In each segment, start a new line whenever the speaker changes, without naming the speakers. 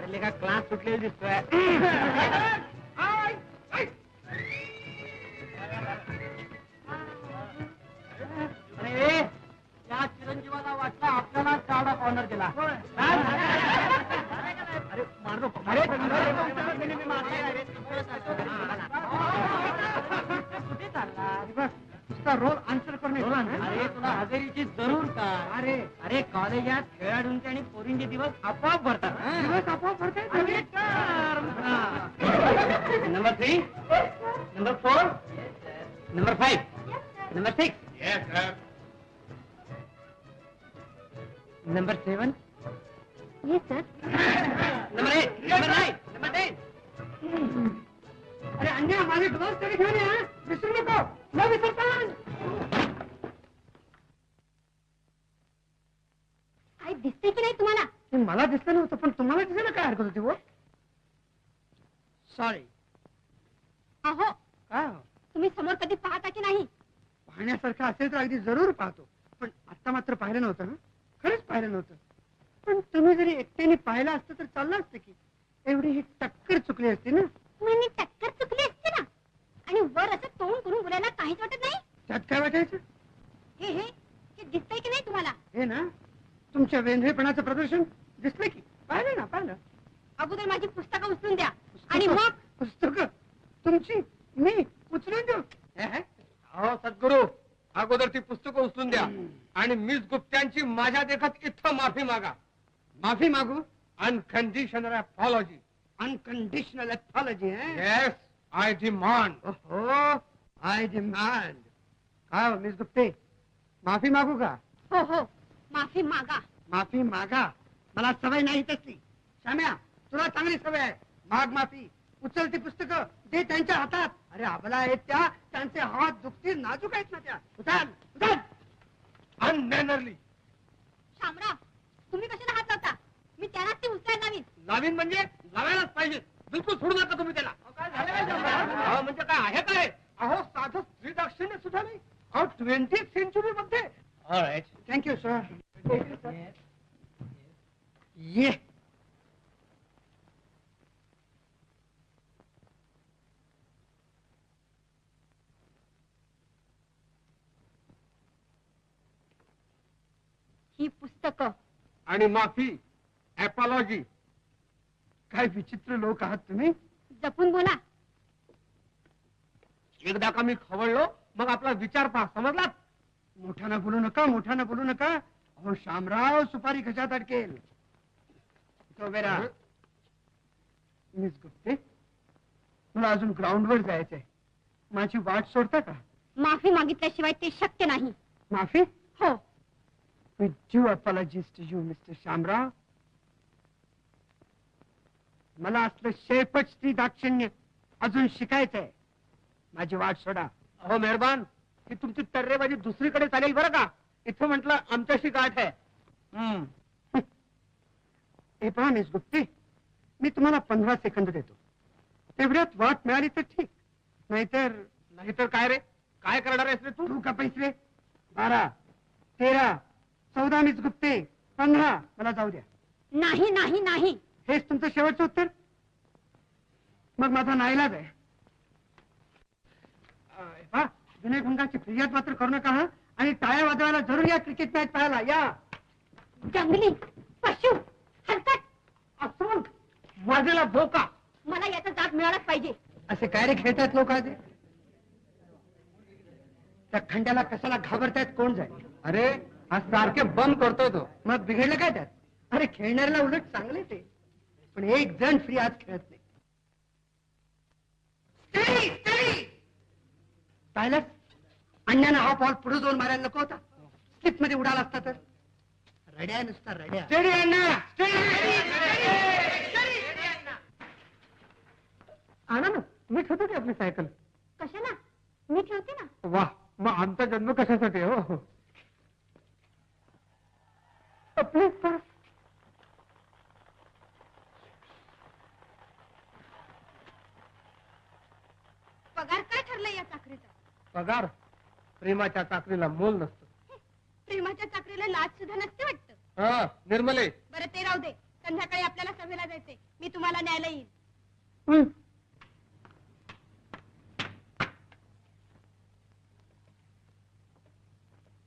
अरे का क्लास सुटलेला दिसतोय. अरे त्या चिरंजीवाला वाटला आपल्याला चावडा कॉर्नर केला. अरे मार नको. कुठे चालला? उसका रोल आन्सर करणे. अरे तुला हजेरीची जरूर का? अरे अरे कॉलेजात खेळाडूंचे आणि पोरींचे दिवस आपोआप भरतात. दिवस आपोआप भरतात. Number 3, number 4, number 5, number 6. Yes, sir. Number 7.
Yes, sir.
Number 8, number 9, number 10. अरे अन्या माझे ग्लोव्स तरी घेऊन या. विसरू नको. न विसरता.
काय दिसते की नाही तुम्हाला?
मला दिसलं नव्हतं पण तुम्हाला दिसायला काय हरकत होती? वो सॉरी.
अहो
काय
तुम्ही समोर कधी पाहता की नाही?
पाहण्यासारखं असेल तर अगदी जरूर पाहतो पण आता मात्र पाहिलं नव्हतं ना. खरंच पाहिलं नव्हतं. पण तुम्ही जरी एकट्याने पाहिलं असतं तर चाललं असतं की. एवढी ही टक्कर चुकली असती ना.
म्हणजे टक्कर चुकली असते ना. आणि वर असं तोंड करून बोलायला काहीच वाटत नाही.
त्यात काय वाटायचं?
हे दिसतंय की नाही तुम्हाला?
हे ना तुमच्या वेंधळेपणाचं प्रदर्शन दिसलं की. पाहिलं ना पाहिलं.
अगोदर माझी पुस्तकं उचलून द्या आणि मग.
पुस्तकं तुमची मी उचलून देऊ? हो सद्गुरू अगोदर ती पुस्तकं उचलून द्या आणि मीच गुप्त्यांची माझ्या देखत इथं माफी मागा. माफी मागू? Unconditional apology. Unconditional apology. Yes I demand. हो आय डिमांड. काय मिस गुप्ते माफी मागू का?
हो हो माफी मागा.
माफी मागा. मला सवय नाही तसली. श्याम्या तुला चांगली सवय आहे. माग माफी. उचल ती पुस्तकं दे त्यांच्या हातात. अरे अबला आहेत त्या. त्यांचे हात दुखतील नाजूक आहेत ना त्या. उचल उचल. अनमॅनरली.
शामराव तुम्ही कशाला हात लावता? मी त्यालाच ती उचलायला लावीन.
लावीन म्हणजे लावायलाच पाहिजे. बिलकुल सोडू नका तुम्ही त्याला. म्हणजे काय आहे काय? अहो साधं स्त्री दाक्षिण्य सुद्धा नाही. अहो 20th सेंचुरी मध्ये. Thank you sir. ये
ही पुस्तकं
आणि माफी. अपॉलॉजी. काय विचित्र लोक आहात तुम्ही.
जपून बोला.
एकदा का मी खवळलो मग आपला विचार पहा. समजलात? मोठ्यानं बोलू नका. मोठ्यानं बोलू नका. हो शामराव सुपारी खच्यात अडकेल. मिस गुप्ते मला अजून ग्राउंडवर जायचंय. माझी वाट सोडता का?
माफी मागितल्याशिवाय ते शक्य नाही.
माफी?
हो.
With due apologies to you, Mr. Shamrao. मला असलं शेपट स्त्री दाक्षिण्य अजून शिकायचंय. माझी वाट सोडा. अहो मेहरबान ही तुमची तर्रेबाजी दुसरीकडे चालेल बरं का. इथं म्हटलं आमच्याशी गाठ आहे. हे पहा मिस गुप्ते मी तुम्हाला 15 सेकंद देतो. तेवढ्यात वाट मिळाली तर ठीक. नाहीतर काय रे? काय करणार आहेस रे तू? का पैसे? 12, 13, 14 मिस गुप्ते 15. मला जाऊ द्या.
नाही नाही नाही.
हेच तुमचं शेवटचं उत्तर? मग माझा नाईलाज आहे. विनय भंगाची फिर्याद मात्र करू नका. हा आणि टाळ्या वाजवायला जरूर या क्रिकेट मॅच पाहायला या.
जंगली पशु हलकट
अस्वल वाजेला धोका.
मला याचा जाग मिळालाच पाहिजे.
असे काय रे खेळतायत लोक आज? त्या खंड्याला कशाला घाबरतायत कोण जाईल? अरे हा सारखे बंद करतोय तो. मग बिघडलं काय त्यात? अरे खेळणाऱ्याला उलट चांगले ते. पण एक जण फ्री आज खेळत नाही. पाहिलं अण्णानं हा बॉल पुढे जाऊन मारायला नको होता. स्लिप मध्ये उडाला असता तर. रड्या नुसता रड्या. स्टेडी अण्णा आणा ना. मी ठेवतो की आपली सायकल.
कशाला? मी ठेवते ना.
वा मग आमचा जन्म कशासाठी? हो प्लीज सर.
पगार काय ठरलाय या चाकरीचा?
पगार? प्रेमाच्या चाकरीला मोल नसतं.
प्रेमाच्या चाकरीला लाज सुद्धा नसते वाटतं.
निर्मले
बरं ते राहू दे. संध्याकाळी आपल्याला सभेला जायचे. मी तुम्हाला न्यायला येईल.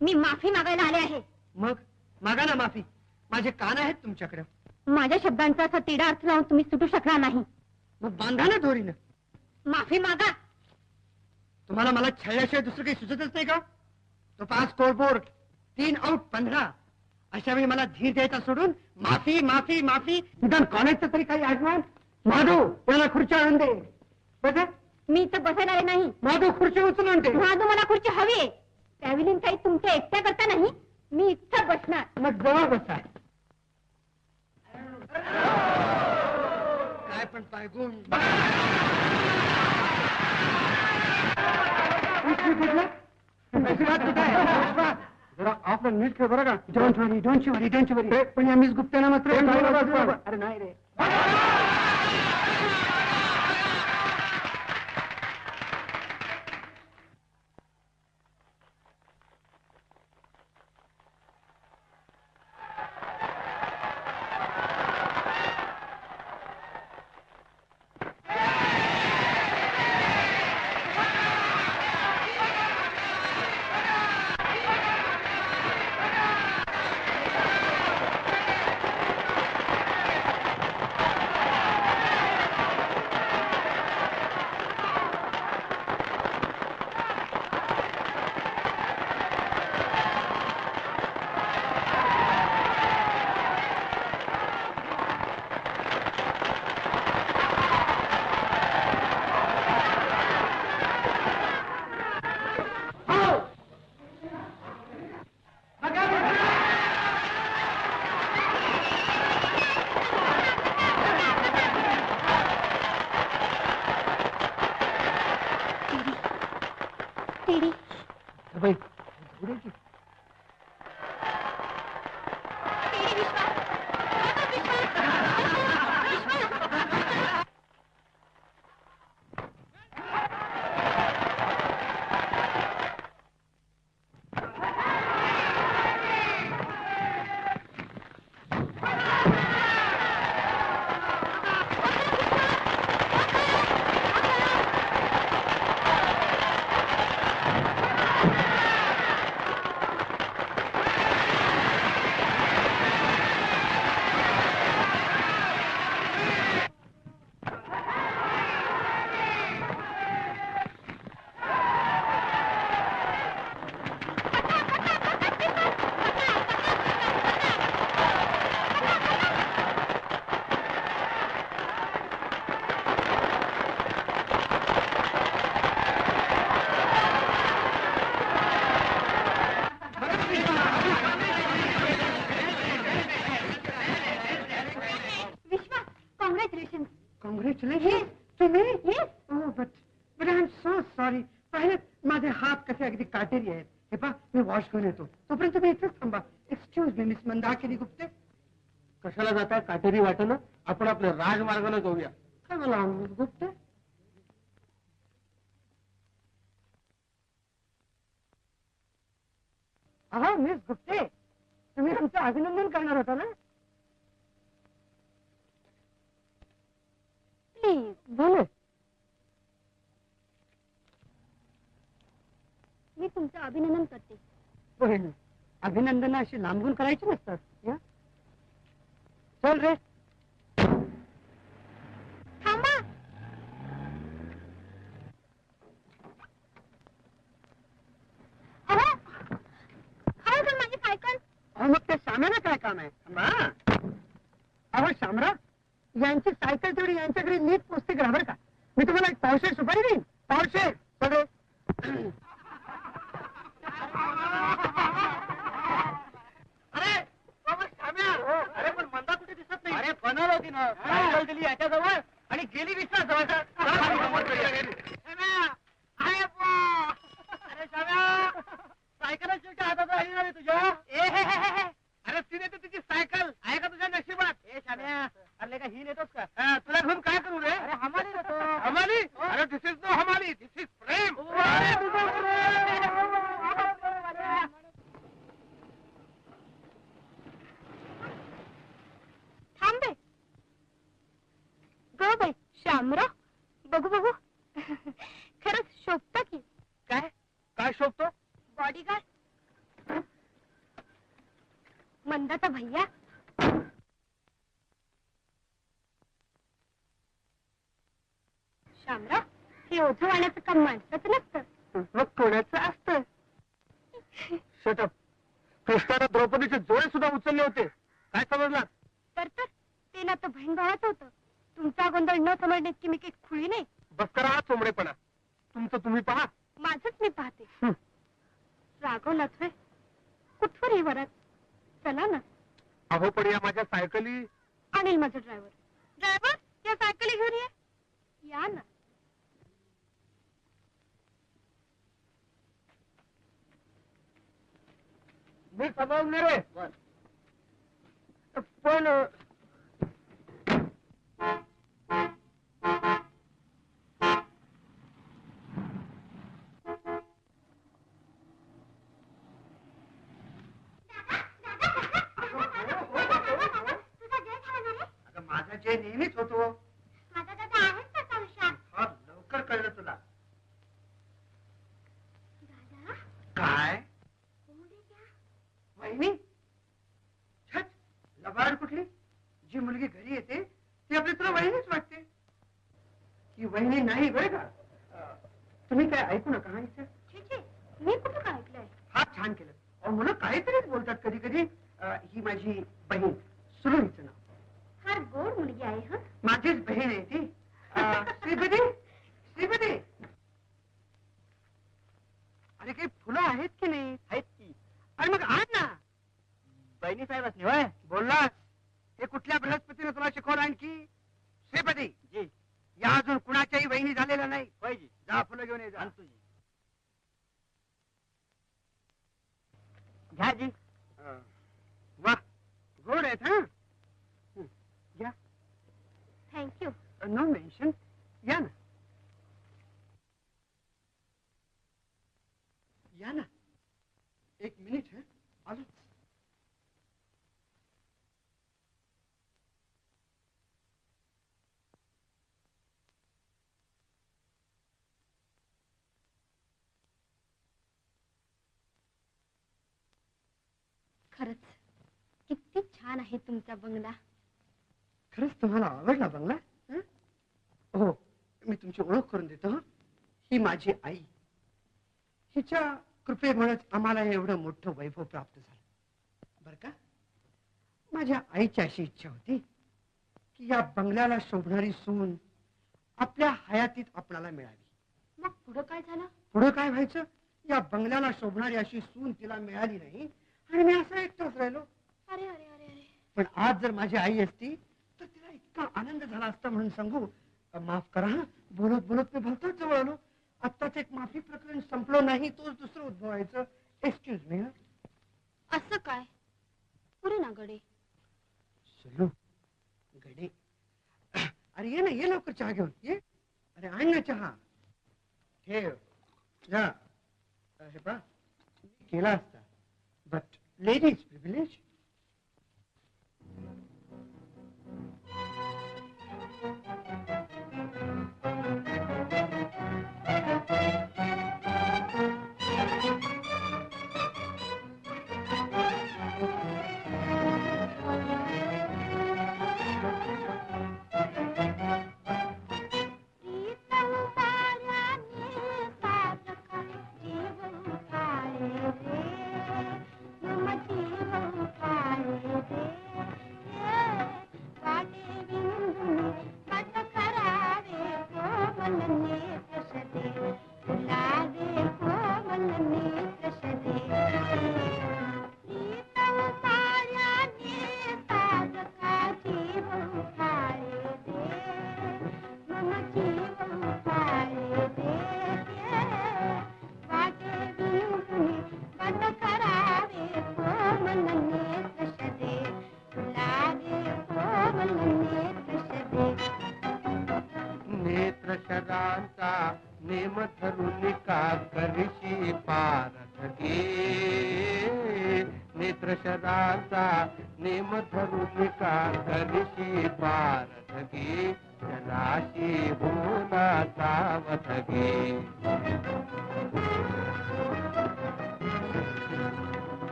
मी माफी मागायला आले आहे.
मग मागा ना माफी. माझे कान आहेत तुमच्याकडे.
माझ्या शब्दांचा असा तिडा अर्थ लावून तुम्ही सुटू शकणार नाही.
मग बांधा ना दोरीनं.
माफी मागा.
तुम्हाला मला छळल्याशिवाय दुसरं काही सुचतच नाही का? तो 5 स्कोरबोर्ड, 3 आउट 15. अशा वेळी मला धीर द्यायचा सोडून माफी माफी माफी. निदान कॉलेजचं तरी काही आठवण. माधव त्याला खुर्ची आणून दे. बघा
मी इथं बसायला आले नाही.
माधव खुर्ची उचलून दे.
महादू मला खुर्ची हवी आहे. त्यावेळी काही तुमच्या एकट्या करता नाही. मी इथं बसणार.
मग जवळ बसा. काय पण पायगुण. जरा आपलं नीट खेळ बरं का. डोंट वरी. पण या मिस गुप्त्याना मात्र अरे नाही रे. Congratulations to me?
Yes.
Oh, but I'm so sorry. पाहिले माझे हात कसे अगदी काटेरी आहेत. हे पहा मी वॉश घेऊन येतो. तोपर्यंत मी इथेच थांबा. Excuse me miss Mandakini Gupte. कशाला जाता काटेरी वाटेनं? आपण आपल्या राजमार्गाने जाऊया. काय मला मिस गुप्ते? अहो मिस गुप्ते, तुम्ही आमचं अभिनंदन करणार होता ना?
प्लीज.
बोले.
मी तुमचं अभिनंदन करते.
पण अभिनंदन अशी लांबून करायची नसतात. या चल रे.
थांबा. अहो अहो पण माझी सायकल.
अहो मग त्या श्याम्याला काय काम आहे? अहो श्यामराव, यांची सायकल तेवढी यांच्याकडे नीट पुस्तक राहा का. मी तुम्हाला एक पावशेर सुपारी देईन. पावशेर सगळे. अरे श्याम्या, अरे पण मंदा कुठे दिसत नाही. अरे बनवलं होती ना सायकल दिली याच्याजवळ आणि गेली विश्वास जवळचा. अरे श्याम्या, सायकल शेवटी हातात राहिली ना रे तुझ्या. अरे ती नेते तुझी सायकल आहे का तुझ्या नशिबात? ए श्याम्या, अरे का ही नेतोस का? तुला घेऊन काय करू रे? अरे हमाली नेतो. हमाली? अरे दिस इज नो हमाली, दिस इज प्रेम.
थांबे. शामराव, हे ओझं वाण्याचं काम माणसाचं नसतं.
मग कोणाचं असतं? शटअप. कृष्णाला द्रौपदीचे जोडे सुद्धा उचलले होते. काय समजलात?
तर ते ना तर बहीण भावाचं होतं. तुमचा गोंधळ न समजणे की मी काही खुळी नाही.
बस करा हा चोमडेपणा. तुमचं तुम्ही पहा.
माझंच मी पाहते. रागवलाच होय. कुठवर ही वरात? चला ना.
अहो पण या माझ्या सायकली.
आणील माझा ड्रायव्हर. ड्रायव्हर, या सायकली घेऊन या ना.
मी समजले रे. पण माझा जय नेहमीच होतो.
माझा दादा आहेच तसा हुशार.
फार लवकर कळलं तुला.
दादा,
काय
कोण आहे त्या?
वहिनी? छट, लबाड कुठली? जी मुलगी घरी येते ती आपली तुला वहिनीच वाटते. ही वहिनी नाही बरं का. तुम्ही काय ऐकू नका हा इथे.
छे छे, मी कुठं काय ऐकलंय?
हा छान केलं. अहो मुलं काहीतरीच बोलतात कधी कधी. ही माझी बहीण सुरू हिचं नाव.
फार गोड मुलगी आहे हं.
माझीच बहीण आहे ती. श्रीपती, श्रीपती. अरे काही फुलं आहेत की नाही? आहेत की. अरे मग आण ना. बहिणी साहेबाच नाही होय बोललास. हे कुठल्या बृहस्पतीने तुला शिकवलं आणखी? श्रीपती जी, या अजून कुणाच्याही वहिनी झालेल्या नाही. होय जी. जा फुलं घेऊन ये जा. तुझी घ्या जी. वा, गोड आहेत हा. घ्या.
थँक्यू.
No mention. या ना, या ना. एक मिनिट. आलो.
खरंच किती छान आहे तुमचा बंगला.
खरंच तुम्हाला आवडला बंगला? हं? हो, मी तुमची ओळख करून देतो. ही माझी आई. हिच्या कृपेमुळेच आम्हाला हे एवढं मोठं वैभव प्राप्त झालं बर का. माझ्या आईची अशी इच्छा होती की या बंगल्याला शोभणारी सून आपल्या हयातीत आपल्याला मिळावी.
मग पुढं काय झालं?
पुढं काय व्हायचं? या बंगल्याला शोभणारी अशी सून तिला मिळाली नाही आणि मी असा एकटाच राहिलो.
अरे अरे अरे अरे.
पण आज जर माझी आई असती तर तिला इतका आनंद झाला असता म्हणून सांगू. माफ करा हा, बोलत बोलत मी भलताच जवळ आलो. आत्ताच एक माफी प्रकरण संपलं नाही तोच दुसरं उद्भवायचं. Excuse me.
असं काय? पुरे ना गडे.
चलो गडे. अरे ये ना, ये लवकर चहा घेऊन ये. अरे आण ना चहा. ठेव जा. हे पहा, केला असता बट लेडीज प्रिव्हिलेज. नेत्रशरांचा नेम धरून का करशी पारथ घे. नेत्रशरांचा नेम धरून का करशी पारथ घे. जलाशी होना सावध घे.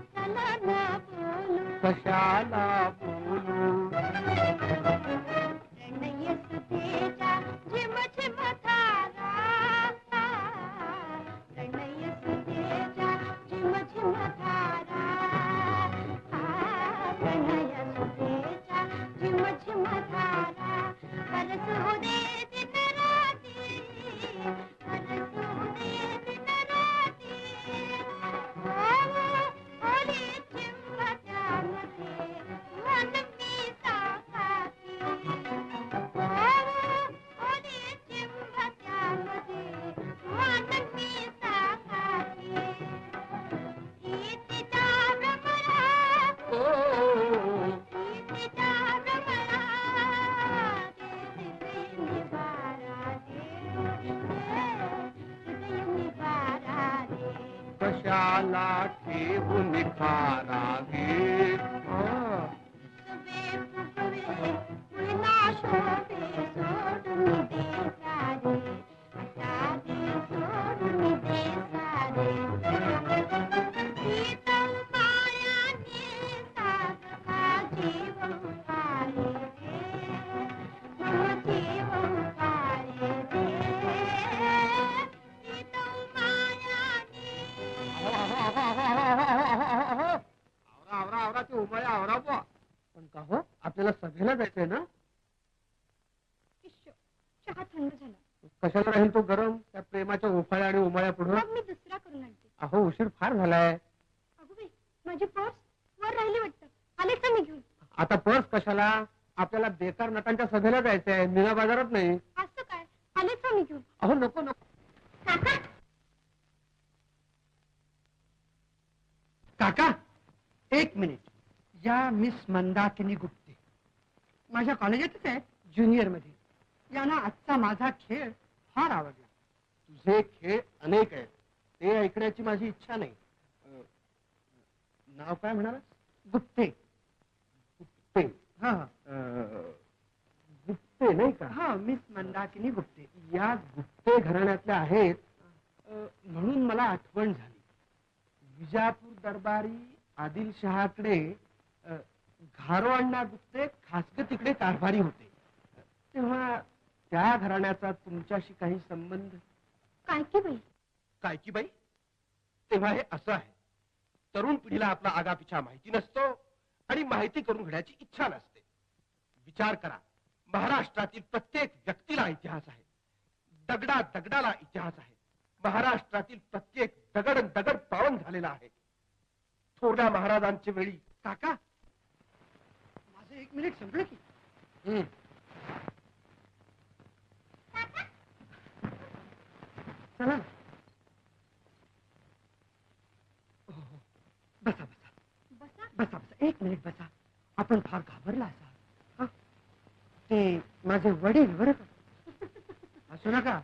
चला ना
कशाला बोलू
प्रणय सुतेजा झिम झिम धारा प्रणय सुतेजा झिम झिम धारा प्रणय सुतेजा झिम झिम धारा बरस हो दे दिन राती बरस हो दे दिन राती ओली चिंबत्यामध्ये मन मी साखाती ओली चिंबत्यामध्ये मन मी साखाती प्रीतीच्या भ्रमरा प्रीतीच्या भ्रमरा हृदय निवारा दे हृदय निवारा दे
कशाला ठेवून फारागे
सुबे फुगवे पुन्हा शोभे सोडून दे सारे आता दे सोडून दे सारे प्रीतम मायाने साधका जीव उतारे रे मम जीव उतारे रे प्रीतम मायाने
आवरा ते उभा आवरा बुवा पण का हो आपल्याला सभेला जायचंय ना
इश्श, चहा थंड झाला
कशाला राहील तो गरम त्या प्रेमाच्या उफाळ्या आणि उमाळ्या पुढे
मग मी दुसरा करून आणते
अहो उशीर फार झालाय
अगो बाई माझी पर्स वर राहिली वाटतं आले का मी घेऊन
आता पर्स कशाला आपल्याला बेकार नटांच्या सभेला जायचंय मीना बाजारात नाही
असं काय आले का मी घेऊन
अहो नको नको
काका
काका एक मिनिट या मिस मंदाकिनी गुप्ते माझ्या कॉलेजातच आहेत ज्युनियर मध्ये यांना आजचा माझा खेळ फार आवडला.
तुझे खेळ अनेक आहेत ते ऐकण्याची माझी इच्छा नाही नाव काय म्हणाला
गुप्ते
गुप्ते
हा हा.
गुप्ते नाही का
हा मिस मंदाकिनी गुप्ते.
या गुप्ते घराण्यातल्या आहेत म्हणून मला आठवण झाली विजापूर दरबारी आदिलशहाकडे घारो अण्णा गुप्ते खासकर तिकडे कारभारी होते तेव्हा त्या घराण्याचा तुमच्याशी काही संबंध
काय की बाई
काय की बाई तेव्हा हे असं आहे तरुण पिढीला आपला आगापिछा माहिती नसतो आणि माहिती करून घेण्याची इच्छा नसते विचार करा महाराष्ट्रातील प्रत्येक व्यक्तीला इतिहास आहे दगडा दगडाला इतिहास आहे महाराष्ट्रातील प्रत्येक दगड दगड पावन झालेला आहे थोरल्या महाराजांच्या वेळी
काका माझं एक मिनिट संपलं की चला ना. हो, हो. बसा बसा
बसा
बसा बसा एक मिनिट बसा आपण फार घाबरला असाल हा? ते माझे वडील बरं का असू नका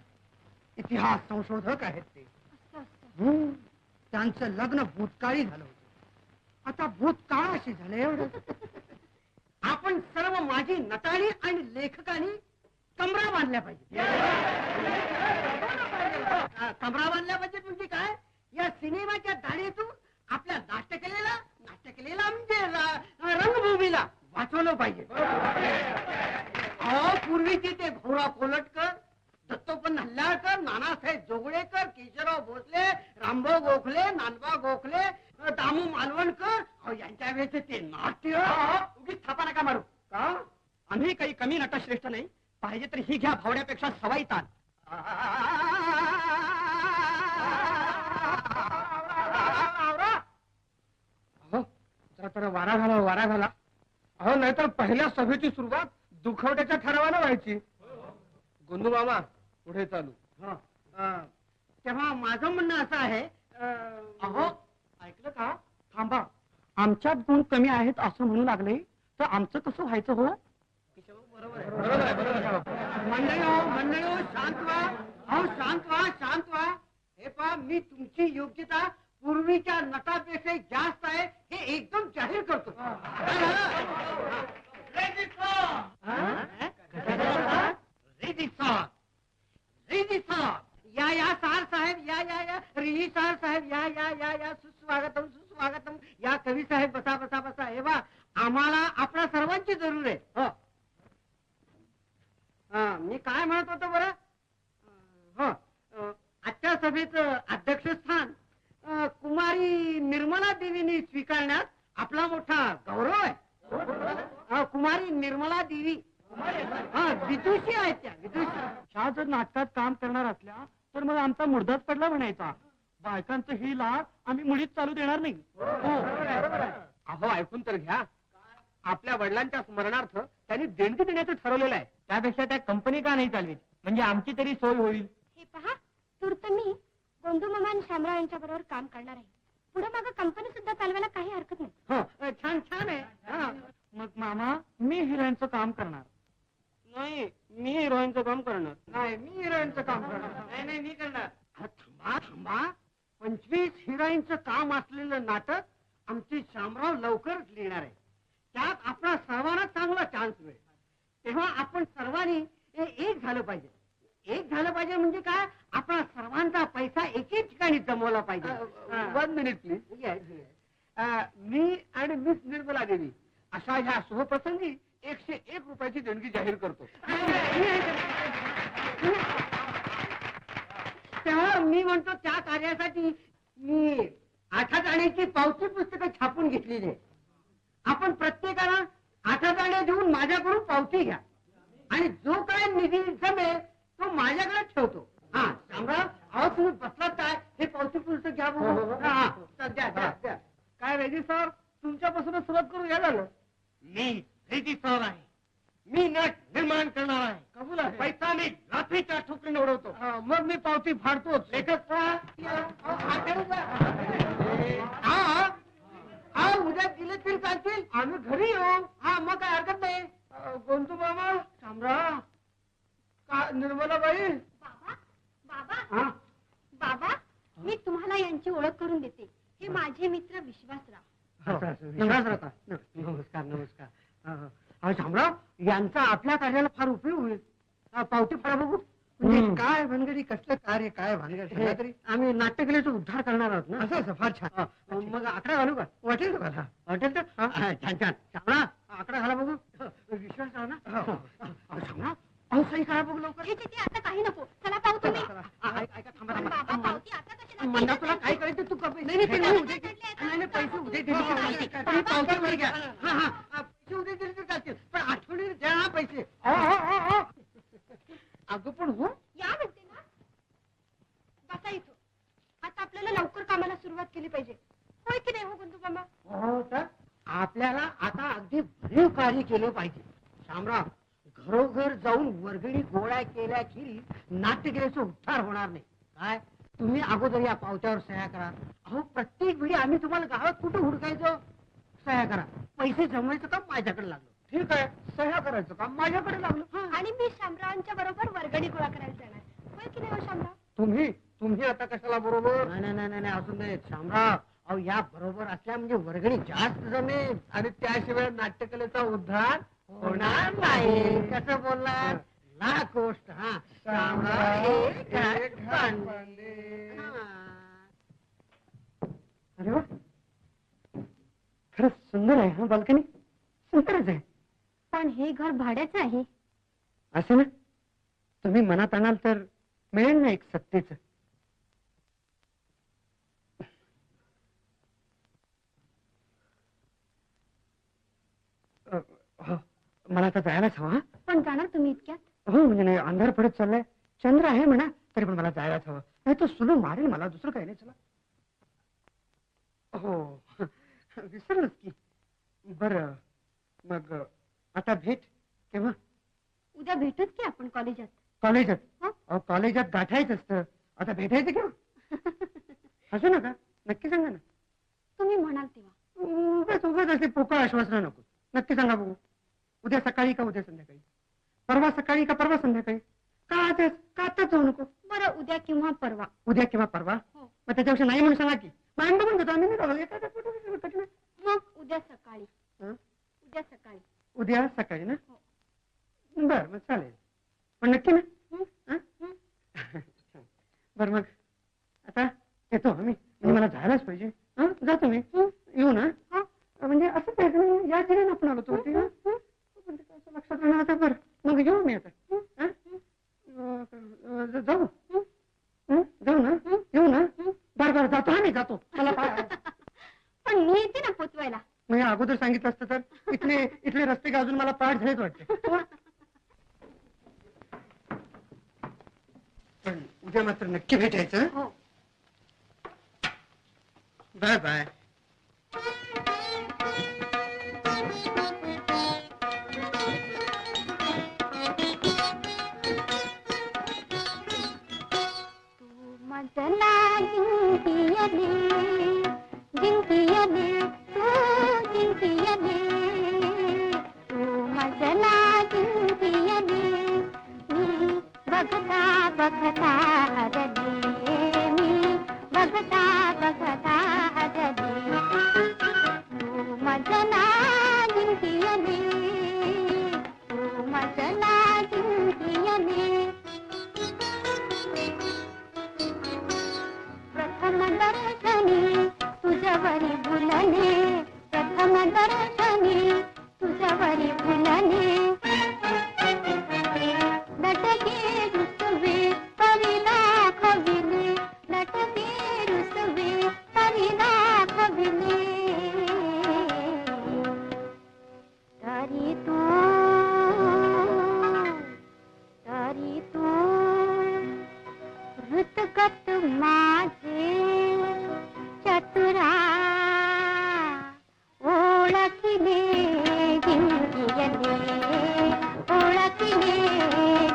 इतिहास संशोधक आहेत ते
असं असं
त्यांचं लग्न भूतकाळी झालं होतं आता भूतकाळाशी झालं एवढं आपण सर्व माजी नटांनी आणि लेखकांनी कमरा बांधल्या पाहिजे कमरा बांधल्या पाहिजे म्हणजे काय या सिनेमाच्या दाढीतून आपल्या नाट्य केलेला म्हणजे रंगभूमीला वाचवलं पाहिजे अहो पूर्वीचे ते भोरा कोलटकर दत्तोपंत हल्लाळकर नानासाहेब जोगळेकर केशवराव भोसले रामभाऊ गोखले नानबा गोखले दामू मालवणकर अहो यांच्या वेळेचे ते नाट्य उगीच थापा नका मारू का आम्ही काही कमी नटश्रेष्ठ नाही पाहिजे तर ही घ्या भावड्यापेक्षा सवाई तान
अहो जरा जरा वारा घाला अहो नाहीतर पहिल्या सभेची सुरुवात दुखवट्याच्या ठरावानं व्हायची गोंधू मामा पुढे चालू
तेव्हा माझं म्हणणं असं आहे अहो ऐकलं का थांबा आमच्यात गुण कमी आहेत असं म्हणू लागले तर आमचं कसं व्हायचं हो मंडळी शांत व्हा अहो शांत व्हा हे पहा मी तुमची योग्यता पूर्वीच्या नटापेक्षा जास्त आहे हे एकदम जाहीर करतो या सार साहेब या रिही सार साहेब या सुस्वागतम या कवी साहेब बसा हे बा आम्हाला आपल्या सर्वांची जरूर आहे हो मी काय म्हणत होतो बरं हो आजच्या सभेचं अध्यक्षस्थान कुमारी निर्मला देवीने स्वीकारण्यात आपला मोठा गौरव आहे कुमारी निर्मला देवी विदुषी आहेत त्या विदुषी
ह्या जर नाटकात काम करणार असल्या तर मग आमचा मुर्दाच पडला म्हणायचा. बायकांचं ही लाट आम्ही मुळीच चालू देणार नाही.
अहो ऐकून तर घ्या, आपल्या वडिलांच्या स्मरणार्थ त्यांनी देणगी देण्याचं ठरवलेलं आहे.
त्यापेक्षा त्या कंपनी का नाही चालवीत, म्हणजे आमची तरी सोय होईल.
हे पहा तूर्त मी गोंधू मामा आणि शामराव यांच्या बरोबर काम करणार आहे. पुढे मागं कंपनी सुद्धा चालवायला काही हरकत नाही.
हो छान छान आहे
मग मामा मी हिरोईनचं काम करणार.
नाही मी हिरोईनचं काम करणार नाही मी हिरोईनचं काम करणार नाही नाही मी करणार थांबा थांबा 25 हिरोईनचं काम असलेलं नाटक आमचे शामराव लवकरच लिहिणार आहे. त्यात आपला सर्वांना चांगला चान्स मिळेल. तेव्हा आपण सर्वांनी एक झालं पाहिजे. एक झालं पाहिजे म्हणजे काय आपला सर्वांचा पैसा एकेच ठिकाणी जमवला पाहिजे.
1 मिनिट प्लीज. मी आणि मिस निर्मला देवी अशा ह्या शुभप्रसंगी 101 रुपयाची देणगी जाहीर करतो.
तेव्हा मी म्हणतो त्या कार्यासाठी मी 8 आण्याची पावती पुस्तकं छापून घेतलेली आहे. आपण प्रत्येकाला 8 आणे देऊन माझ्याकडून पावती घ्या आणि जो काय निधी जमेल तो माझ्याकडे ठेवतो. हा शामराव अहो तुम्ही बसलात काय हे पावती पुस्तक घ्या बघू. द्या द्या द्या.
काय रेजी सर, तुमच्यापासूनच सुरुवात करू या झालं.
मी रेजी सर आहे. मी नट निर्माण करणार आहे.
कबूल आहे.
पैसा मी लाथीच्या ठोकरीने उडवतो.
मग मी पावती फाडतोच.
लेखक
उद्या दिले तरी चालतील. आम्ही घरी येऊ. हा मग काय हरकत नाही.
गोंतू मामा,
शामराव
का निर्मलाबाई,
बाबा बाबा
हा
बाबा मी तुम्हाला यांची ओळख करून देते. हे माझे मित्र विश्वासराव.
नमस्कार नमस्कार. अहो शामराव यांचा आपल्या कार्याला फार उपयोग होईल. पावती फाडा बघू. म्हणजे काय भानगडी कसलं कार्य काय भानगड सांगा तरी. आम्ही नाट्यकलेचा उद्धार करणार आहोत ना. असं फार छान. मग आकडा घालू का वाटेल तुम्हाला वाटेल तर छान छान. शामराव आकडा घाला बघू. विश्वास राहा ना. शामराव अहो सही करा बघू लवकर.
हे तिथे आता काही नको. चला पाहू तुम्ही.
ऐका थांबा
पण बाबा
थांबा.
पावती आता कशाला?
म्हणा तुला काय करायचं तू कपडे नाही नाही पैसे उद्या दिले तुम्ही पावती वर घ्या. पैसे उद्या दिले तर चालतील पण आठवणी द्या ना पैसे.
अगं पण हो
या म्हणते ना. बसा इथं. आता आपल्याला लवकर कामाला सुरुवात केली पाहिजे. होय की नाही हो बंधू मामा?
हो तर आपल्याला आता अगदी भरीव कार्य केलं पाहिजे. शामराव घरोघर जाऊन वर्गणी गोळा केल्याखेरी नाट्यकलेचा उद्धार होणार नाही. काय तुम्ही अगोदर या पावत्यावर सह्या करा. अहो प्रत्येक वेळी आम्ही तुम्हाला गावात कुठे हुडकायचो. सह्या करा. पैसे जमवायचं काम माझ्याकडे लागलं.
ठीक आहे, सह्या करायचं काम माझ्याकडे लागलं.
आणि मी शामरावांच्या बरोबर वर्गणी गोळा करायला जाणार. होय की नाही हो शामराव?
तुम्ही आता कशाला बरोबर.
नाही नाही नाही नाही असून नाही शामराव. अहो या बरोबर असल्या म्हणजे वर्गणी जास्त जमेल
आणि त्याशिवाय नाट्यकलेचा उद्धार
होणार नाही. कसं बोलणार ना गोष्ट. हा शामराव एक भांडे. अरे वा खरंच सुंदर आहे. हा बाल्कनी सुंदरच आहे.
पण हे घर भाड्याचं आहे.
असं ना तुम्ही मनात आणाल तर मिळेल ना एक सत्तेच. मला आता जायलाच हवा.
पण जाणार तुम्ही इतक्यात?
हो म्हणजे नाही अंधार पडत चाललाय. चंद्र आहे म्हणा तरी पण मला जायलाच हवं. नाही तो सुलून मारेल मला. दुसरं काही नाही. चला. हो विसरलंच की. बरं मग आता भेट केव्हा?
उद्या भेटूच की आपण कॉलेजात.
कॉलेजात?
हं?
अहो कॉलेजात गाठायचं असतं. आता भेटायचं केव्हा? असू नका. नक्की सांगा ना.
तुम्ही म्हणाल तेव्हा.
उगाच उगाच असे पोकळ आश्वासनं नको. नक्की सांगा बघू. उद्या सकाळी का उद्या संध्याकाळी? परवा सकाळी का परवा संध्याकाळी? का आजच का आताच जाऊ नको?
बरं उद्या किंवा परवा.
उद्या किंवा परवा.
हो.
मग त्याच्यापेक्षा नाही म्हणून सांगा की. मान बघून घेतो आम्ही. नाही का?
मग उद्या सकाळी.
हं?
उद्या सकाळी.
उद्या सकाळी ना.
हो.
बर मग चालेल. पण नक्की ना.
हं?
हं?
हं?
बर मग आता येतो आम्ही. मला जायलाच पाहिजे. जातो मी. येऊ ना.
म्हणजे असं आहे का नाही, या ठिकाणी आपण आलो होतो ते, पण ते असं लक्षात राहणार आता. बरं मग येऊ मी आता. हं? जाऊ जाऊ ना, येऊ ना. बरं बरं जातो, हा मी जातो. मला
पण मी येते ना पोचवायला.
म्हणजे अगोदर सांगितलं असतं तर इथले रस्ते का अजून मला पाठ झालेच वाटते. पण उद्या मात्र नक्की भेटायचं.
हो.
Bye bye.
तू मजला जिंकियले, जिंकियले, तू जिंकियले, तू मजला जिंकियले, मी बघता बघता हरले, मी बघता बघता हरले, तू मजला जिंकियले, तू मजला जिंकियले. प्रथम दर्शनी तुझ्यावरी भुलने, प्रथम दर्शनी तुझ्यावरी भुलने, नटके रुसवे तरी दाखविले, नटके रुसवे तरी दाखविले, तरी तू हृतगत माझे चतुरा ओळखिले, जिंकियले, ओळखिले,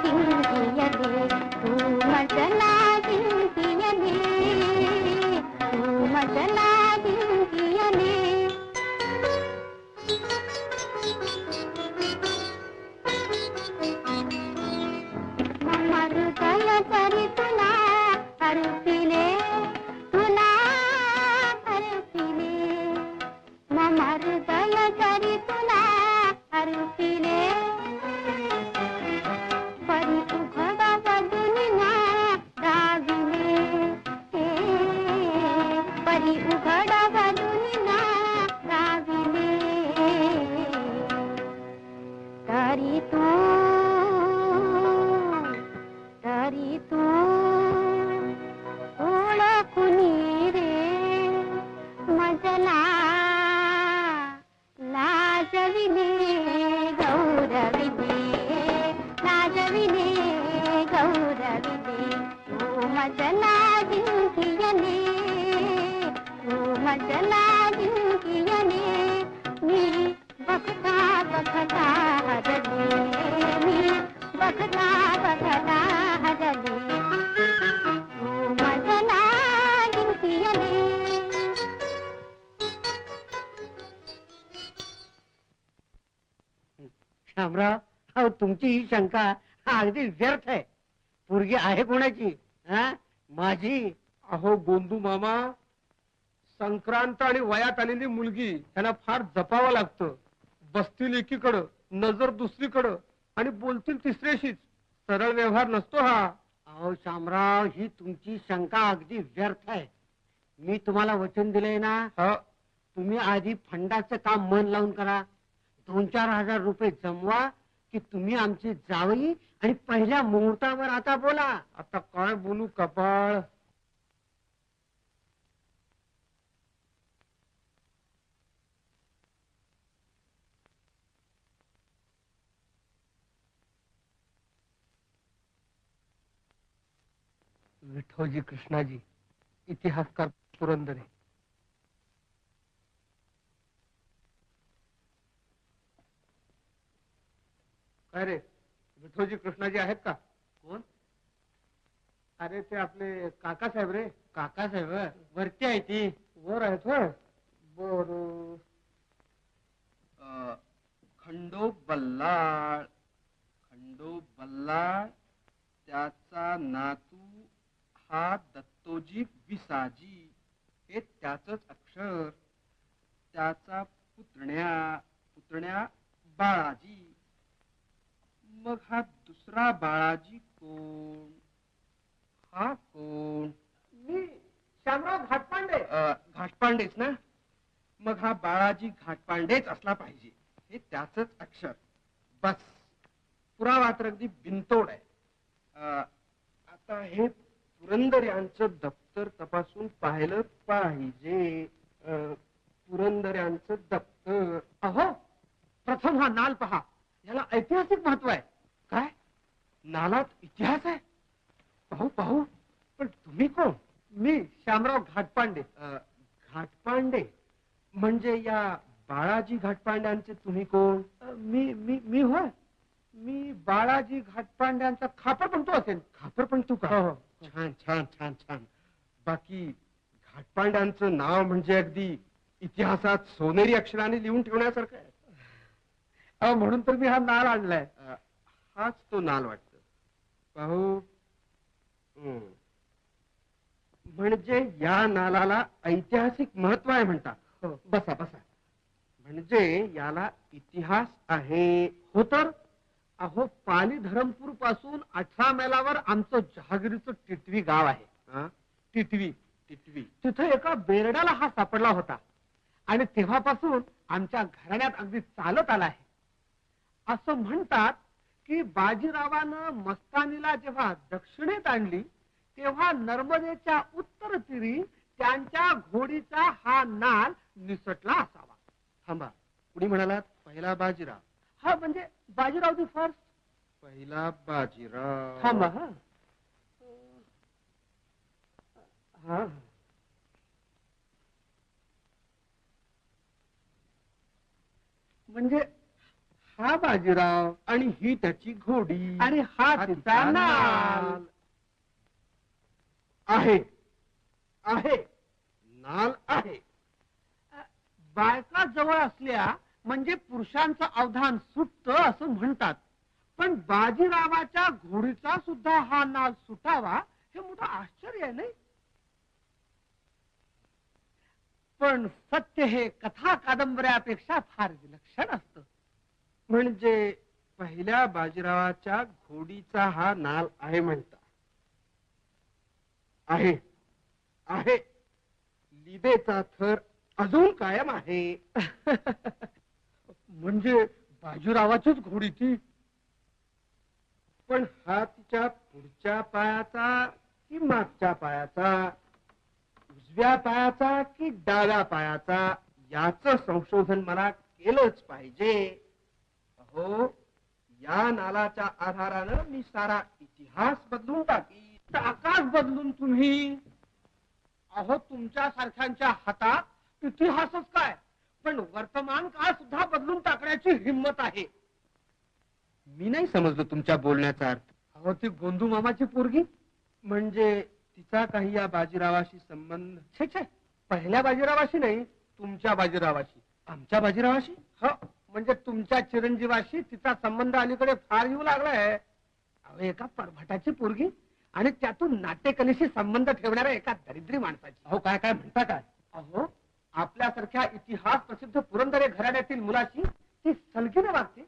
जिंकियले, तू मजला जिंकियले, तू मजला जिंकियले. मम हृदय जरी तुला अर्पिले, तुला अर्पिले, मम हृदय जरी तुला अर्पिले, परी उघड वदुनिना दाविले, परी उघड वदुनिना दाविले, तरी तू ओळखुनी रे मजला लाजविले, गौरविले, लाजविले, गौरविले, तू मजला जिंकियले, तू मजला जिंकियले, मी बघता बघता हरले, मी बघता बघता हरले, तू मजला जिंकियले.
शामराव, अहो तुमची ही शंका हा अगदी व्यर्थ आहे. पोरगी आहे कोणाची? हा, माझी.
अहो गोंदू मामा, संक्रांत आणि वयात आलेली मुलगी त्यांना फार जपावं लागतं. बसतील एकीकडं, नजर दुसरीकडं आणि बोलतील तिसऱ्याशीच. सरळ व्यवहार नसतो हा.
अहो शामराव, ही तुमची शंका अगदी व्यर्थ आहे. मी तुम्हाला वचन दिलंय ना,
हा,
तुम्ही आधी फंडाचं काम मन लावून करा. 2-4 हजार रुपये जमवा की तुम्ही आमची जावई आणि पहिल्या मुहूर्तावर आता बोला.
आता काय बोलू कपाळ. विठोजी कृष्णाजी, इतिहासकार पुरंदरे. काय रे, विठोजी कृष्णाजी आहेत का?
कोण?
अरे ते आपले काका साहेब रे.
काकासाहेब वरती आहे ती.
वर आहेत होय. बर.
खंडोबल्लाळ, खंडोबल्लाळ, त्याचा नातू हा दत्तोजी विसाजी, हे त्याचंच अक्षर. त्याचा पुतण्या बाळाजी. मग हा दुसरा बाळाजी कोण? हा कोण?
मी शामराव घाटपांडे.
घाटपांडेच ना? मग हा बाळाजी घाटपांडेच असला पाहिजे. हे त्याच अक्षर. बस पुरावा तर अगदी बिनतोड आहे. आता हे पुरंदर यांचं दप्तर तपासून पाहिलं पाहिजे. पुरंदर यांचं दप्तर.
अहो प्रथम हा नाल पहा, याला ऐतिहासिक महत्व आहे.
काय नालात इतिहास आहे? पाहू पाहू. पण तुम्ही कोण?
मी श्यामराव घाटपांडे.
घाटपांडे म्हणजे या बाळाजी घाटपांड्यांचे तुम्ही कोण?
मी होय, मी बाळाजी घाटपांड्यांचा खापर पण तो असेल.
खापर पण तू का?
हो.
छान छान छान छान. बाकी घाटपांड्यांचं नाव म्हणजे अगदी इतिहासात सोनेरी अक्षराने लिहून ठेवण्यासारखं आहे.
म्हणून तर मी हा नाल आणलाय.
हाच तो नाल वाटत. पाहू. म्हणजे या नालाला ऐतिहासिक महत्व आहे म्हणतात.
हो.
बसा बसा. म्हणजे याला इतिहास आहे.
हो तर अहो पाली धरमपूर पासून 18 मैलावर आमचं जहागिरीचं टिटवी गाव आहे.
हा?
टिटवी.
टिटवी.
तिथे एका बेरडाला हा सापडला होता आणि तेव्हापासून आमच्या घराण्यात अगदी चालत आला आहे. असं म्हणतात की बाजीरावानं मस्तानीला जेव्हा दक्षिणेत आणली तेव्हा नर्मदेच्या उत्तर तीरी त्यांच्या घोडीचा हा नाल निसटला असावा.
थांबा. कुणी म्हणालात? पहिला बाजीराव.
हा म्हणजे बाजीराव दी फर्स्ट.
पहिला बाजीराव.
थांबा. हा म्हणजे हा बाजीराव
आणि ही त्याची घोडी.
आणि हा
हा
तिचा
तिचा
नाल.
नाल. आहे आहे नाल आहे.
बायका जवळ असल्या म्हणजे पुरुषांचं अवधान सुटतं असं म्हणतात. पण बाजीरावाच्या घोडीचा सुद्धा हा नाल सुटावा हे मोठं आश्चर्य आहे नाही. पण सत्य हे कथा कादंबऱ्यापेक्षा फार विलक्षण असतं.
म्हणजे पहिल्या बाजीरावाच्या घोडीचा हा नाल आहे म्हणता. आहे आहे. लिबेचा थर अजून कायम आहे.
म्हणजे बाजीरावाचीच घोडी ती.
पण हा तिच्या पुढच्या पायाचा की मागच्या पायाचा, उजव्या पायाचा की डाव्या पायाचा, याचं संशोधन मला केलंच पाहिजे. अहो या नालाच्या आधारानं मी सारा इतिहास बदलून टाकी.
आकाश बदलून तुम्ही. अहो तुमच्या सारख्यांच्या हातात इतिहासच काय पण वर्तमान काळ सुद्धा बदलून टाकण्याची हिंमत आहे.
मी नाही समजलो तुमच्या बोलण्याचा अर्थ.
अहो ती गोंदू मामाची पोरगी.
म्हणजे तिचा काही या बाजीरावाशी संबंध?
छे छे, पहिल्या बाजीरावाशी नाही, तुमच्या बाजीरावाशी.
आमच्या बाजीरावाशी?
हो म्हणजे तुमच्या चिरंजीवाशी तिचा संबंध अलीकडे फार येऊ लागलाय. अहो एका परभटाची पोरगी आणि त्यातून नाट्यकलेशी संबंध ठेवणाऱ्या एका दरिद्री माणसाची.
अहो काय काय म्हणता काय?
अहो आपल्यासारख्या इतिहास प्रसिद्ध पुरंदरे घराण्यातील मुलाशी ती सलगीने वागते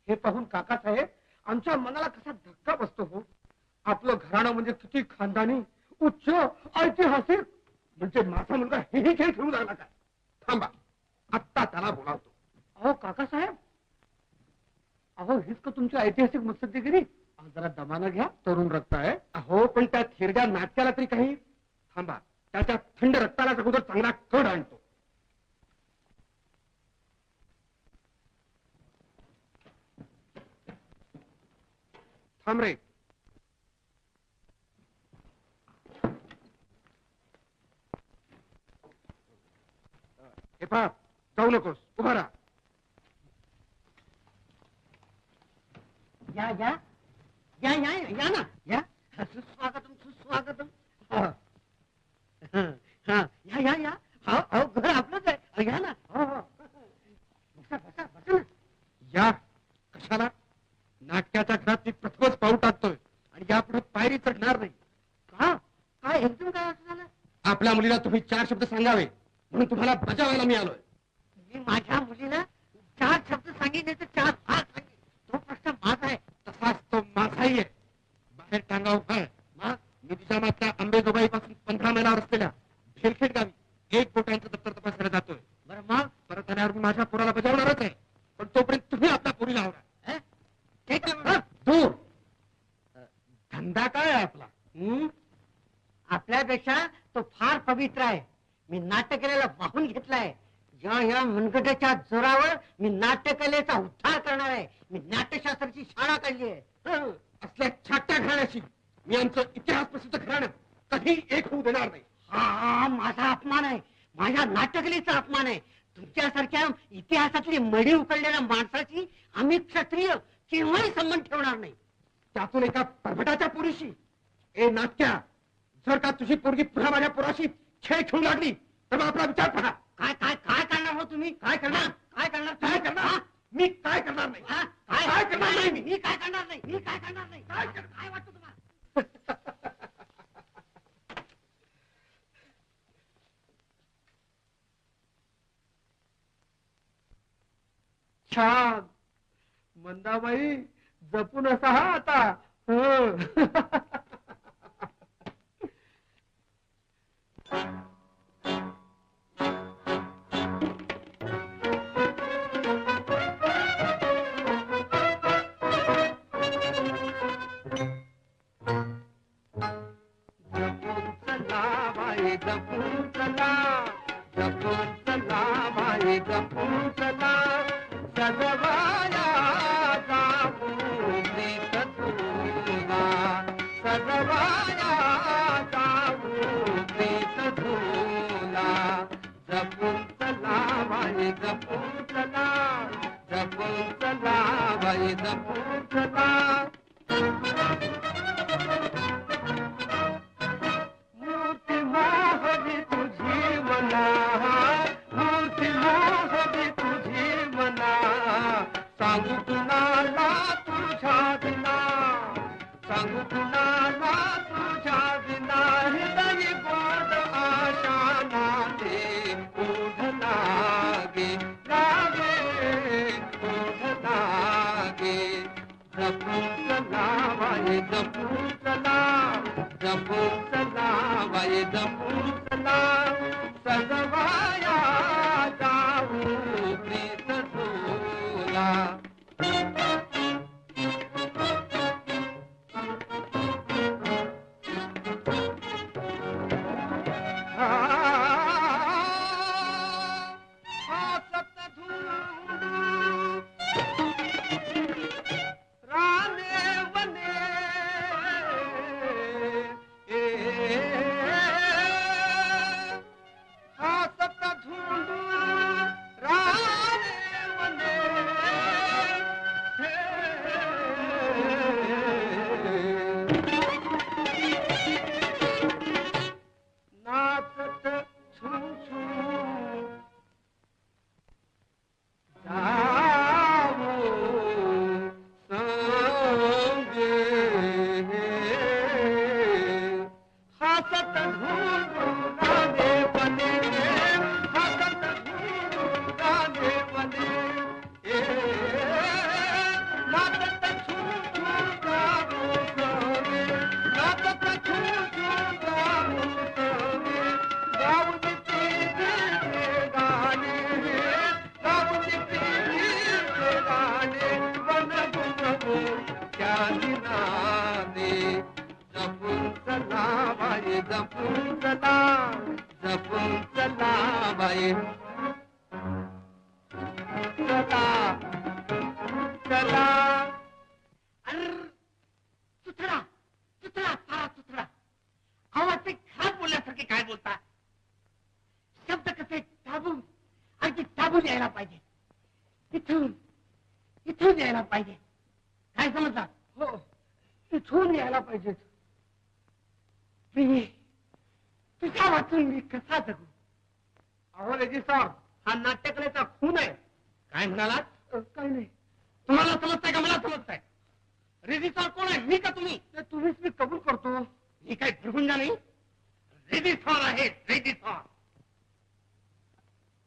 हे पाहून काकासाहेब आमच्या मनाला कसा धक्का बसतो हो. आपलं घराणं म्हणजे किती खानदानी, उच्च, ऐतिहासिक. म्हणजे माझा मुलगा हेही खेळ खेळू लागला काय?
थांबा, आत्ता त्याला बोलावतो.
अहो काकासाहेब, अहो हीच का तुमची ऐतिहासिक मुत्सद्दीगिरी? जरा दमानं घ्या, तरुण रक्त आहे.
अहो पण त्या थिरड्या नाट्याला तरी काही. थांबा, त्याच्या थंड रक्ताला अगोदर चांगला कड आणतो. थांब रे. हे पहा, जाऊ नकोस, उभा राहा.
या या या या या ना या. सुस्वागतम सुस्वागतम. हा या या या. अहो घर आपलंच आहे. या ना. हो हो. बसा बसा बसा ना.
या कशाला? नाट्याच्या घरात मी प्रथमच पाऊल टाकतोय आणि यापुढे पायरी चढणार नाही.
का काय एकदम काय असं झालं?
आपल्या मुलीला तुम्ही 4 शब्द सांगावे म्हणून तुम्हाला बजावायला मी आलोय.
मी माझ्या मुलीला 4 शब्द सांगितले तर 4 हात सांगितले. तो प्रश्न माझा आहे.
तसाच तो माझाही आहे. बाहेर टांगा उभा आहे.
मग
मी तुझ्या मागच्या अंबेजोगाई पासून 15 मैलावर असलेल्या भेलखेड गावी 1 बोटांचं दप्तर तपासायला जातोय.
बरं मग पवित्र आहे. मी नाट्यकलेला वाहून घेतलाय. या मनगटाच्या जोरावर मी नाट्यकलेचा उद्धार करणार आहे. मी नाट्यशास्त्राची शाळा काढली आहे.
असल्या छाट्या घराण्याशी मी आमचं इतिहास प्रसिद्ध घराणं कधी एक होऊ देणार नाही.
हा माझा अपमान आहे. माझ्या नाट्यकलेचा अपमान आहे. तुमच्यासारख्या इतिहासातली मडी उकळलेल्या माणसाची आम्ही क्षत्रिय केव्हाही संबंध ठेवणार नाही.
त्यातून एका परभटाच्या पोरीशी ए नाट्या, जर का तुझी पोरगी पुन्हा माझ्या पोराशी खेळ खेळू लागली तर मग आपला विचार पहा.
काय काय काय करणार हो तुम्ही?
काय करणार?
काय करणार?
काय करणार? मी काय करणार नाही.
हा?
काय करणार नाही मी?
मी काय करणार नाही. मी काय करणार नाही. काय वाटतं तुम्हाला?
छान मंदाबाई, जपून असा हा आता. हो. जपून चला बाई, जपून चला, जपून चला बाई, जपून चला, सजवाया जाऊ प्रीत तुला, सजवाया जाऊ प्रीत तुला, जपून चला बाई, जपून चला, जपून चला बाई, जपून चला. मूर्ती मोहली तुझी मना, मूर्ती मोहली तुझी मना, सांगू कुणाला तुझ्या बिना, सांगू कुणाला तुझ्या बिना, हृदय गोड आशा नाते ओढ लागे, लागे ओढ लागे. जपून चला बाई, जपून चला, जपून चला बाई, जपून चला, सजवाया जाऊ प्रीत तुला. नाचत छू छू जाऊ संगे, हसत झुंझुनाने बने, हसत झुंझुनाने बने, नाचत छू छू जाऊ संगे, नाचत छू छू जाऊ संगे, गाऊन पिढीचे गाणे, गाऊन पिढीचे गाणे, वन गुणगुण त्या दिनाने. जपून चला बाई, जपून चला, जपून चला बाई, चला चला.
सुथरा सुथरा फार सुथरा. आवाज ते खात बोलल्यासारखे काय बोलता? शब्द कसे दाबून अगदी दाबून यायला पाहिजे. इथून इथून यायला पाहिजे. काय समजला?
हो,
इथून यायला पाहिजे. मी तुझ्या वाचून मी कसा जगू?
अहो रेजिस्ट्रार,
हा नाट्यकलेचा खून आहे. काय म्हणालात?
काही नाही.
तुम्हाला समजताय का मला समजताय? रेजिस्ट्रार कोण आहे? मी का तुम्ही?
ते तुम्हीच मी कबूल करतो.
मी काही भृगुंजा नाही. रेजिस्ट्रार आहे, रेजिस्ट्रार.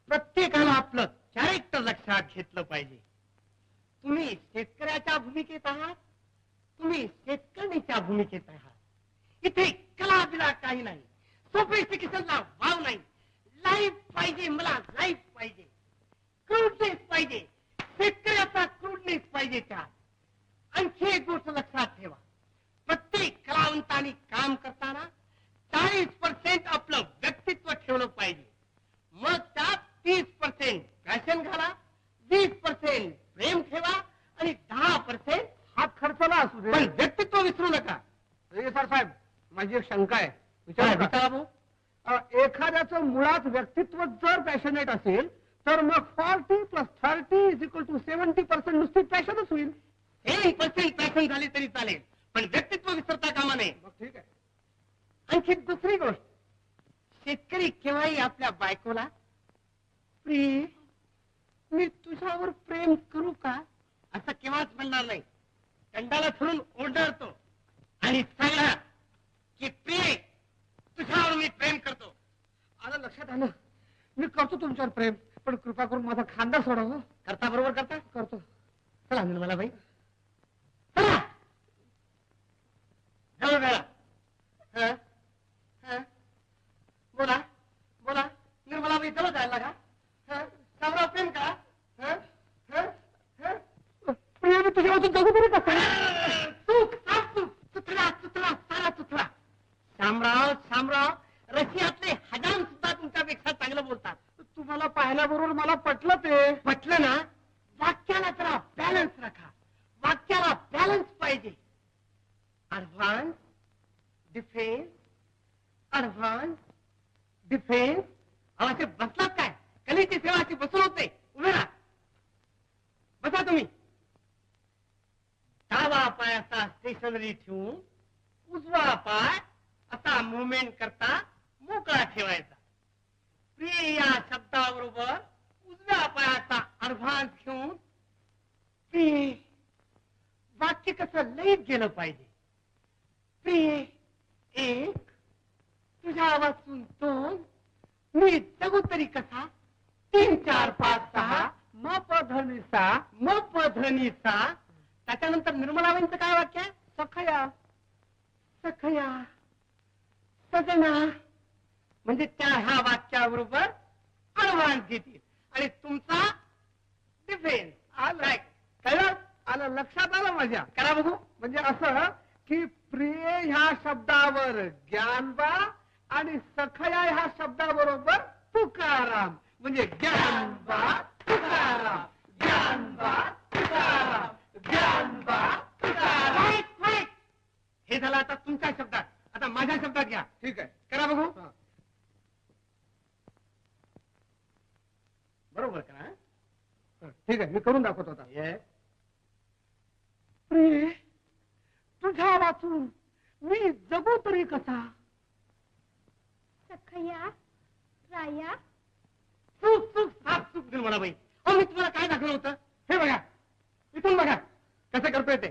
प्रत्येकाला आपलं कॅरेक्टर लक्षात घेतलं पाहिजे. तुम्ही शेतकऱ्याच्या भूमिकेत आहात, तुम्ही शेतकऱ्याच्या भूमिकेत आहात. इथे कला बिला काही नाही. सोफिस्टिकेशनला वाव नाही. लाईफ पाहिजे, मला लाईफ पाहिजे. क्रूडनेस पाहिजे, शेतकऱ्याचा क्रूडनेस पाहिजे. त्यात आणखी एक गोष्ट लक्षात ठेवा. प्रत्येक कलावंतानी काम करताना 40% आपलं व्यक्तित्व व्यक्तित्व ठेवलं पाहिजे. मग त्यात 30% फॅशन घाला, 20% प्रेम ठेवा आणि 10%
हात खर्चला असू दे.
पण व्यक्तित्व विसरू नका.
रजिस्टर साहेब माझी एक शंका आहे
विचारा
विचारू का?
भाऊ.
एखाद्याचं मुळात व्यक्तित्व जर पॅशनेट असेल तर मग 40 + 30 = 70% नुसती पॅशनच होईल.
10% फॅशन झाली तरी चालेल, पण व्यक्तित्व विसरता कामा नये.
मग ठीक आहे.
आणखी दुसरी गोष्ट, शेतकरी केव्हाही आपल्या बायकोला प्रिय मी तुझ्यावर प्रेम करू का असं केव्हाच म्हणणार नाही. कंडाला फिरून ओरडतो आणि सांगणार की प्रिय तुझ्यावर मी प्रेम करतो.
आलं लक्षात आलं. मी करतो तुमच्यावर प्रेम, पण कृपा करून माझा खांदा सोडा हो.
करता बरोबर करता.
करतो.
चला निर्मला बाई, चला जाऊ वेळा. हं? हं? बोला बोला निर्मलाबाई, जवळ जायला का? हं? शामराव प्रेम का? हं? हं? हं?
प्रिय मी तुझ्यावर जगू तरी कसं?
चूक साफ चूक, चुकला चुकला सारा चुकला. शामराव रशियातले हजाम सुद्धा तुमच्यापेक्षा चांगलं बोलतात.
तुम्हाला पाहिल्याबरोबर मला पटलं ते.
म्हटलं ना, वाक्याला जरा बॅलन्स राखा. वाक्याला बॅलन्स पाहिजे. Advance defence, advance defence. असे बसलात काय? कलेची सेवाची बसून होते. उभे राहा, बसा तुम्ही. डावा पायाचा स्टेशनरी ठेवून उजवा पाय असा मुवमेंट करता मोकळा ठेवायचा. प्रिय या शब्दाबरोबर उजव्या पायाचा ऍडव्हान्स घेऊन प्रिय. वाक्य कसं लईत गेलं पाहिजे. प्रिय एक, तुझ्या वाचून 2, मी जगू तरी कसा 3 4 5 6
म प ध नि सा.
म प ध नि सा. त्याच्यानंतर निर्मलाबाईंचं काय वाक्य आहे?
सखया
सखया सजना. म्हणजे त्या ह्या वाक्याबरोबर ऍडव्हान्स घेतील आणि तुमचा डिफेन्स.
आलं.
कळलं?
आलं लक्षात आलं माझ्या.
करा बघू.
म्हणजे असं की प्रिय ह्या शब्दावर ज्ञानबा आणि सखया ह्या शब्दाबरोबर तुकाराम. म्हणजे ज्ञानबा तुकाराम, ज्ञानबा तुकाराम, ज्ञानबा तुकाराम.
वाईट. हे झालं आता तुमच्या शब्दात. आता माझ्या शब्दात घ्या.
ठीक आहे.
करा बघू.
हा.
बरोबर करा.
ठीक आहे, मी करून दाखवतो आता.
Yes.
प्रिय तुझ्या वाचून मी जगू तरी कसा.
सखया राया
चूक साफ चूक निर्मलाबाई. अहो मी तुम्हाला काय दाखवलं होतं? हे बघा, इथून बघा कसं करतोय ते.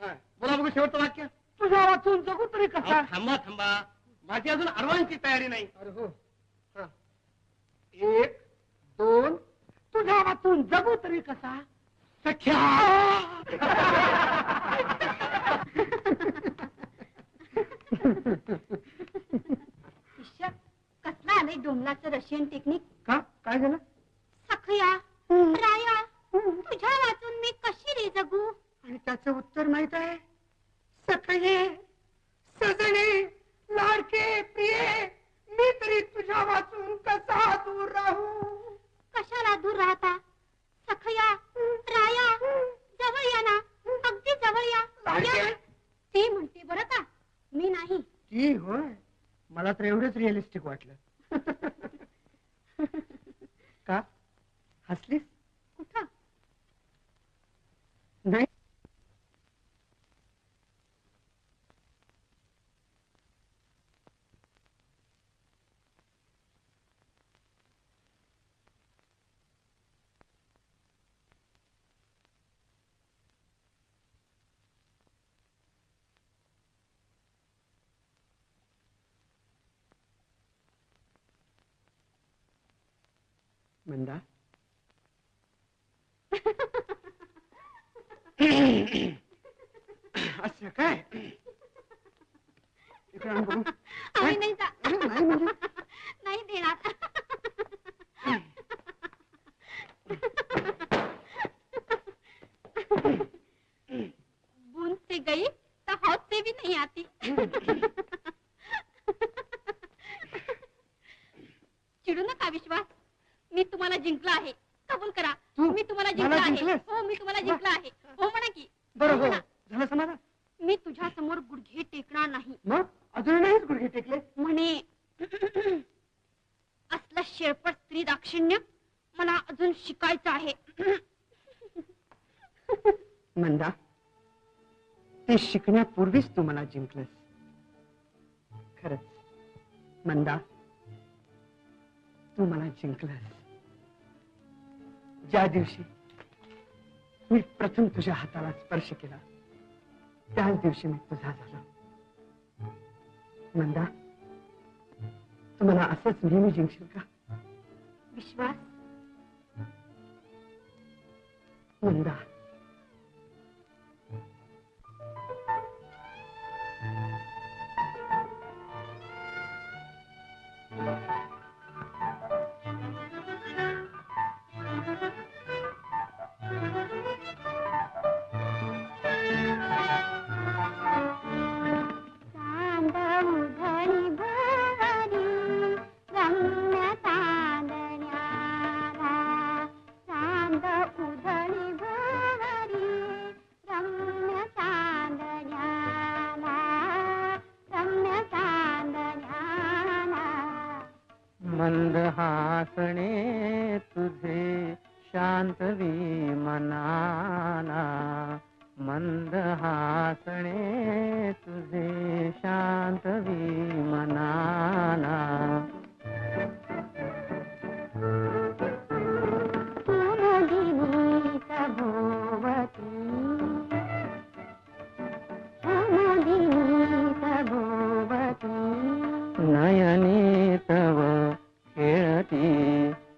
बोला बघू शेवटचं वाक्य.
तुझ्या वाचून जगू तरी कसा.
थांबा माझी अजून ऍडव्हान्सची तयारी नाही.
अरे हो. 1 2 तुझ्या वाचून जगू तरी कसा.
सख्या.
शिष्य कसला आलंय डोंगराचं रशियन टेक्निक.
का काय झालं.
सखया राया तुझ्या वाचून मी कशी रे जगू.
आणि त्याचं उत्तर माहित आहे. सखये सजणे लाडके प्रिये मी तरी तुझ्या वाचून कसा दूर राहू.
कशाला दूर राहता. सखया राया जवळ या ना, अगदी जवळ या.
लाडके.
ती म्हणते बरं का, मी नाही.
ती होय. मला तर एवढंच रिअलिस्टिक वाटलं. का हसलीस.
कुठं
नाही. मंदा असं काय. इकडे आण बघू.
आम्ही नाही जा
अरे नाही म्हणजे
नाही देणार. बूंद से गई तो हौद से भी नहीं आती.
जिंकलेस
हो मी तुम्हाला जिंकला आहे हो म्हणा की
बरं
हो
हो
म्हणा.
झालं समाधान
मी तुझ्या समोर गुडघे टेकणार नाही
मग अजून नाहीच गुडघे टेकले
म्हणे असलं शेरपट स्त्री दाक्षिण्य मला अजून शिकायचं आहे
मंदा ते शिकण्यापूर्वीच तू मला जिंकलंस खरंच मंदा तू मला जिंकलंस ज्या दिवशी मी प्रथम तुझ्या हाताला स्पर्श केला त्याच दिवशी मी तुझा झालो मंदा तू मला असंच नेहमी जिंकशील का
विश्वास
मंदा मंद हासणे तुझे शांत मनाला मंद हासणे तुझे शांत मनाला नयनी तव खेळती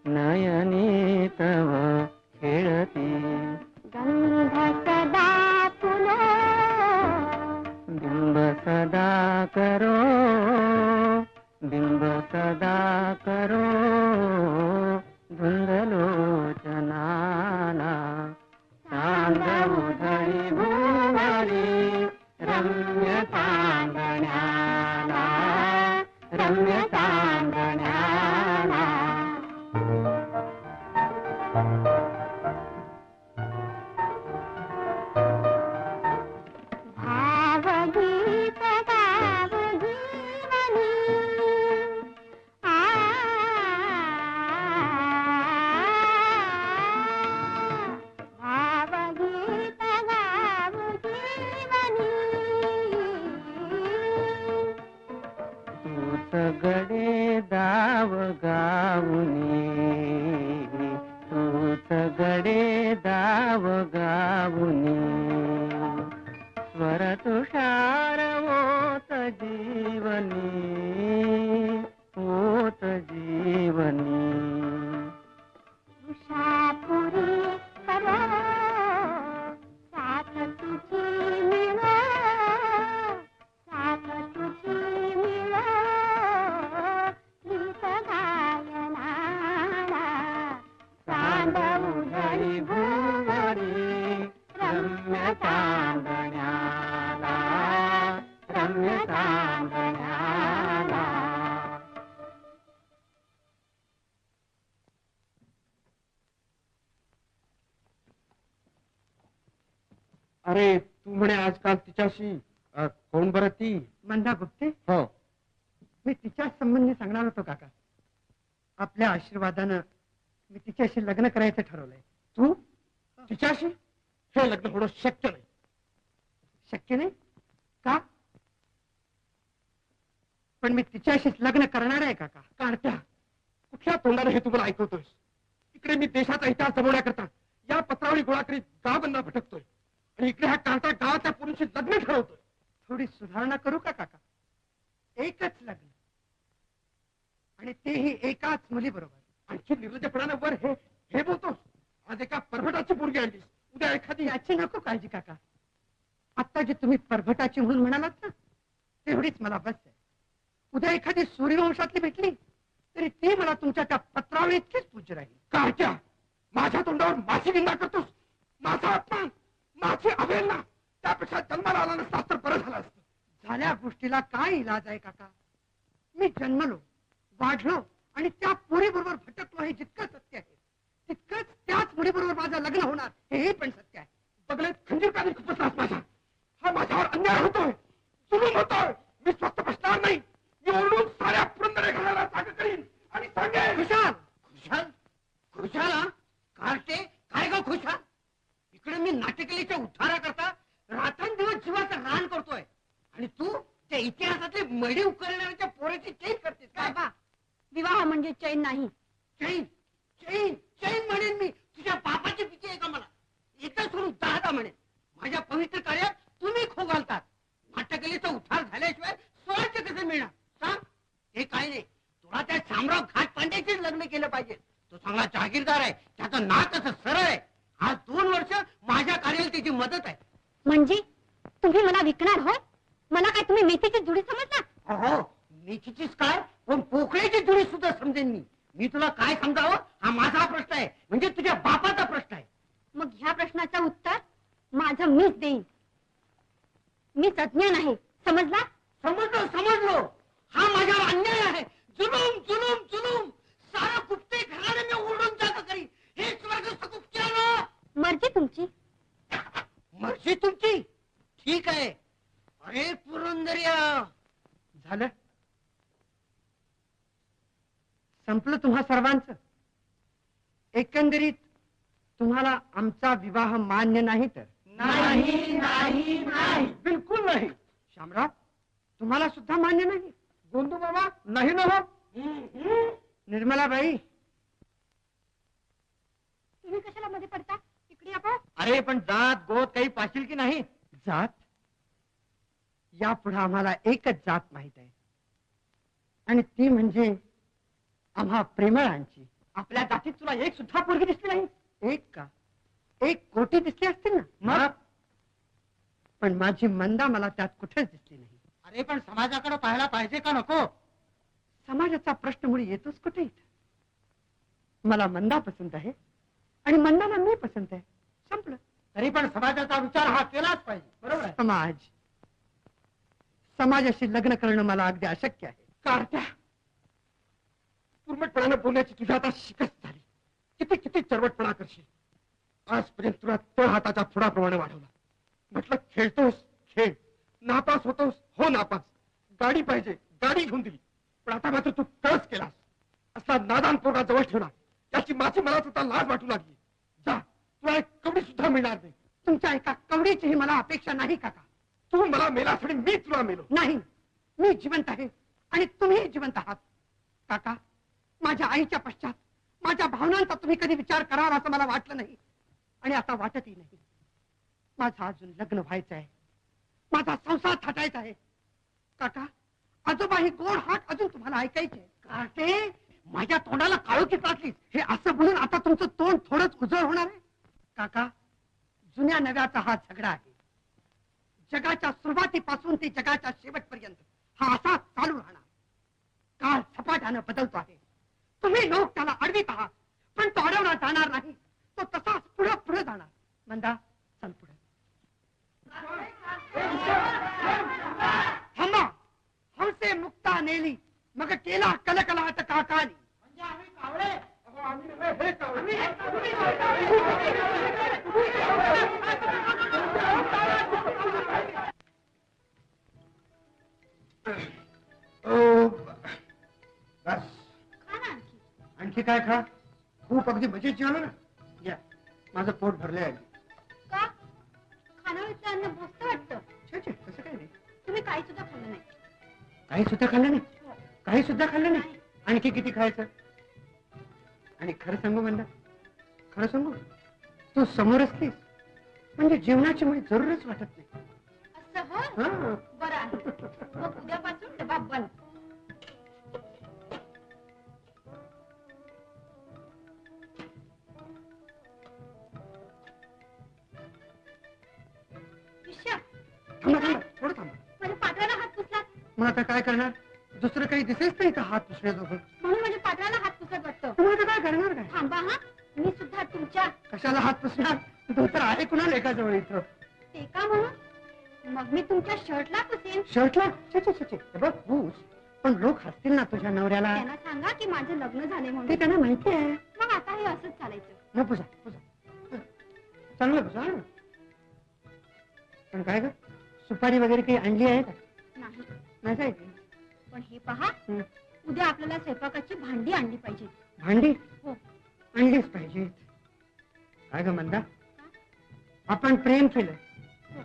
नयनी तव खेळती
गंध सदा फुलो
बिंब सदा करो बिंब सदा करो धुंदलोचनाला चांद उधळी भुवरी रम्य चांदण्याला रम्य चांदण्याला
भावगीत गाव जीवनी भावगीत गाव जीवनी
तूच गडे दाव गाऊनी तूच गडे दाव गाऊनी स्वर तुषार ओत जीवनी ओत जीवनी
उषापुरी करो साथ तुझी मिळो साथ तुझी मिळो गीत गायनाला चांद उधळी भुवरी
रम्य चांदण्याला रम्य चांदण्याला
अरे तू म्हणे आजकाल तिच्याशी कोण बरं ती
मंदा गुप्ते
हो
मी तिच्या संबंधी सांगणार होतो काका आपल्या आशीर्वादानं मी तिच्याशी लग्न करायचं ठरवलंय
तू तिच्याशी हे लग्न होणं शक्य नाही
शक्य नाही का पण मी तिच्याशीच लग्न करणार आहे काका
काढत्या कुठल्या तोंडाने हे तुम्हाला ऐकवतोय इकडे मी देशाचा इतिहास जमवण्याकरता या पत्रावळी गोळा करीत गावबंदा भटकतोय आणि इकडे हा काढता गावाच्या पुरुषी लग्न ठरवतोय
थोडी सुधारणा करू का काका एकच लग्न आणि तेही एकाच मुलीबरोबर
आणखी निर्लज्जपणानं वर हे हे बोलतोस आज एका परभटाची पोरगी आणलीस उद्या एखादी
याची नको काळजी काका आता जे तुम्ही परभटाची म्हणून म्हणालात ना तेवढीच मला बस आहे उद्या एखादी सूर्यवंशातली भेटली तरी ती मला तुमच्या त्या पत्रावळी इतकीच पूज्य राहील
काढत्या माझ्या तोंडावर माझी निंदा करतोस माझा अपमान माझी अवहेलना त्यापेक्षा जन्माला आला नसता तर बरं झालं असतं
झाल्या गोष्टीला काय इलाज आहे काका मी जन्मलो वाढलो आणि त्या पोरी बरोबर भटकलो हे जितकं सत्य आहे तितकंच त्याच मुलीबरोबर माझं लग्न होणार हेही पण सत्य आहे.
बघले खंजीर का खुपसलास माझा. हा माझ्यावर अन्याय होतोय, जुलूम होतोय. मी स्वस्त बसणार नाही. मी ओरडून साऱ्या पुरंदरे घराला जागा करीन आणि सांगेन.
खुशाल खुशाल खुशाल हा कार्टे काय ग खुशाल, इकडे मी नाट्यकलेच्या उद्धारा करता रात्रंदिवस जीवाचं रान करतोय आणि तू त्या इतिहासातले मडी उकरणाऱ्याच्या पोराची चैन करतेस काय?
बाबा विवाह म्हणजे चैन नाही.
चैन चैन चैन म्हणेन मी, तुझ्या बापाची पिची आहे का मला? एकदा सोडून 10 म्हणेन. माझ्या पवित्र कार्यात तुम्ही खो घालतात. नाट्यकलेचा उद्धार झाल्याशिवाय स्वराज्य कसं मिळणार सांग? हे काय नाही, तुला त्या शामराव घाट पांड्याशीच लग्न केलं पाहिजे. तो चांगला जागीरदार आहे, त्याचं नाक असं सरळ आहे. आज 2 वर्ष माझ्या कार्याला त्याची मदत आहे.
म्हणजे तुम्ही मला विकणार होय? मला काय तुम्ही मेथीची जुडी समजता?
हो मेथीचीच काय पण पोकळ्याची जुडी सुद्धा समजेन मी. मी तुला काय समजावं हा माझा प्रश्न आहे, म्हणजे तुझ्या बापाचा प्रश्न आहे.
मग ह्या प्रश्नाचं उत्तर माझं मीच देईन. मी तज्ञ नाही, समजला?
समजलो समजलो, हा माझ्यावर अन्याय आहे. जुलूम जुलूम जुलूम, सारा कुपते घराने मी ओढून जागा करी. हे स्वर्गस्थ कुपत्यानं.
मर्जी तुमची.
मर्जी तुमची, ठीक आहे. अरे पुरंदर्या,
झालं, संपलं तुम्हा सर्वांचं. एकंदरीत तुम्हाला आमचा विवाह मान्य नाही तर?
नाही नाही नाही, बिलकुल नाही.
शामराव, तुम्हाला सुद्धा मान्य नाही?
गोंदू बाबा नाही ना हो.
निर्मलाबाई,
तुम्ही कशाला मध्ये पडता? इकडे या पाहू.
अरे पण जात गोत काही पाशील की नाही?
जात यापुढे आम्हाला एकच जात माहित आहे, आणि ती म्हणजे आम्हा प्रेमळांची.
आपल्या जातीत तुला एक सुद्धा पोरगी दिसली नाही?
एक का 1 कोटी दिसली असतील ना.
मग
पण माझी मंदा मला त्यात कुठेच दिसली नाही.
अरे पण समाजाकडे पाहायला पाहिजे का नको?
समाजाचा प्रश्न मुळे येतोच कुठे इथं. मला मंदा पसंत आहे आणि मंदाला मी पसंत आहे, संपलं.
तरी पण समाजाचा विचार हा केलाच पाहिजे, बरोबर आहे?
समाजाशी लग्न करणं मला अगदी अशक्य आहे.
कारत्या, पूर्णपणाने बोलण्याची तुझ्या आता शिकस्त झाली. किती किती चरवटपणा करशील. आजपर्यंत तुला तळ हाताच्या फुडाप्रमाणे वाढवला. म्हटलं खेळतोस खेळ, नापास होतोस हो नापास, गाडी पाहिजे गाडी घेऊन दिली. पण आता मात्र तू तळस केलास. असला नादान पोरगा जवळ ठेवला, याची माझी मलाच आता लाज वाटू लागली. जा, तुला एक कवडी सुद्धा मिळणार नाही.
तुमच्या एका कवडीचीही मला अपेक्षा नाही काका.
तू मला मेलास आणि मी तुला मेलो.
नाही, मी जिवंत आहे आणि तुम्ही जिवंत आहात. काका, माझ्या आईच्या पश्चात माझ्या भावनांचा तुम्ही कधी विचार करावा असं मला वाटलं नाही, आणि आता वाटतही नाही. माझं अजून लग्न व्हायचं आहे, माझा संसार थाटायचा आहे. काका, आजोबा ही गोड हाक अजून तुम्हाला ऐकायचे.
कार्टे, माझ्या तोंडाला काळोखी टाकलीस.
हे असं बोलून आता तुमचं तोंड थोडंच उजळ होणार आहे. काका, जुन्या नव्याचा हा झगडा आहे. जगाच्या सुरुवातीपासून ते जगाच्या शेवटपर्यंत हा असा चालू राहणार. काळ झपाट्यानं बदलतो आहे. तुम्ही लोक त्याला अडवित आहात, पण तो अडवला जाणार नाही. तो तसाच पुढे पुढे जाणार. मंदा, चल पुढे. थांबा. हंसे मुक्ता नेली मग केला कलकलाट काकानी.
म्हणजे आम्ही कावळे.
बस,
खा ना आणखी.
आणखी काय खा? खूप अगदी मजेत जेवलं ना. या, माझं पोट भरले आहे.
का? खानावळीचं अन्न भोसतं वाटतं.
छे छे, तसं काही नाही.
तुम्ही काही सुद्धा खाल्लं नाही.
काही सुद्धा खाल्लं नाही?
हो.
काही सुद्धा खाल्लं नाही? आणखी किती खायचं? आणि खरं सांगू म्हणलं, खरं सांगू, तू समोर असलीस म्हणजे जेवणाची मुळे जरूरच वाटत नाही.
असं हो?
हा.
बरं आहे. मग उद्यापासून डबा बंद. पिश्या,
थांबा थांबा, थोडं थांबा.
माझ्या पात्राला हात पुसला
मग आता काय करणार? दुसरं काही दिसेच नाही तर हात पुसण्याजोगं.
म्हणून माझ्या पात्राला हात पुसत वाटतं.
तुम्ही आता काय करणार काय?
थांबा हा, मी सुद्धा तुमच्या.
कशाला हात पुसणार? धोतर आहे कुणाला एकाजवळ इथं?
ते का म्हणून? मग मी तुमच्या शर्टला पुसेन.
शर्टला? छे छे छे छे. हे बघ पूस, पण लोक हसतील ना तुझ्या नवऱ्याला.
त्यांना सांगा की माझं लग्न झाले
ते
म्हणून.
त्यांना माहिती आहे.
मग आता हे असंच चालायचं.
मग पुसा पुसा. चांगलं बसा ना. पण काय ग सुपारी वगैरे काही आणली आहे का?
नाही,
नाही काय ती?
पण हे पहा,
हं.
उद्या आपल्याला स्वयंपाकाची भांडी आणली पाहिजे.
भांडी
हो.
आणलीच पाहिजे. काय ग मंदा, आपण प्रेम केलं,
हो.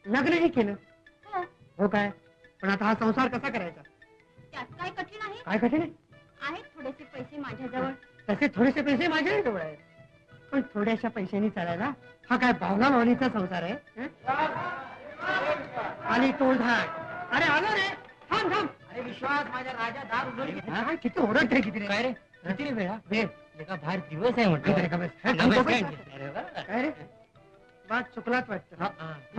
लग्नही केलं,
हो,
हो काय? पण आता हा संसार कसा करायचा?
त्यात काय कठीण आहे?
काय कठीण आहे?
आहेत थोडेसे पैसे माझ्याजवळ.
तसे थोडेसे पैसे माझ्याही जवळ आहेत, पण थोड्याशा पैशांनी चालायला हा काय बावला मावलीचा संसार आहे? हं? आली टोळधाड. अरे आलो रे, थांब थांब.
अरे विश्वास माझ्या राजा दार उघड घे.
हा, किती ओरडत आहे किती रे?
काय रे किती वेळा
वेळ
एका बाहेर दिवस आहे
इकडे का बस? हं, थांब,
नमस्कार.
थांब.
अरे वा.
काय रे वाट चुकलात वाटतं.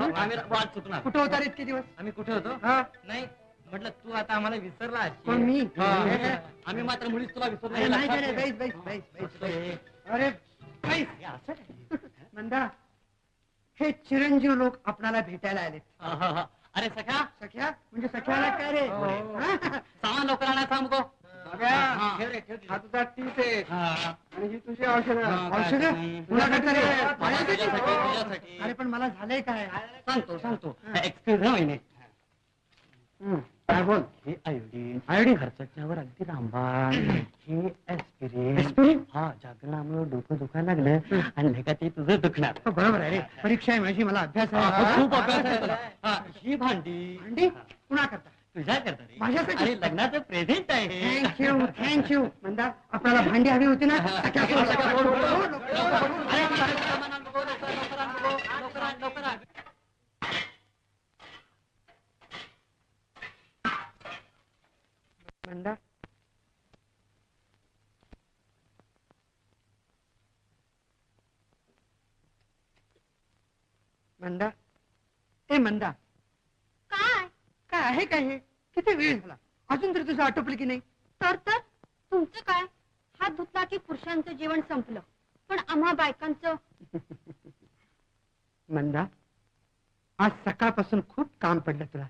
आम्ही वाट चुकणार.
कुठं होता रे इतके दिवस?
आम्ही कुठे होतो
हा,
नाही म्हटलं तू आता आम्हाला विसरला असशील.
पण मी?
हा. आम्ही मात्र मुळीच तुला विसरलो
अरे
हे
नाही
लक्षात
रे,
ठेव.
बैस बैस बैस बैस
हे
अरे बैस.
असं काय?
मंदा, हे चिरंजीव लोक आपणाला भेटायला आले.
हा, हा, हा. अरे सखा
सख्या म्हणजे सख्याला काय रे?
हो.
हा?
सामान लवकर आणा सांगतो.
हा.
ठेव रे, ठेव रे.
हा तुझा टीप आहे
हा.
आणि ही तुझी औषधं.
हा, काय
औषधं?
नाही.
कुणाकडचं रे?
माझ्यासाठी,
माझ्यासाठी?
तुझ्यासाठी.
अरे पण मला झालंय काय?
सांगतो एक्सक्यूज ना महिने
काय बोल?
हे आयोडीन
आयोडीन?
खर्चाच्यावर अगदी रामबाण. हे ऍस्पिरिन
ऍस्पिरिन?
हा जागरणामुळे डोकं दुखायला लागलं आणि नाही का ते तुझं दुखणार.
हो, बरोबर आहे रे, परीक्षा आहे माझी, मला अभ्यास
हा,
आहे.
खूप अभ्यास आहे तुला. हा, ही भांडी
भांडी कुणा करता?
तुझ्या करता रे.
माझ्यासाठी?
आणि लग्नाचं प्रेझेंट आहे.
थँक्यू मंदा, आपल्याला भांडी हवी होती ना? सख्या सोड, सख्या सोड, सोड, सोड, सोड.
अरे, सामान आण बघू, लवकर आण बघू, लवकर आण.
मंदा, मंदा, ए मंदा,
काय
काय आहे काय हे? किती वेळ झाला अजून तरी तुझं आटोपलं की नाही?
तर तुमचं काय? हात धुतला की पुरुषांचं जेवण संपलं, पण आम्हा बायकांचं.
मंदा, आज सकाळपासून खूप काम पडलं तुला,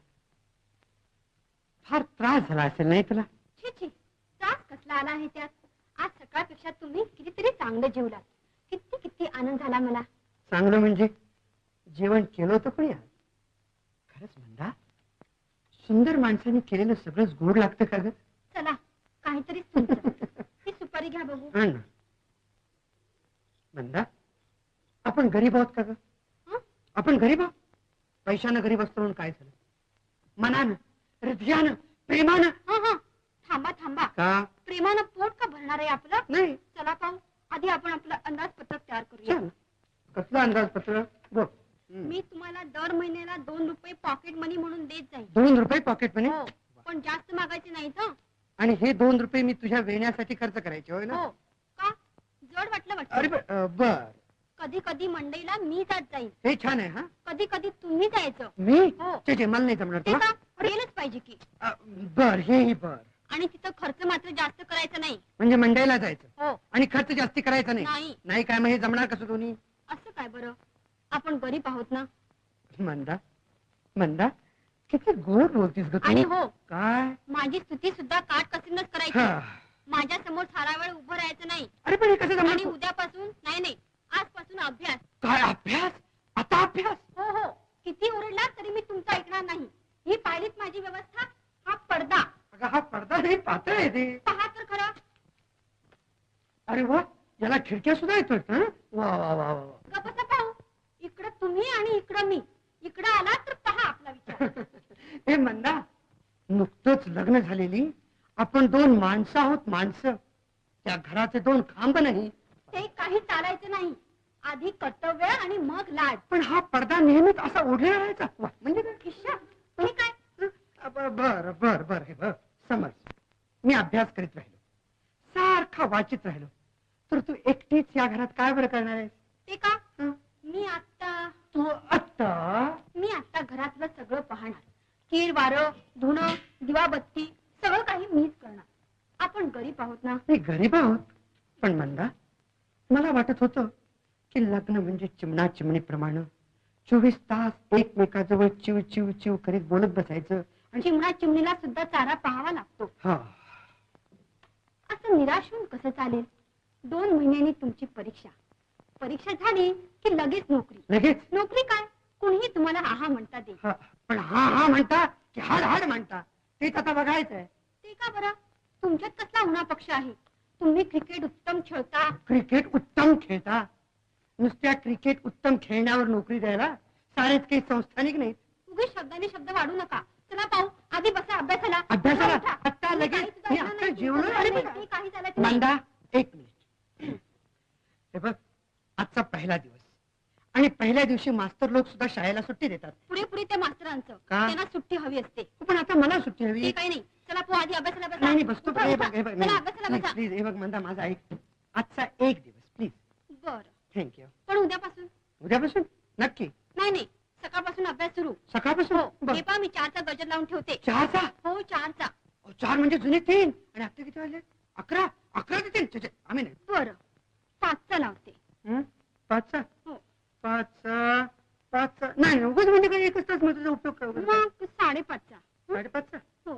फार त्रास झाला असेल नाही तुला?
छी छी, त्रास कसला आला आहे त्यात? आज सकाळपेक्षा तुम्ही कितीतरी चांगलं जेवलात. किती किती आनंद झाला मला.
चांगलं म्हणजे जेवण केलं होतं कोणी आज? खरंच मंदा, सुंदर माणसाने केलेलं सगळंच गोड लागतं का ग?
चला काहीतरी तुमचं. ही सुपारी घ्या बघू.
आण ना. मंदा, आपण गरीब आहोत का ग?
हं?
आपण गरीब आहोत? पैशानं गरीब असतो म्हणून काय झालं? मनानं, हृदयानं, प्रेमानं.
हा, थांबा थांबा.
का?
प्रेमानं पोट का भरणार आहे आपलं?
नाही.
चला पाहू. आधी आपण आपलं अंदाजपत्रक तयार करूया.
छान. कसलं अंदाजपत्र? बोल.
मी तुम्हाला दर महिन्याला 2 रुपये पॉकेट मनी म्हणून देत जाईल.
2 रुपये पॉकेट मनी?
हो, पण जास्त मागायचे नाहीत हं.
आणि हे 2 रुपये मी तुझ्या वेण्यासाठी खर्च करायचे होय ना?
हो का? जड वाटलं
अरे
वाटतं.
बर,
कधी कधी मंडईला मी जात जाईल,
हे छान आहे. हा,
कधी कधी तुम्ही जायचं.
मी
हो.
ते मला नाही जमणार
ते
तुला.
का? केलंच पाहिजे की.
बर, हेही बर.
आणि तिथं खर्च मात्र जास्त करायचा नाही.
म्हणजे मंडईला जायचं
हो.
आणि खर्च जास्ती करायचा
नाही.
नाही? नाही काय? मग हे जमणार कसं दोन्ही?
असं काय बरं? आपण गरीब आहोत ना.
मंदा, मंदा, किती गोड बोलतीस ग
आणि
तू.
हो,
काय?
माझी स्तुती सुद्धा काटकसरीनच करायची.
हा.
माझ्या समोर सारा वेळ उभं राहायचं नाही.
अरे पण हे कसं
आणि
जमणार?
उद्यापासून नाही आजपासून अभ्यास.
काय अभ्यास? आता अभ्यास?
हो, किती ओरडला तरी मी तुमचं ऐकणार नाही. ही पाहिलीत माझी व्यवस्था. हा पडदा
अगं हा पडदा नाही, पातळ आहे ते.
पहा तर खरा.
अरे वा, याला खिडक्या सुद्धा येतोय. हं? वा वा वा वा.
गप्पा पाहू. इकडं तुम्ही आणि इकडं मी. इकडं आला तर पहा आपला विचार.
हे मंदा, नुकतंच लग्न झालेली आपण 2 माणसं आहोत, माणसं. त्या घराचे 2 खांब नाही.
ते काही चालायचं नाही. आधी कर्तव्य आणि मग लाड.
पण हा पडदा नेहमीच असा ओढलेला राहायचा. वा, म्हणजे काय?
किशा हे काय?
बर बर बर, हे बघ, समज मी अभ्यास करीत राहिलो, सारखा वाचित राहिलो, तर तू एकटीच या घरात काय बरं करणार आहेस?
ते का?
हं?
मी
तू
आता घरातलं सगळं पाहणार. कीर वारं, धुणं, दिवाबत्ती सगळं काही मीच करणार. आपण गरीब आहोत ना.
मी गरीब आहोत, पण मंदा, मला वाटत होतं की लग्न म्हणजे चिमणा चिमणीप्रमाणे 24 तास एकमेकाजवळ चिव चिव चिव करीत बोलत बसायचं. आणि
चिमणा चिमणीला सुद्धा चारा पाहावा लागतो.
हा,
असं निराश होऊन कसं चालेल? 2 महिन्यांनी तुमची परीक्षा. परीक्षा झाली की लगेच नोकरी.
लगेच
नोकरी काय, कुणीही तुम्हाला आहा म्हणता येईल.
हा, पण हा हा म्हणता की हाड हाड म्हणता तेच आता बघायचंय.
ते का बरं? तुमच्यात कसला उन्हा पक्ष आहे? तुम्ही क्रिकेट उत्तम खेळता.
क्रिकेट उत्तम खेळता. नुसत्या क्रिकेट उत्तम खेळण्यावर नोकरी द्यायला सारेच काही संस्थानिक नाहीत.
उगीच शब्दाने शब्द वाढू नका. चला पाहू, आधी बसा अभ्यासाला.
अभ्यासाला?
उठा.
आत्ता
तुम्ही
लगेच?
काहीच
मी
झालं
आत्ता
नाही,
जेवलो
तुमचं
आणि
झालं
बघा.
नाही, काही झालं नाही.
मंदा एक मिनिट. हे बघ, आजचा पहिला दिवस आणि पहिल्या दिवशी मास्तर लोक सुद्धा शाळेला सुट्टी देतात.
पुढे पुढे त्या मास्तरांचं
का?
त्यांना सुट्टी हवी असते.
पण आता मला सुट्टी
ते
हवी.
काही नाही. चला पाहू, आधी अभ्यासाला बसा.
नाही नाही, बसतो.
उठा,
हे
उठा.
बघ हे बघ
चला अभ्यासाला बसा.
प्लीज हे बघ मंदा, माझा ऐक. आजचा एक दिवस प्लीज.
बरं,
थँक्यू.
पण उद्यापासून?
उद्यापासून नक्की.
नाही नाही, सकाळपासून अभ्यास सुरू.
सकाळपासून
हो,
बरं.
हे पहा मी 4चा गजर लावून ठेवते.
4चा?
हो, 4चा.
4 म्हणजे जुने 3 आणि आता किती वाजले? 11. 11 ते 3. छे, छे, आम्ही नाही.
बरं, 5चा लावते.
5चा?
हो.
5चा नाही उगाच म्हणजे काही एकच तास मग तुझा उपयोग काय वगैरे?
मग 5:30चा.
5:30चा?
हो,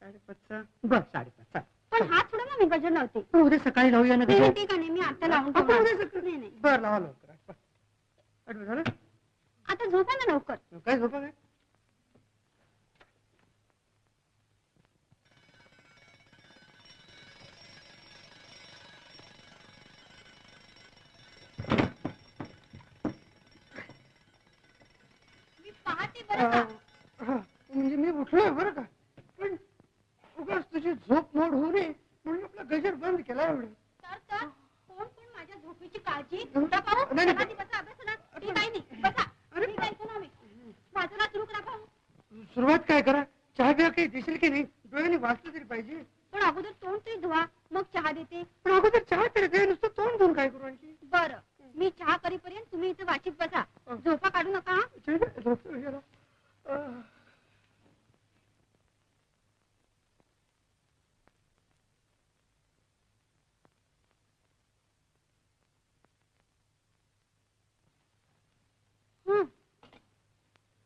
5:30चा बरं 5:30.
पण हात सोडा ना, मी गजर लावते.
पण उद्या सकाळी लावूया ना.
नाही, ते का नाही, मी आता लावून
आपण
ठेवणार.
उद्या सकाळी.
नाही नाही,
बरं लावा लवकर. आठवण झालं?
आता झोपा ना लवकर.
काय झोपा काय?
मी पाहते बरं का.
म्हणजे मी उठलोय बरं का, पण उगाच तुझी झोप मोड होऊ नये म्हणून आपला गजर बंद केला एवढे.
तर कोण कोण माझ्या झोपेची काळजी? उठा पाहू.
नाही, नाही.
चला, आधी बसा अभ्यासाला. ते काही नाही, बसा.
अरे.
मी जायचं ना, मी वाचना सुरू करा पाहू.
सुरुवात काय करा? चहा बिहा काही देशील की नाही? डोळ्याने वाचलं तरी पाहिजे.
पण अगोदर तोंड तरी धुवा, मग चहा देते.
पण अगोदर चहा तर दे, नुसतं तोंड धुवून काय करू आणखी?
बरं, मी चहा करीपर्यंत तुम्ही इथे वाचित बसा. झोपा काढू नका हा.
झोप गेला.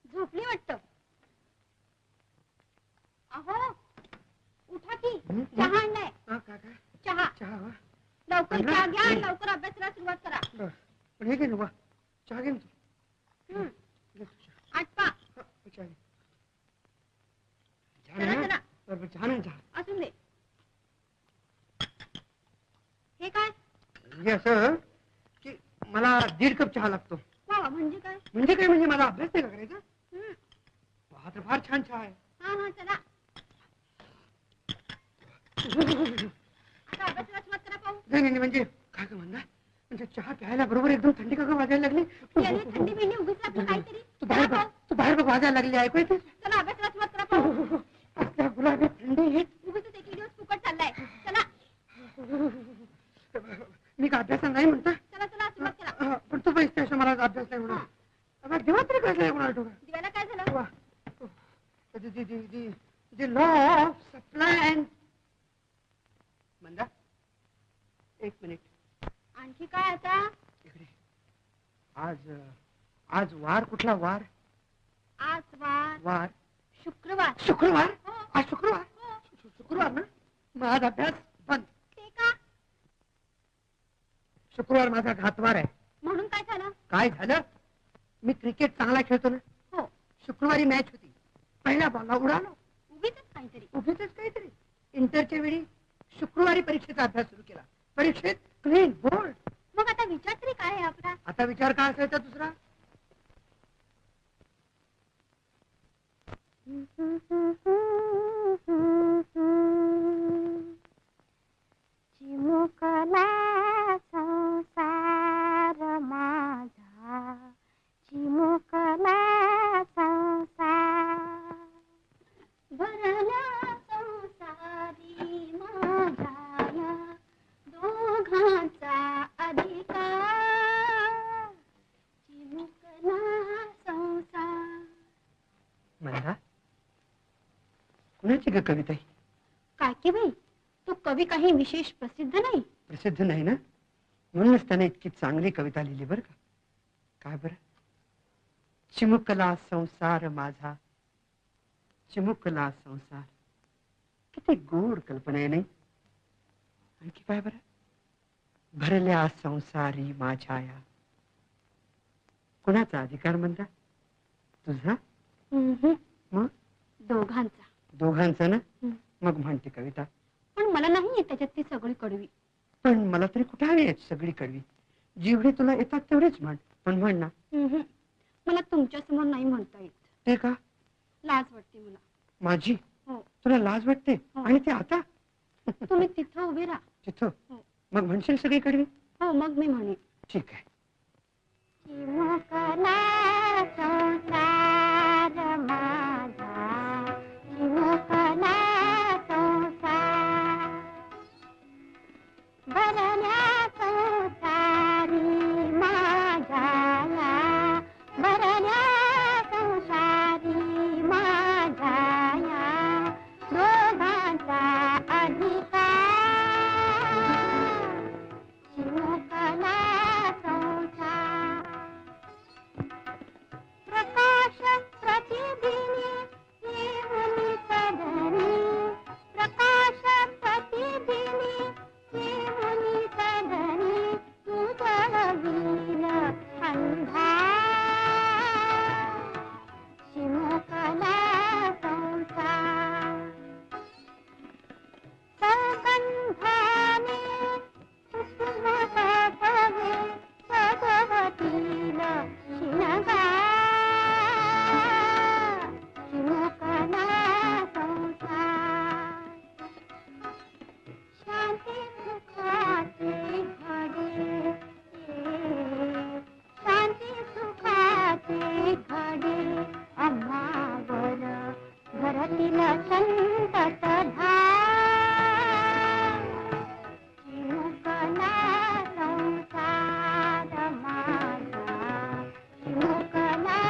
झोपली वाटतं. अहो, उठा की. चहा आणलाय.
काय
चहा.
चहा वा?
लवकर
आणला?
चहा घ्या आणि लवकर अभ्यासाला सुरुवात करा.
बरं. पण हे घे ना बा, चहा घे ना तू. घे तू चहा.
आटपा.
हा, चहा घे. चहा
चला,
ना?
चला.
बरं, चहा ना चहा.
असून दे. हे काय?
म्हणजे असं की मला 1.5 कप चहा लागतो.
वा वा, म्हणजे काय?
म्हणजे काय, म्हणजे माझा अभ्यास नाही का करायचा?
हं.
हा तर फार छान चहा आहे.
हा हा, चला. आता अभ्यासाला सुरुवात करा पाहू.
नाही नाही म्हणजे काय का म्हणणार, म्हणजे चहा प्यायला बरोबर एकदम थंडी का वाजायला लागली.
याने थंडी बिंडी उगीच लागली काहीतरी.
तू बाहेर
चला
बघ,
पाहू.
तू बाहेर बघ, वाजायला लागली. ऐकू येते?
चला अभ्यासाला सुरुवात करा पाहू.
असल्या गुलाबी थंडी ही.
उगीच एक एक दिवस फुकट चाललाय. चला
मी का अभ्यास नाही म्हणता.
चला चला, सुरुवात करा.
पण तू पैसे असं मला अभ्यास नाही म्हणून. आता दिवा तरी कसला कोणाला ठोका.
दिव्याला काय झालं?
The law of supply and मंदा, एक मिनिट.
आणखी काय आता?
इकडे. आज वार कुठला वार?
आज वार
वार
शुक्रवार.
शुक्रवार.
हो.
आज शुक्रवार.
हो.
शुक्रवार ना, मग आज अभ्यास बंद.
ते का?
शुक्रवार माझा घातवार आहे.
म्हणून काय झालं?
काय झालं? मी क्रिकेट चांगला खेळतो ना.
हो,
शुक्रवारी मॅच होती. पहिल्या बॉलला उडालो.
उगीच काहीतरी.
उगीच काहीतरी. इंटरच्या वेळी शुक्रवारी परीक्षेचा अभ्यास सुरू केला. परीक्षेत क्लीन बोर्ड.
मग आता विचार तरी काय आहे आपला?
आता विचार काय असायचा दुसरा?
चिमुकला संसार माझा, चिमुकला संसार, भरला संसारी माझ्या दोघांचा अधिकार, चिमुकला संसार.
मंदा, कुणाची ग कविता ही?
काय की बाई, तो कवी काही विशेष प्रसिद्ध नाही.
प्रसिद्ध नाही ना, म्हणूनच त्याने इतकी चांगली कविता लिहिली बरं का. काय बरं? चिमुकला संसार माझा, चिमुकला संसार. किती गोड कल्पना आहे नाही? आणखी काय बरं? भरल्या संसारी माझ्याया. कुणाचा अधिकार म्हणता? तुझा? मग
दोघांचा.
दोघांचा ना?
हं.
मग म्हणते कविता.
पण मला नाही त्याच्यात ती सगळी कडवी.
पण मला तरी कुठे हवी आहेत सगळी कडवी. जेवढे तुला येतात तेवढेच म्हण, पण म्हण ना.
मला तुमच्या समोर नाही म्हणता येत.
ते का?
लाज वाटते मला.
माझी?
हो.
तुला लाज वाटते?
हो.
आणि ते आता?
तुम्ही तिथं उभे राहा.
तिथं?
हो.
मग म्हणशील सगळी कडवी?
हो, मग मी म्हणेन.
ठीक आहे.
चिमुकला संसार माझा, चिमुकला संसार, भरल्या संसारी माझ्याया, भरल्या संसारी माझ्याया, दोघांचा अधिकार, चिमुकला संसार. प्रकाश प्रतिदिनी येऊनी सदनी, प्रकाश प्रतिदिनी येऊनी सदनी, उजळवील अंधार, चिमुकला संसार. सगंधाने कुसुमपवे भगवतीला शिणगार, चिमुकला संसार. शांती सुखाचे घडे, शांती सुखाचे घडे, अम्मावर घरातील संततधार, चिमुकला संसार माझा, चिमुकला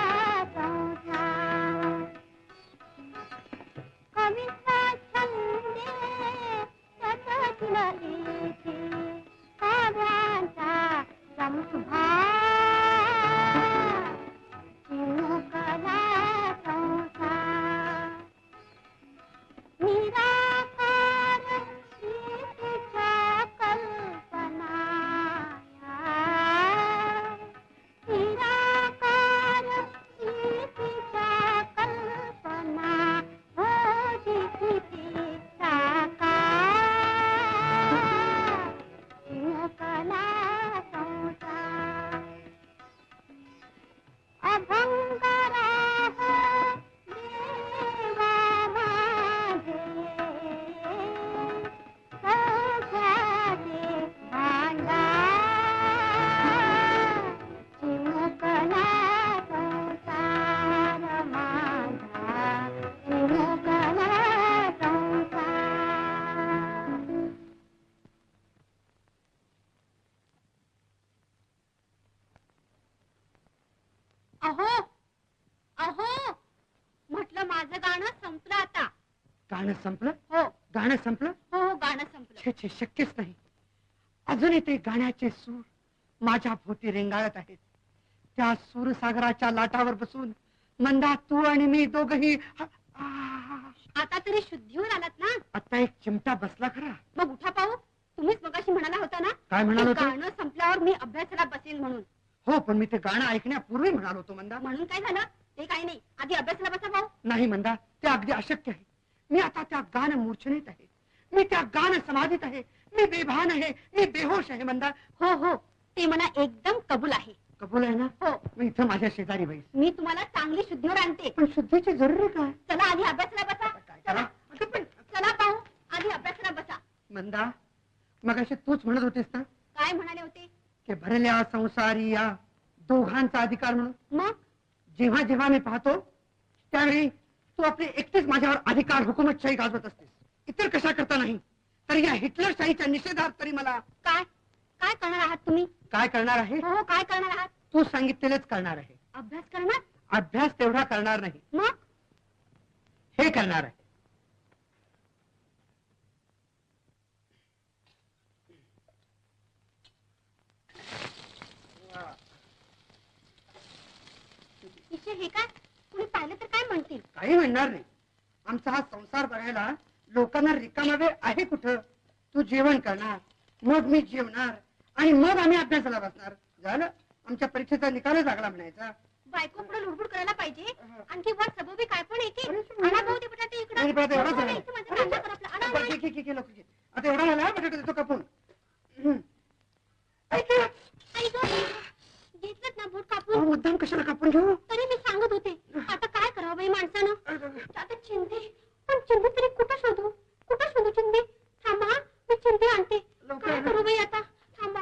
संसार. कविता छंदे सततील येथे, काव्यांचा संभार, चिमुकला संसार. निराकार शीतच्या कल्पना, निराकार शीतच्या कल्पना, होती किती साकार, चिमुकला संसार. अभंग राह देवा माझे, सौख्याचे भांडार, चिमुकला संसार माझा, चिमुकला संसार. अहो अहो, म्हटलं माझं गाणं संपलं आता.
गाणं संपलं?
हो
गाणं संपलं?
हो हो, गाणं संपलं.
छे छे, शक्यच नाही. अजूनही ते गाण्याचे सूर माझ्या भोवती रेंगाळत आहेत. त्या सूरसागराच्या लाटावर बसून मंदा तू आणि मी दोघही
आता तरी शुद्धीवर आलात ना?
आता एक चिमटा बसला खरा.
मग उठा पाहू. तुम्हीच मगाशी म्हणाला होता ना,
काय म्हणालो
की
होतो?
गाणं संपल्यावर मी अभ्यासाला बसेन म्हणून.
हो, पण मी ते गाणं ऐकण्यापूर्वी म्हणालो होतो मंदा.
म्हणून काय झालं? ते काही नाही, आधी अभ्यासाला बसा पाहू.
नाही मंदा, ते अगदी अशक्य आहे. मी आता त्या गाणं मूर्छनेत आहे. मी त्या गाणं समाधीत आहे. मी बेभान आहे. मी बेहोश आहे मंदा.
हो हो, ते मला एकदम कबूल आहे.
कबूल आहे ना?
हो,
मग इथं माझ्या शेजारी बैस.
मी तुम्हाला चांगली शुद्धीवर आणते.
पण शुद्धीची जरुरी काय?
चला आधी अभ्यासाला बसा.
काय करा? अगं पण
चला पाहू, आधी अभ्यासाला बसा.
मंदा, मग अशी तूच म्हणत होतीस ना
काय म्हणाले होते?
की भरल्या संसारी या दोघांचा अधिकार म्हणून.
मग
जेव्हा जेव्हा मी पाहतो त्यावेळी तू आपली एकटीच माझ्यावर अधिकार हुकुमतशाही गाजवत असतेस. इतर कशा करता नाही. तर या हिटलरशाहीच्या निषेधात तरी मला
काय काय करणार आहात तुम्ही?
काय करणार आहे?
हो हो, काय करणार आहात?
तू सांगितलेलंच करणार आहे.
अभ्यास करणार?
अभ्यास तेवढा करणार नाही,
मग
हे करणार आहे.
इथे हे काय? कुणी पाहिलं तर काय म्हणतील?
काही म्हणणार नाही. आमचा हा संसार बघायला लोकांना रिकामा वेळ आहे कुठं? तू जेवण करणार, मग मी जेवणार, आणि मग आम्ही अभ्यासाला बसणार. झालं, आमच्या परीक्षेचा निकालच लागला म्हणायचा.
बायको पुढे लुडबुड करायला पाहिजे. आणखी वर सबोबी काय पण येते. आणा भाऊ ते बटाटे इकडं.
नाही, बटाटे एवढा
आणा
झाला.
इथं माझं कांदा कर आपलं. आणा
बरं,
बाई.
घे, लोक घे. आता एवढा झाला बटाटा देतो कापून. ऐक ना.
आई गं, घेतलंत ना बोट
अहो,
कापून.
मुद्दाम कशाला कापून घेऊ?
तरी मी सांगत होते आता काय करावं बाई माणसानं. आता चिंधी, पण चिंधी तरी कुठं शोधू चिंधी. थांबा मी चिंधी आणते. काय करू बाई आता. थांबा,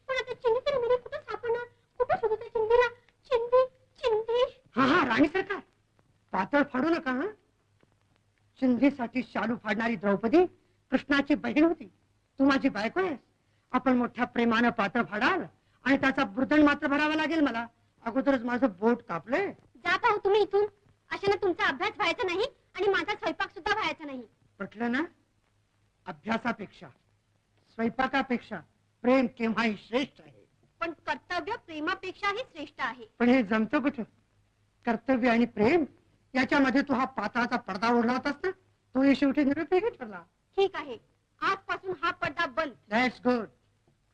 पण आता चिंधी तरी मी कुठं सापडणार. कुठं शोधू त्या चिंधीला. चिंधी.
हा राणी सरकार, पातळ फाडू नका. हा, चिंधीसाठी शालू फाडणारी द्रौपदी कृष्णाची बहीण होती. तू माझी बायको आहेस. आपण मोठ्या प्रेमानं पातळ फाडाल आणि त्याचा बुर्दण मात्र भरावा लागेल मला. अगोदरच माझं बोट कापलंय.
जा पाहू तुम्ही इथून. अशाने तुमचा अभ्यास व्हायचा नाही आणि माझा स्वयंपाक सुद्धा व्हायचा नाही.
पटलं ना? अभ्यासापेक्षा स्वयंपाकापेक्षा प्रेम केव्हाही श्रेष्ठ आहे.
पण कर्तव्य प्रेमापेक्षाही श्रेष्ठ आहे.
पण हे जमतं कुठं? कर्तव्य आणि प्रेम याच्यामध्ये तू हा पाताळाचा पडदा ओढला होतास ना, तो शेवटी निरुपयोगी ठरला.
ठीक आहे, आजपासून हा पडदा बंद.
That's good.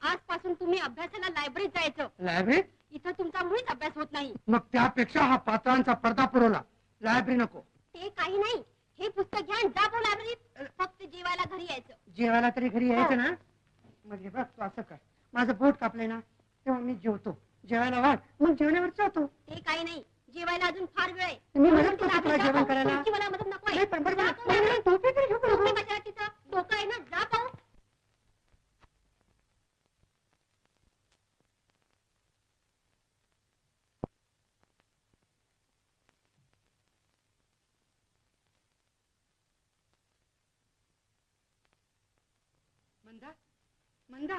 आजपासून तुम्ही अभ्यासाला लायब्ररीत जायचं.
लायब्ररी?
इथं तुमचा मुळीच अभ्यास होत नाही.
मग त्यापेक्षा हा पाताळांचा पडदा पुरवला. लायब्ररी नको.
ते काही नाही. हे पुस्तक घ्या आणि जा पाहू लायब्ररीत. फक्त जेवायला घरी यायचं.
जेवायला तरी घरी यायचं ना. मग हे बघ, तू असं कर, माझं बोट कापलंय ना तेव्हा मी जेवतो. जेवायला वाट, मग जेवणावर जातो.
ते काही नाही. जेवायला अजून फार वेळ आहे.
मी मदत
म्हणून
करतो
तिला
तुला
आधी जा
जेवण
पाहू.
करायला.
तुमची मला मदत नको आहे.
नाही, पण बरं,
जा
बरं,
पाहू
नाही, नाही,
लायब्ररीत.
टोपी तरी घेऊ का
टोपी
नको?
कशाला तिथं? डोकं आहे ना, जा पाहू.
मंदा, मंदा,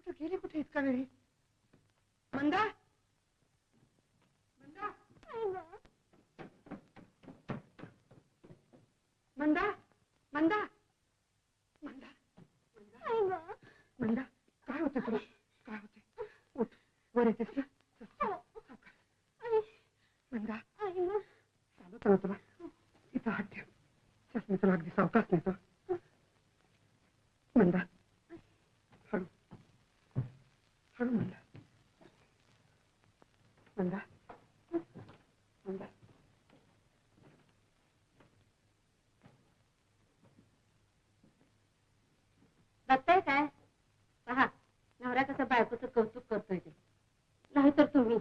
कुठे गेली? कुठे इतका वेळी? मंदा, मंदा, मंदा, मंदा, मंदा, मंदा, काय होतं तुला? काय होते? उठ, वर येतेस ना? मंदा, चालत ना तुला? इथं हात ठेव. चल, मी तुला अगदी सावकाश नेतो. मंदा, हळू हळू. मंदा, मंदा, मंदा.
बघताय काय? पहा, नवरा कसं बायकोचं कौतुक करतोय ते. नाहीतर तुम्ही.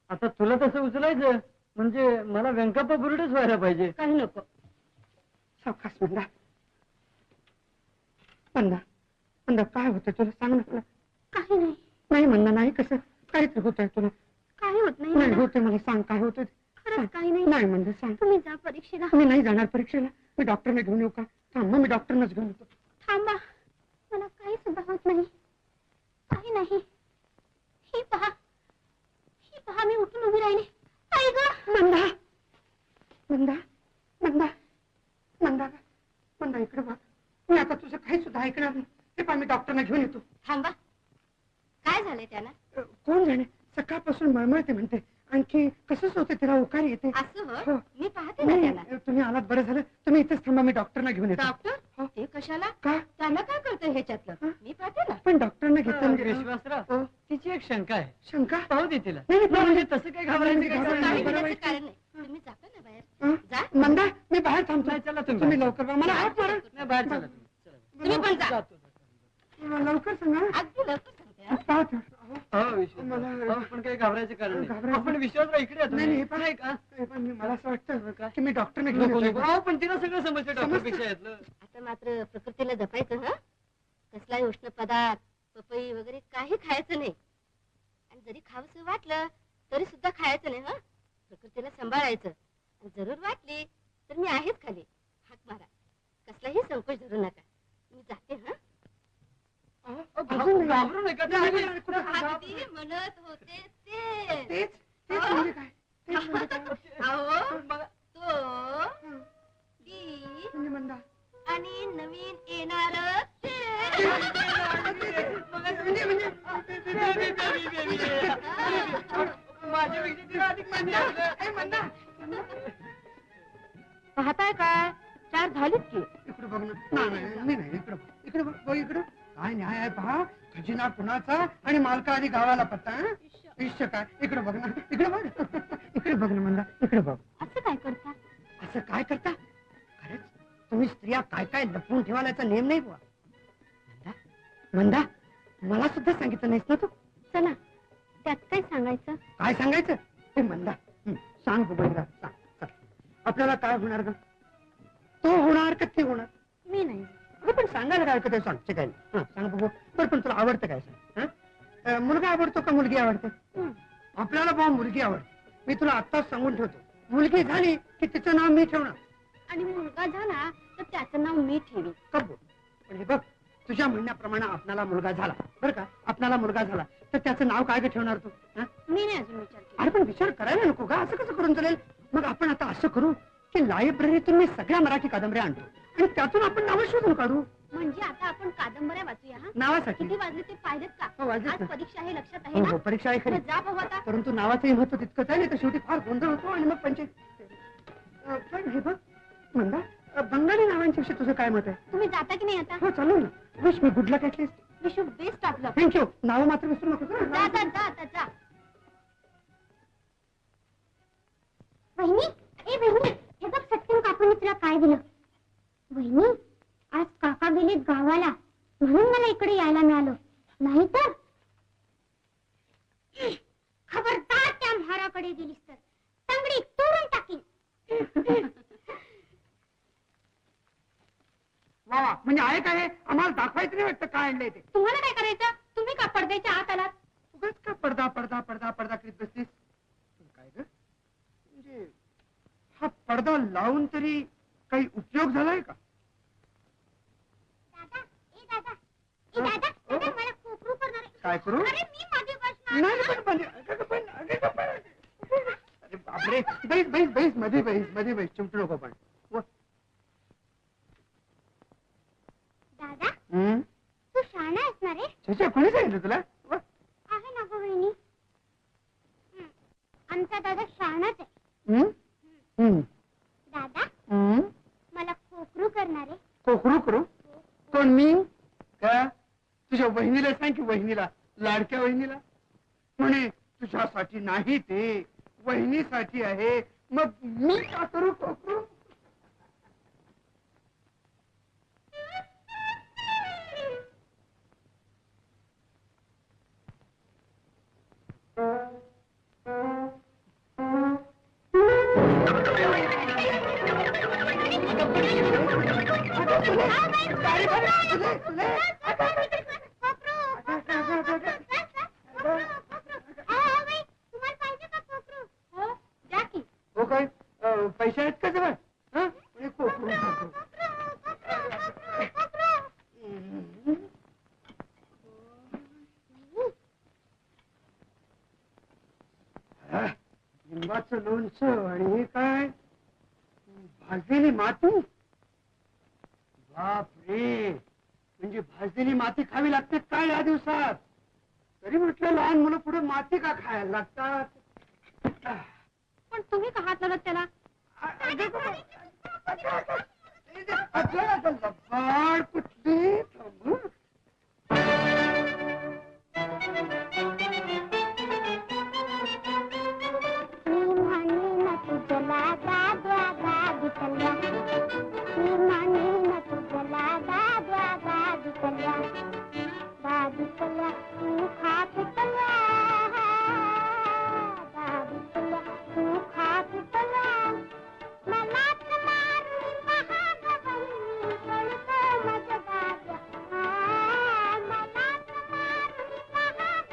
आता तुला तसं उचलायचं म्हणजे मला व्यंकप्पा बुरुडच व्हायला पाहिजे.
काही नको.
सावकाश मंदा. मंदा, मंदा, काय होतं तुला? सांग ना तुला.
काही नाही.
नाही म्हणणं नाही. कसं काहीतरी होतंय तुला?
काही होत नाही
नाही
मला.
होते. मला सांग काय होतं ते.
खरंच काही नाही.
नाही म्हणजे सांग.
तुम्ही जा परीक्षेला.
मी नाही जाणार परीक्षेला. मी डॉक्टरने घेऊन येऊ का? थांब, मग मी डॉक्टरनच घेऊन येतो.
थांबा, मला काही सुद्धा होत नाही. काही नाही. ही पहा मी उठून उभी राहिली. आई गं.
मंदा, मंदा, मंदा, मंदा, मंदा, इकडे बघ. मी आता तुझं काही सुद्धा ऐकणार नाही. हे पहा, मी डॉक्टरना घेऊन येतो.
थांबा, काय झालंय त्याला?
कोण जाणे, सकाळपासून मळमळते म्हणते. आणखी कसंच होते, तिला उकारी येते.
असं
हो.
मी पाहते ना त्याला.
नाही, तुम्ही आलात बरं झालं. तुम्ही इथेच थांबा, मी डॉक्टरना घेऊन येतो.
डॉक्टर?
हो.
ते कशाला?
का?
त्याला काय कळतंय ह्याच्यातलं?
हं?
मी पाहते ना.
पण डॉक्टरना घेतलं म्हणजे-
विश्वासराव,
हो.
तिची एक शंका आहे.
शंका?
पाहू दे तिला.
नाही, नाही,
म्हणजे
नाही.
तसं काही घाबरायचं
नाही,
काही
घाबरायचं
कारण
काही
नाही.
बरं
घेण्याचं
वाईट.
कारण नाही. तुम्ही जाता ना बाहेर.
हं?
जा.
मंदा, मी बाहेर थांबतो.
नाही, चला तुम्ही
तुम्ही
बाहेर.
लवकर बा. मला हात मारा.
नाही, बाहेर चला तुम्ही. चला.
तुम्ही पण जा.
जातो.
लवकर सांगा.
अगदी लवकर सांगते हं.
पाहतो.
हो, विश्वासराव.
मला-
हो, पण काही घाबरायचं कारण नाही.
घाबरायचं-
आपण विश्वासराव इकडे येतो.
नाही, नाही, पण-
नाही का?
पण मला असं वाटतं
काय?
की मी डॉक्टरने घेऊन
नको,
येतो.
नको. अहो, पण तिला सगळं समजतं डॉक्टरपेक्षा यातलं.
आता मात्र प्रकृतीला जपायचं. हं? कसलाही उष्ण पदार्थ, पपई वगैरे काही खायचं नाही. आणि जरी खावंसं वाटलं तरी सुद्धा खायचं नाही. हं? प्रकृतीला सांभाळायचं. आणि जरूर वाटली तर मी आहेच खाली. हाक मारा. कसलाही संकोच धरू नका. मी जाते. हं?
अजून नाही.
घाबरू नका.
नाही, नाही, नाही, कुठं
अगदी म्हणत होते ते.
तेच तेच म्हणजे काय? तेच म्हणजे काय?
अहो
मला-
तो
हं.
ती
म्हणजे मंदा.
आणि नवीन येणार ते.
माझ्यापेक्षा तिला अधिक मान्य आहे.
ए, मंदा.
पाहताय काय? चार झालीच की.
इकडे बघ ना. नाही, नाही, मी नाही. इकडे बघ. इकडे बघ. बघ इकडे. काय न्याय आहे पहा, खजिना कुणाचा आणि मालका आधी गावाला पत्ता. हं? इश्य काय, इकडे बघ ना, इकडे बघ इकडे बघ ना मंदा, इकडे बघ.
असं काय करता?
असं काय करता? खरंच तुम्ही स्त्रिया काय काय लपवून ठेवायला याचा नेम नाही बुवा. मंदा, मंदा, मला सुद्धा सांगितलं नाहीस ना तू.
चला, त्यात काय सांगायचं?
काय सांगायचं ते मंदा? सांग बघा, सांग चल. आपल्याला काय होणार ग? तो होणार का ते होणार?
मी नाही.
अगं पण सांगायला काय ते सांगते काय? सांग बघू. बरं पण तुला आवडतं काय सांग? मुलगा आवडतो का मुलगी आवडते? आपल्याला भाऊ मुलगी आवडते. मी तुला आत्ताच सांगून ठेवतो, मुलगी झाली की तिचं नाव मी ठेवणार.
आणि मुलगा झाला तर त्याचं नाव मी ठेवी.
कब? पण हे बघ, तुझ्या म्हणण्याप्रमाणे आपल्याला मुलगा झाला बरं का, आपल्याला मुलगा झाला तर त्याचं नाव काय ठेवणार तू?
मी नाही अजून विचार केला.
अरे पण विचार करायला नको का? असं कसं करून चालेल? मग आपण आता असं करू की लायब्ररीतून मी सगळ्या मराठी कादंबऱ्या आणतो आणि त्यातून आपण नावं शोधून काढू.
म्हणजे आता आपण कादंबऱ्या वाचूया. हा,
नावासाठी.
किती वाजले ते पाहिलेत का?
हो, वाजलेत
आज
ना.
परीक्षा आहे, लक्षात आहे
हो
ना?
हो, परीक्षा आहे खरी,
मग जा पाहू आता.
परंतु नावाचंही महत्व तितकंच आहे, नाही तर शेवटी फार गोंधळ होतो आणि मग पंचायत. पण हे बघ मंदा, बंगाली नावांच्या विषयी तुझं काय मत आहे?
तुम्ही जाता की नाही आता?
हो चालू ना. Wish me good luck at least.
Wish you best of luck.
Thank you. नाव मात्र विसरू नको.
जा जा जा आता जा.
वहिनी, ए वहिनी, हे बघ सत्यम काकूने तुला काय दिलं. वहिनी, आज काका गेले गावाला म्हणून मला इकडे यायला मिळालं, नाही तर खबरदार त्या म्हाराकडे गेलीस तर तंगडी तोडून टाकीन.
वा वा, म्हणजे आहे काय? आम्हाला दाखवायचं नाही वाटतं काय आणलंय ते.
तुम्हाला काय करायचं? तुम्ही का पडद्याच्या आत आलात?
उगाच का पडदा पडदा पडदा पडदा करीत बसतीस? पण काय ग, म्हणजे हा पडदा लावून तरी काही उपयोग झालाय का?
दादा, ए दादा, ए दादा, दादा मला कोकरू करणार आहे.
काय करू?
अरे मी मध्ये बसणार.
नाही अरे बापरे, बैस बैस बैस मध्ये बैस मध्ये बैस, चिमटू नको पण.
दादा, तू शहाणा असणार आहे.
छे, कोणी सांगितलं तुला?
आहे ना गं वहिनी. आमचा दादा शहाणाच आहे. दादा, मला कोकरू करणार आहे.
कोकरू करू? कोण, मी का? तुझ्या वहिनीला सांग की, वहिनीला, लाडक्या वहिनीला म्हणे तुझ्यासाठी नाही, ते वहिनीसाठी आहे. मग मी का करू कोकरू? हो काय, पैसे आहेत का जवळ? म्हणजे कोकरू लिंबाचं लोणचं आणि हे काय, भाजलेली माती. बाप रे, म्हणजे भाजलेली माती खावी लागते काय या दिवसात? तरी म्हटलं लहान मुलं पुढे माती का खायला लागतात?
पण तुम्ही का हात लावलात त्याला?
लबाड कुठली? थांब.
मी म्हणेन तुझला दाद्या दादितल्या. मी म्हणेन तुझला दाद्या दादितल्या. दादितल्या तू खातल्या. दादितल्या तू खातल्या. मलाच मारून महाग बहिणी कळतं माझ्या दाद्या. मलाच मारून महाग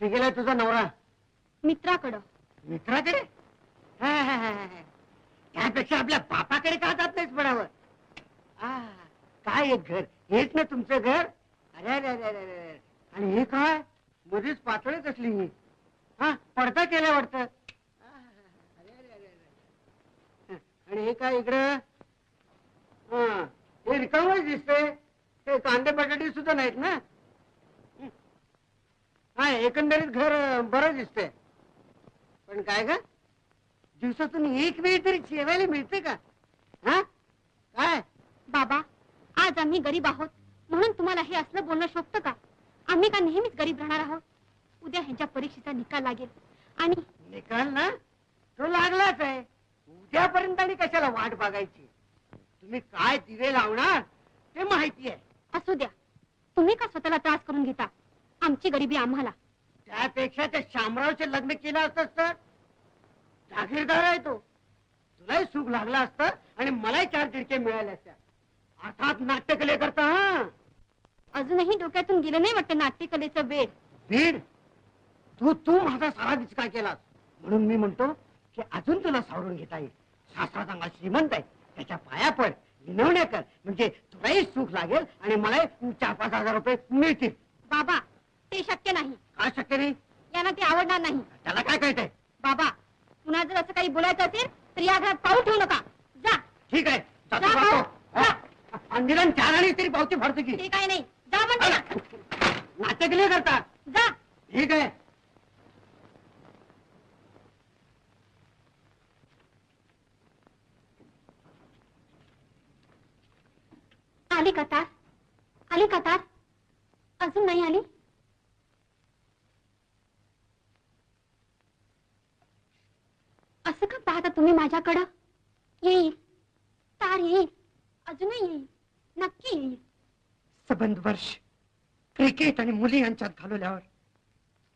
कुठे गेलाय तुझा नवरा?
मित्राकडं.
मित्राकडे? त्यापेक्षा आपल्या बापाकडे का जात नाहीच पडावं? काय एक घर, हेच ना तुमचं घर? अरे अरे अरे अरे अरे. आणि हे काय मध्येच पातळीच असली ही, हा पडता केल्या वाटतं. अरे अरे अरे अरे. आणि हे काय इकडं? हा हे रिकामच दिसतंय. ते कांदे बटाटे सुद्धा नाहीत ना? हा एकंदरीत घर बरं दिसतंय. पण काय ग, दिवसातून एक वेळ तरी जेवायला मिळते का? हा काय?
बाबा, आज आम्ही गरीब आहोत म्हणून तुम्हाला हे असलं बोलणं शोभतं का? आम्ही का नेहमीच गरीब राहणार आहोत? उद्या ह्यांच्या परीक्षेचा निकाल लागेल आणि
निकाल ना तो लागलाच आहे. उद्यापर्यंत आणि कशाला वाट बघायची? तुम्ही काय दिवे लावणार ते माहिती आहे.
असू द्या, तुम्ही का स्वतःला त्रास करून घेता? आमची गरिबी आम्हाला.
त्यापेक्षा त्या शामरावचे लग्न केलं असतं तर जागीरदार आहे तो. तुलाही सुख लागलं असतं आणि मलाही 4 तिरके मिळाले असत्या. अर्थात नाट्यकले करता. हा
अजूनही डोक्यातून गेलं नाही वाटतं नाट्यकलेचं वेळ.
भीड, तू माझा सारा विचका केलास म्हणून मी म्हणतो की अजून तुला सावरून घेता येईल. सासरा चांगला श्रीमंत आहे, त्याच्या पाया पड, विनवण्या कर, म्हणजे तुलाही सुख लागेल आणि मलाही 4-5 हजार रुपये मिळतील.
बाबा, ते शक्य नाही.
काय शक्य नाही?
यांना ते आवडणार नाही.
त्याला काय कळतंय?
बाबा, पुन्हा जर असं काही बोलायचं असेल तर या घरात पाऊल ठेवू नका. जा.
ठीक आहे, जातो,
जा,
जातो.
जा.
हा, अंदिरान 4 आणि तरी पावती फाडतो की.
ते काही नाही. जा म्हणते ना.
नाट्यकले करता.
जा.
ठीक आहे.
आली का तार? आली का तार? अजून नाही आली? असं का पाहता तुम्ही माझ्याकडं? येईल, तार येईल, अजूनही येईल, नक्की येईल.
सबंध वर्ष क्रिकेट आणि मुली यांच्यात घालवल्यावर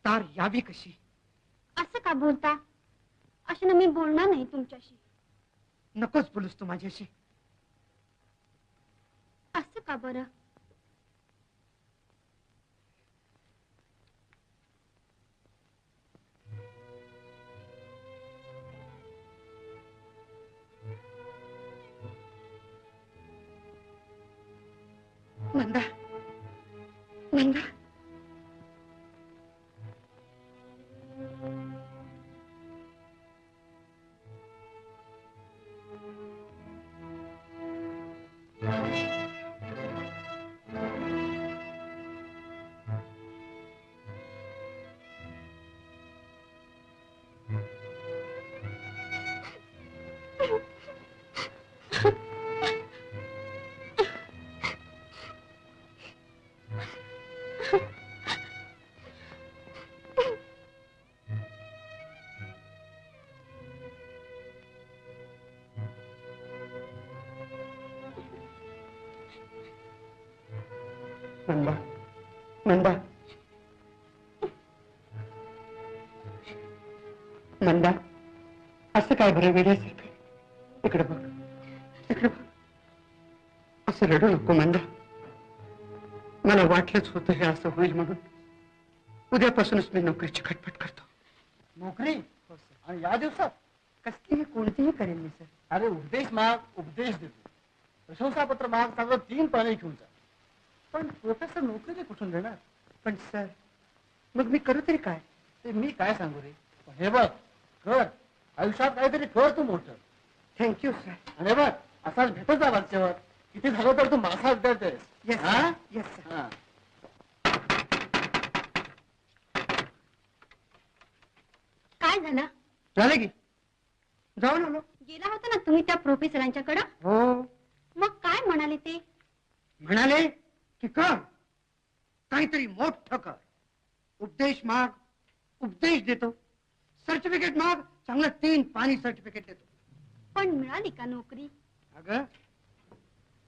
तार यावी कशी?
असं का बोलता? अशानं मी बोलणार नाही तुमच्याशी.
नकोच बोलूस तू माझ्याशी.
असं का बरं?
नंदा, नंदा, नंदा, नंदा, नंदा, असं काय बरं वेड्यासारखं? इकडे बघ, इकडे बघ. असं रडू नको नंदा. मला वाटलंच होतं हे असं होईल म्हणून. उद्यापासूनच मी नोकरीची खटपट करतो.
नोकरी? आणि या दिवसात?
कसलीही कोणतीही करेन मी सर.
अरे उपदेश माग, उपदेश देतो. प्रशंसापत्र माग, चांगलं 3 पाने घेऊन जा. पण प्रोफेसर नोकरी ते कुठून देणार?
पण सर, मग मी करू तरी काय?
ते मी काय सांगू रे. पण हे बघ, कर आयुष्यात काहीतरी कर तू मोठं.
Thank you sir.
आणि हे बघ, असाच भेटत जा वरच्यावर. किती झालं तर तू माझा विद्यार्थी आहेस.
येस
हा?
Yes sir.
हा.
काय झालं?
झालं की जाऊन आलो.
गेला होता ना तुम्ही त्या प्रोफेसरांच्याकडं?
हो.
मग काय म्हणाले ते?
म्हणाले की कर, काहीतरी मोठं कर. उपदेश माग, उपदेश देतो. सर्टिफिकेट माग, चांगलं 3 पानी सर्टिफिकेट देतो.
पण मिळाली का नोकरी?
अगं,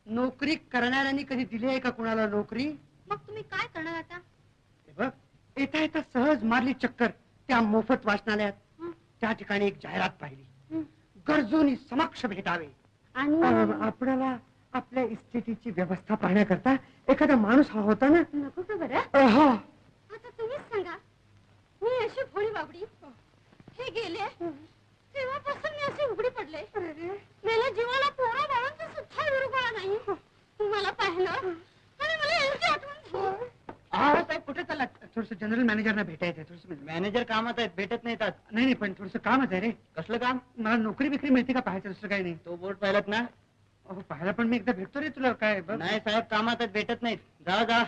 नोकरी करणाऱ्यांनी कधी दिली आहे का कुणाला नोकरी?
मग तुम्ही काय करणार आता?
हे बघ, येता येता सहज मारली चक्कर त्या मोफत वाचनालयात.
हं,
त्या ठिकाणी एक जाहिरात पाहिली.
हं.
गरजूंनी समक्ष भेटावे.
आणि
आपल्याला आपल्या इस्टेटीची व्यवस्था पाहण्याकरता एखादा माणूस हा होता ना.
नको का बरं?
हो.
आता तुम्हीच सांगा.
बाबडी हे गेले तेव्हापासून मी असे उघडी पडले मला जीवाला पोरा बाळांचा सुद्धा विरघळा नाही तुम्हाला पाहिलं आणि मला यांची आठवण झाली.
साहेब कुठे चालला? थोडस जनरल मॅनेजरना भेटायचंय. थोडस
मॅनेजर कामात आहेत, भेटत नाही.
नाही पण थोडस कामच आहे रे.
कसलं काम?
मला नोकरी बिकरी मिळते का पाहायचं, दुसरं काही नाही.
तो बोर्ड पाहिलात ना?
अहो पाहायला पण मी एकदा भेटतो रे तुला. काय बघ.
नाही साहेब, कामात आहेत, भेटत नाहीत. जा.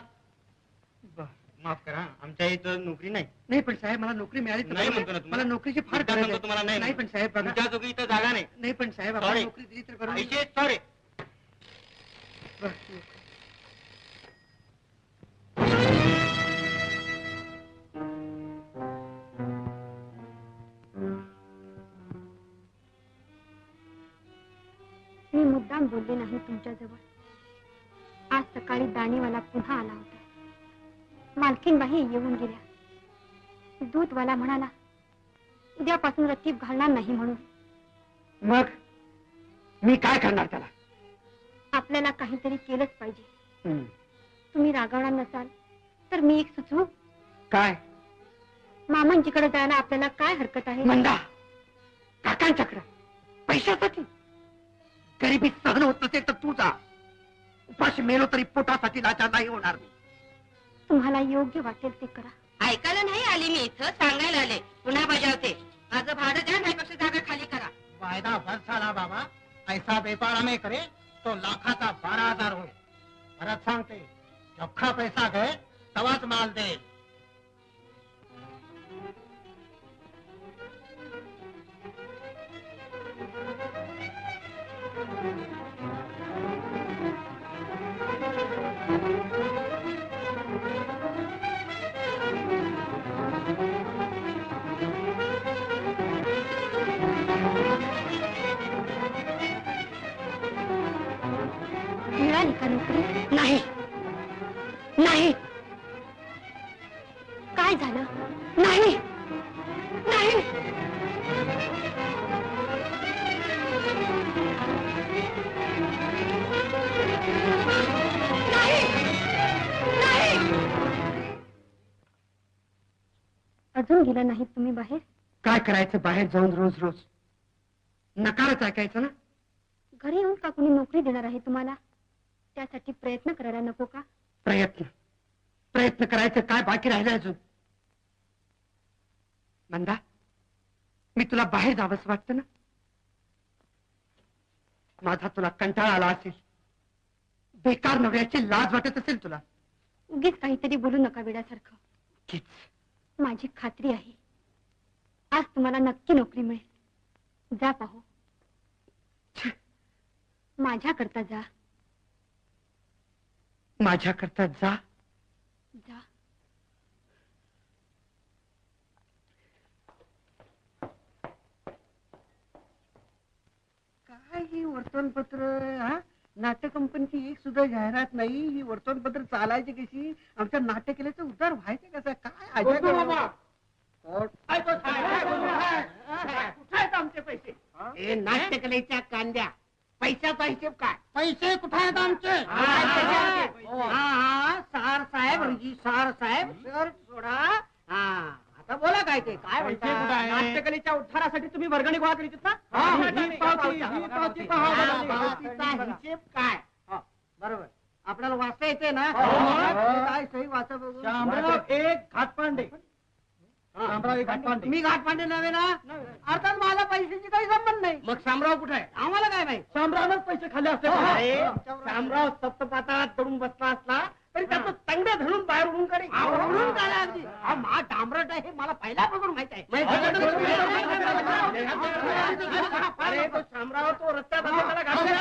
बरं.
माफ करा, आमच्या इथं नोकरी नाही.
नाही पण साहेब मला नोकरी मिळाली तर
नाही
बरं.
म्हणतो ना तुम्हाला.
मला नोकरीची फार
मुद्दा
गरज
सांगतो
आहे.
तुम्हाला, नाही
नाही पण साहेब बघा.
तुमच्या जोगी इथं जागा नाही.
नाही पण साहेब आपण
Sorry.
नोकरी दिली तर बरं.
पैसे सॉरी.
बरं.
मी मुद्दाम बोलले नाही तुमच्याजवळ. आज सकाळी दाणीवाला पुन्हा आला होता. मालकीनबाई येऊन गेल्या. दूधवाला म्हणाला उद्यापासून रतीब घालणार नाही म्हणून.
मग मी काय करणार त्याला?
आपल्याला काहीतरी केलंच पाहिजे.
हम्म.
तुम्ही रागावणार नसाल तर मी एक सुचवू.
काय?
मामांजीकडे जायला आपल्याला काय हरकत आहे?
मंदा काकांच्याकडे पैशासाठी. गरिबी सहन होत नसेल तर तू जा. उपाशी मेलो तरी पोटासाठी लाचार नाही होणार मी.
तुम्हाला योग्य वाटेल ते करा.
ऐकायला नाही आली मी इथं, सांगायला आले. पुन्हा बजावते. माझं भाडं द्या, नाहीपेक्षा जागा खाली करा.
वायदा बस झाला बाबा. ऐसा व्यापार में करे तो लाखाचा 12,000 होईल. परत सांगते, अख्खा पैसा गए तवाच माल दे.
मिळाली का नोकरी?
नाही नाही
काय झालं?
नाही नाही.
अजून गेला नाहीत तुम्ही बाहेर?
काय करायचं बाहेर जाऊन रोज रोज? नकारच ऐकायचं ना.
घरी येऊन का कुणी नोकरी देणार आहे तुम्हाला? त्यासाठी प्रयत्न करायला नको का?
प्रयत्न करायचं काय बाकी राहिलं अजून? मंदा मी तुला बाहेर जावंच वाटतं ना. माझा तुला कंटाळा आला असेल. बेकार नवऱ्याची लाज वाटत असेल तुला.
उगीच काहीतरी बोलू नका वेड्यासारखं.
कीच.
माझी खात्री आहे आज तुम्हाला नक्की नोकरी मिळेल. जा पाहू. माझ्याकरता जा.
माझ्याकरता जा.
जा.
काय ही वर्तमानपत्र? नाट्य कंपनीची एक सुद्धा जाहिरात नाही. ही वर्तमानपत्र चालायची कशी? आमच्या नाट्यकलेचं उद्धार व्हायचं कसं? काय अजय
आमचे पैसे?
हे नाट्यकलेच्या कांद्या पैशाचा हिशेब काय?
पैसे कुठे आहेत आमचे?
सार साहेब रणजी सार साहेब शर्ट सोडा. आता बोला काय ते काय
पैसे कुठे
म्हणता?
आहे?
नाट्यकलेच्या उद्धारासाठी तुम्ही वर्गणी गोळा करीत ना?
ही पावती पहा.
पावतीचा हिशेब काय? बरोबर. आपल्याला वाचता येते ना? काय सही वाचा बघू.
शामराव एक घाटपांडे. शामराव एक घाटपांडे.
मी घाटपांडे नव्हे ना? अर्थात मला पैशाची काही संबंध नाही.
मग शामराव कुठे आहे?
आम्हाला काय माहित?
शामरावच पैसे खाल्ले असते.
शामराव सप्तपाताळात चढून बसला असला तरी त्याचं तंगडे धरून बाहेर उडून काढे. उडून काढा अगदी. मा डांबरट आहे हे मला पहिल्यापासून माहित आहे. अरे तो शामराव तो रस्त्यात आला, त्याला घातला.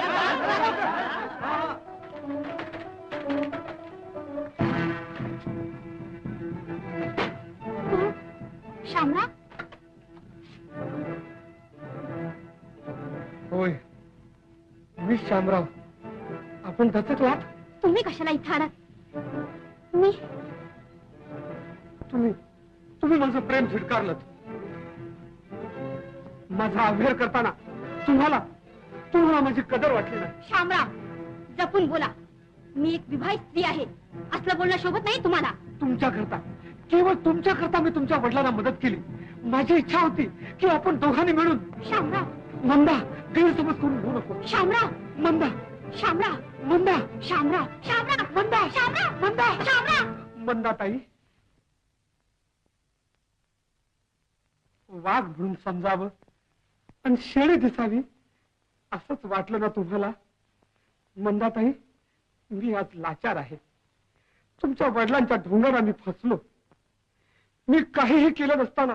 शामराव
होय मी शामराव. आपण दचकलात?
तुम्ही कशाला इथं आलात? मी
तुम्ही माझं प्रेम झिडकारलं. माझा अभ्यार करताना तुम्हाला माझी कदर वाटली ना.
शामराव जपून बोला. मी एक विवाहित स्त्री आहे. असलं बोलणं शोभत नाही तुम्हाला.
तुमच्याकरता, केवळ तुमच्याकरता मी तुमच्या वडिलांना मदत केली. माझी इच्छा होती की आपण दोघांनी मिळून.
शामराव,
मंदा, गैरसमज करून घेऊ नको.
शामराव,
मंदा,
शामराव,
मंदा,
शामराव, शामराव,
मंदा,
शामराव,
मंदा,
शामराव.
मंदाताई, वाघ म्हणून समजावं आणि शेळी दिसावी असंच वाटलं ना तुम्हाला? मंदाताई, मी आज लाचार आहे. तुमच्या वडिलांच्या ढोंगाला मी फसलो. मी काहीही केलं नसताना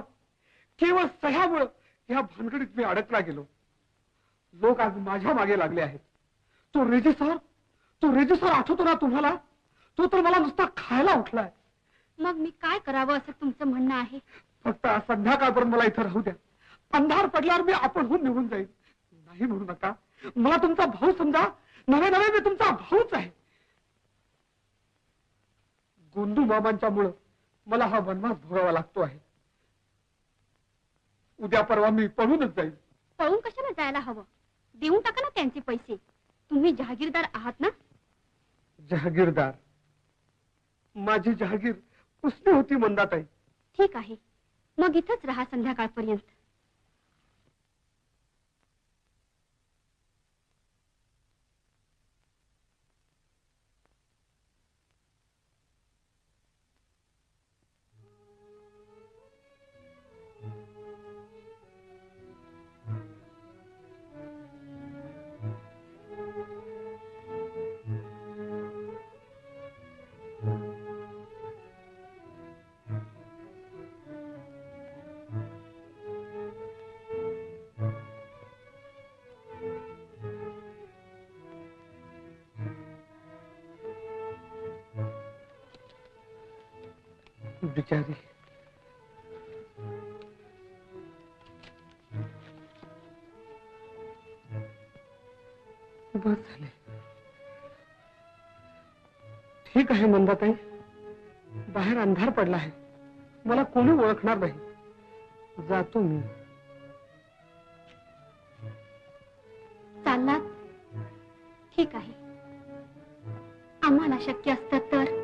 केवळ सह्यामुळं या भानगडीत मी अडकला गेलो. लोक आज माझ्या मागे लागले आहेत. तो रेजिस्टर आठवतो ना तुम्हाला? तो तर मला नुसता खायला उठलाय.
मग मी काय करावं असं तुमचं म्हणणं आहे?
फक्त आज संध्याकाळपर्यंत मला इथं राहू द्या. अंधार पडल्यावर मी आपणहून निघून जाईल. नाही म्हणू नका. मला तुमचा भाऊ समजा. नवे नवे मी तुमचा भाऊच आहे. गोंदू मामांच्यामुळं मला हा वनवास भोगावा लागतो आहे. उद्या परवा मी पळूनच जाईल.
पळून कशाला जायला हवं? देऊन टाका ना त्यांचे पैसे. तुम्ही जहागीरदार आहात ना?
जहागीरदार? माझी जहागीर उसने होती मंदाताई.
ठीक आहे, मग इथंच राहा संध्याकाळपर्यंत.
बिचारी. बस झाले. ठीक आहे मंदाताई, बाहेर अंधार पडला आहे. मला कोणी ओळखणार नाही. जातो मी.
चाललात? ठीक आहे. आम्हाला शक्य असतं तर.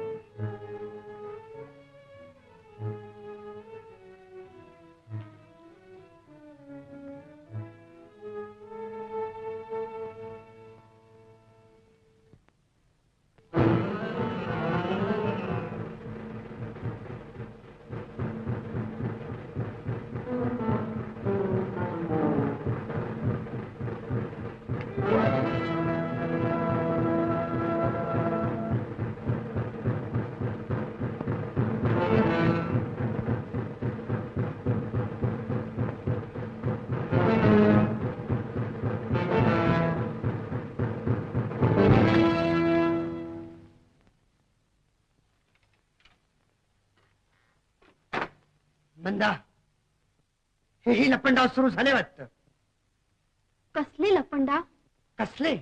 मंदा, हेही लपंडाव सुरू झाले वाटतं.
कसले लपंडाव?
कसले?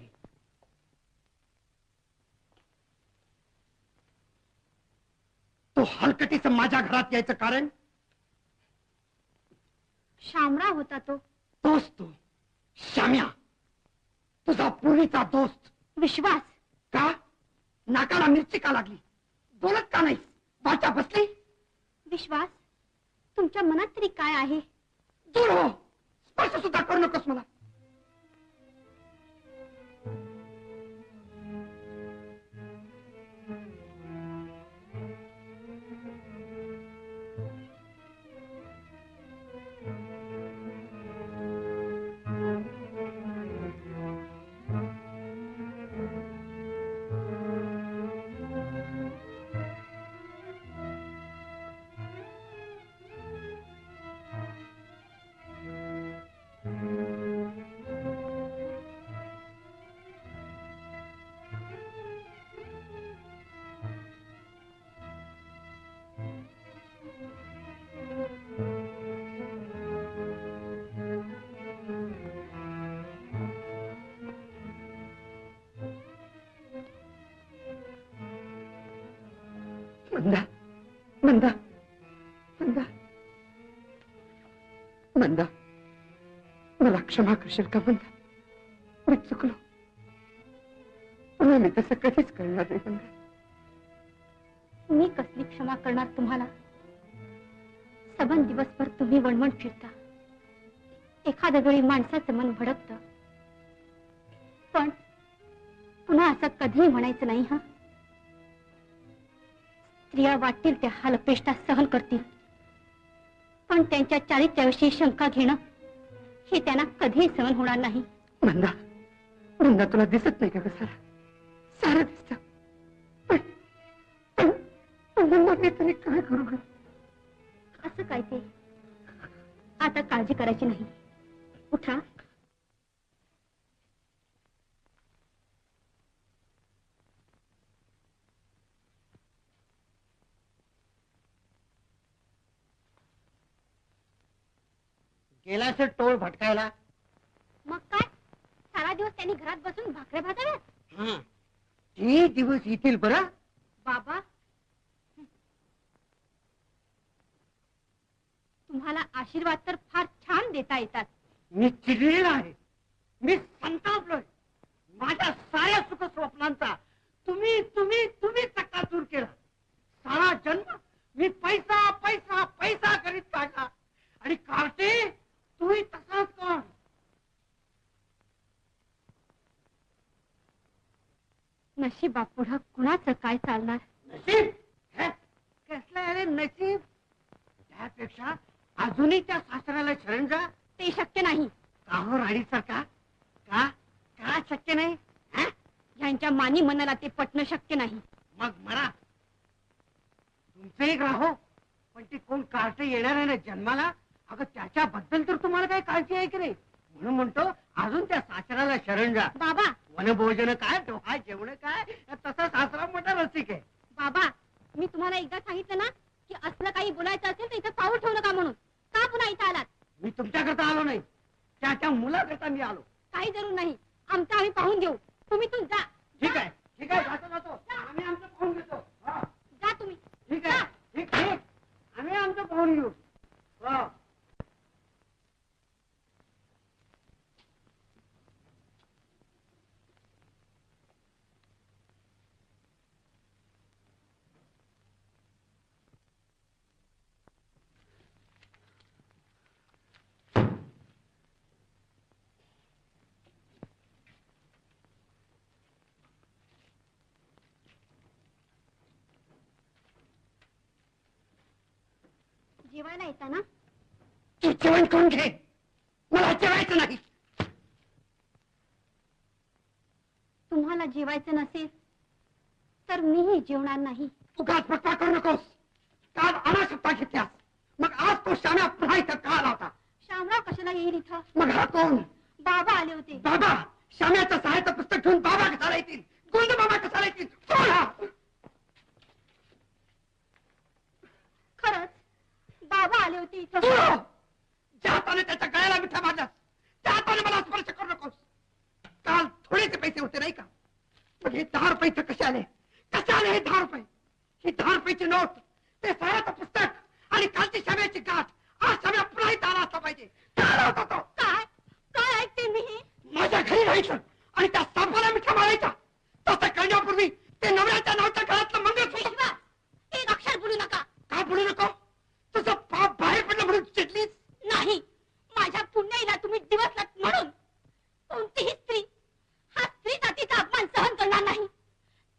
तो हलकटीचं माझ्या घरात यायचं कारण?
शामराव होता तो.
तोच तो श्याम्या, तुझा पूर्वीचा दोस्त.
विश्वास.
का? नाकाला मिरची का लागली? बोलत का नाहीस? वाचा बसली?
विश्वास, तुमच्या मनात तरी काय आहे?
दूर हो. स्पर्श सुद्धा करू नकोस मला. मंदा, मंदा, मंदा, मंदा, मला क्षमा करशील का मंदा? मी चुकलो. पुन्हा मी तसं कधीच करणार नाही मंदा.
मी कसली क्षमा करणार तुम्हाला? सबंध दिवसभर तुम्ही वणवण फिरता. एखाद्या वेळी माणसाचं मन भडकतं, पण पुन्हा असं कधीही म्हणायचं नाही. हा, स्त्रिया वाटतील त्या हालपेष्टा सहन करतील, पण त्यांच्या चारित्र्याविषयी शंका घेणं हे त्यांना कधीही सहन होणार नाही.
नंदा, नंदा तुला दिसत नाही का ग? सारं सारं दिसत, पण मी तरी काय करू ग?
असं काय ते? आता काळजी करायची नाही. उठा.
गेला असेल टोळ भटकायला.
मग काय, सारा दिवस त्यांनी घरात बसून भाकऱ्या भाजाव्यात.
हा, ते दिवस येतील बरं.
बाबा, तुम्हाला आशीर्वाद तर फार छान देता येतात.
मी चिडलेला आहे, मी संतापलोय. माझ्या साऱ्या सुख स्वप्नांचा तुम्ही तुम्ही तुम्ही चक्काचूर केला. सारा जन्म मी पैसा पैसा पैसा करीत काढला, आणि कार्टे तुम्ही तसाच कोण?
नशिबा पुढं कुणाचं काय चालणार?
नशीब? हे, कसलं आहे रे नशीब? त्यापेक्षा अजूनही त्या सासऱ्याला शरण जा.
ते शक्य नाही.
का हो राणीचा का का का शक्य नाही? हा?
ह्यांच्या मानी मनाला ते पटणं शक्य नाही.
मग मरा, तुमचं एक राहो, पण ते कोण कार्ट येणार आहे ना जन्माला, अगं त्याच्याबद्दल तर तुम्हाला काही काळजी आहे की नाही? म्हणून म्हणतो अजून त्या सासऱ्याला शरण जा.
बाबा,
वनभोजन काय, डोहा जेवण काय, तसा सासरा मोठा रसिक आहे.
बाबा, मी तुम्हाला एकदा सांगितलं ना की असलं काही बोलायचं असेल तर इथं पाऊल ठेवू नका म्हणून. का पुन्हा इथं आलात?
मी तुमच्याकरता आलो नाही, त्या मुलाकरता मी आलो.
काही जरूर नाही, आमचं आम्ही पाहून घेऊ. तुम्ही तू जा.
ठीक आहे, ठीक आहे, जातो जातो, आम्ही आमचं पाहून घेतो. हा,
जा तुम्ही.
ठीक आहे, ठीक ठीक, आम्ही आमचं पाहून घेऊ. हो.
जेवायला येता ना?
तू जेवण करून घे, मला जेवायचं नाही.
तुम्हाला जेवायचं नसेल तर मीही जेवणार नाही.
तू काल फटका करू नकोस. काल अनाशक्ता घेतल्यास, मग आज तो श्याम्या पुन्हा इथं का आला होता?
शामराव कशाला येईल इथं?
मग हा कोण?
बाबा आले होते.
बाबा? श्याम्याचं सहाय्यचं पुस्तक घेऊन बाबा कसाला येतील? गुंड बाबा कसाला येतील? कोण हा?
खरंच बाबा आले होते इथं.
तू ज्या हाताने त्याच्या गळ्याला मिठा मारलास, त्या हाताने मला स्पर्श करू नकोस. काल थोडेसे पैसे होते नाही का? मग हे 10 रुपये इथं कसे आले? कसे आले हे 10 रुपये? ही 10 रुपयाची नोट, ते सहाय्याचं पुस्तक आणि कालची श्याम्याची गाठ. आज श्याम्या पुन्हा इथं आला असला पाहिजे. काय आला होता तो?
काय काय ऐकते मी हे?
माझ्या घरी राहायचं आणि त्या सापाला मिठा मारायचा. तसं करण्यापूर्वी ते नवऱ्याच्या नावच्या घरातलं मंगळसूत्र.
विश्वास, एक अक्षर बोलू नका.
का बोलू नको? तुझं पाप बाहेर पडलं म्हणून चिडलीस?
नाही, माझ्या पुण्याईला तुम्ही दिवसलात म्हणून. कोणतीही स्त्री हा स्त्री जातीचा अपमान सहन करणार नाही.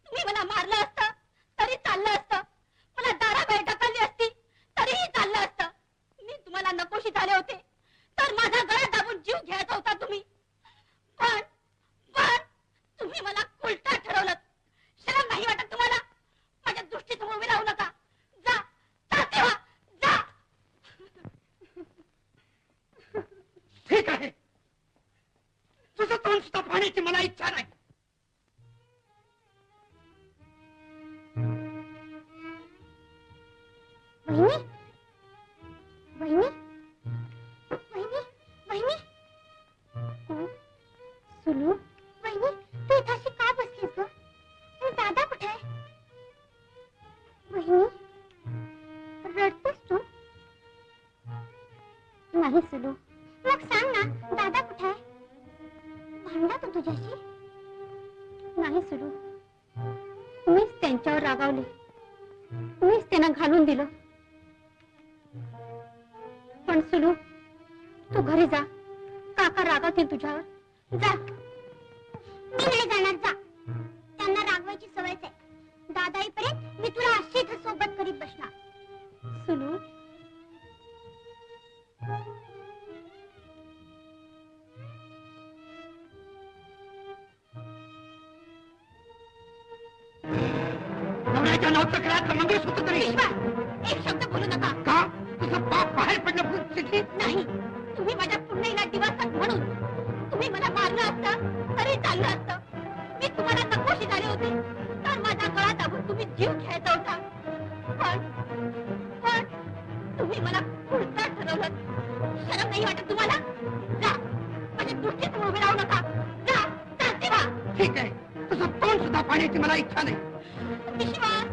तुम्ही मला मारलं असतं तरी चाललं असतं, मला दाराबाहेर ढकलली असती तरीही चाललं असतं. मी तुम्हाला नकोशी झाले होते तर माझा गळा दाबून जीव घ्यायचा होता तुम्ही. पण पण तुम्ही मला उलटा ठरवलं. शरम नाही वाटत तुम्हाला? माझ्या दृष्टीसमोर उभे राहू नका. जा, जाते व्हा, जा.
ठीक आहे, तुझं तोंड सुद्धा पाहण्याची मला इच्छा नाही.
वहिनी, वहिनी, वहिनी, वहिनी. कोण? सुलू. वहिनी, तू इथं अशी का बसलीस ग? आणि दादा कुठे आहे? वहिनी, रडतेस तू? नाही सुलू. मग सांग ना, दादा कुठे आहे? भांडला तू तुझ्याशी? नाही सुलू, मीच त्यांच्यावर रागावले, मीच त्यांना घालून दिलं. पण सुलू, तू घरी जा. काका रागावतील तुझ्यावर. जा. मी नाही जाणार. जा. त्यांना रागवायची सवयच आहे. दादा येईपर्यंत मी तुला अशीच सोबत करीत बसणार. सुलू,
नवऱ्याच्या नाव तक्रार मंगळसूत्र तरी
एक शब्द बोलू नका.
का तुझं बाप बाहेर पडलं शिकली
नाही, तुम्ही माझ्या पुण्याला दिवसात म्हणून तुम्ही मला मारलं असतं तरी चाललं असतं. मी तुम्हाला नकोशी झाले होते तर माझा गळा दाबून तुम्ही जीव घ्यायचा होता. पण तुम्ही मला पुढचा ठरवलं. शरम नाही वाटत तुम्हाला? जा, माझ्या दृष्टीत उभे राहू नका. जा, चालते वा.
ठीक आहे, तुझं तोंड सुद्धा पाहण्याची मला इच्छा नाही.
विश्वास.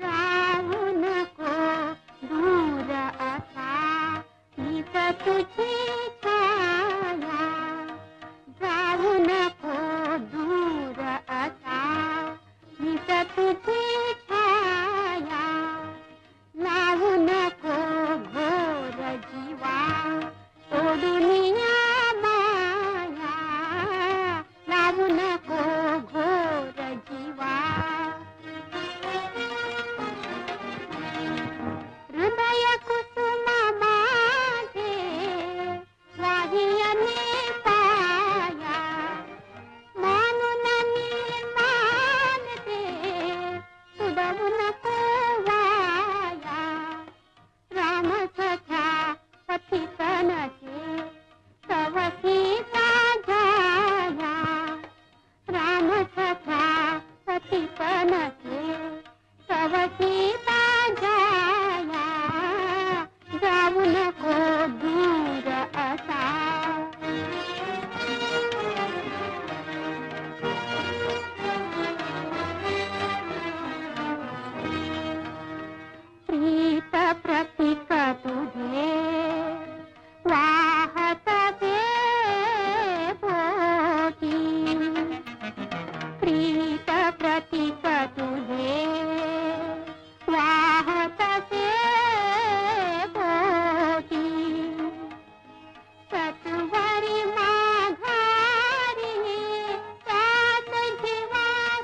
जाऊ नको दूर असा मी तर तुझी छाया. जाऊ नको दूर असा मी तर तुझी छाया. लावू नको घोर जीवा सोडून या माया. लावू नको घोर जीवा. हृदय कुसुमा माझे वाहियने पाया. मानून निर्माण दे सुडवू नको वाया. राम सख्या पथितनचे सवसीचा जाया. राम सख्या पथितनचे सवसीचा जाया. जाऊ नको दूर असा. प्रीत प्रतीक तुझे वाहत गे पोटी. प्रीत प्रतीक तुझे वाहत गे पोटी. सत्वरी माघारी त्यात जीवासाठी.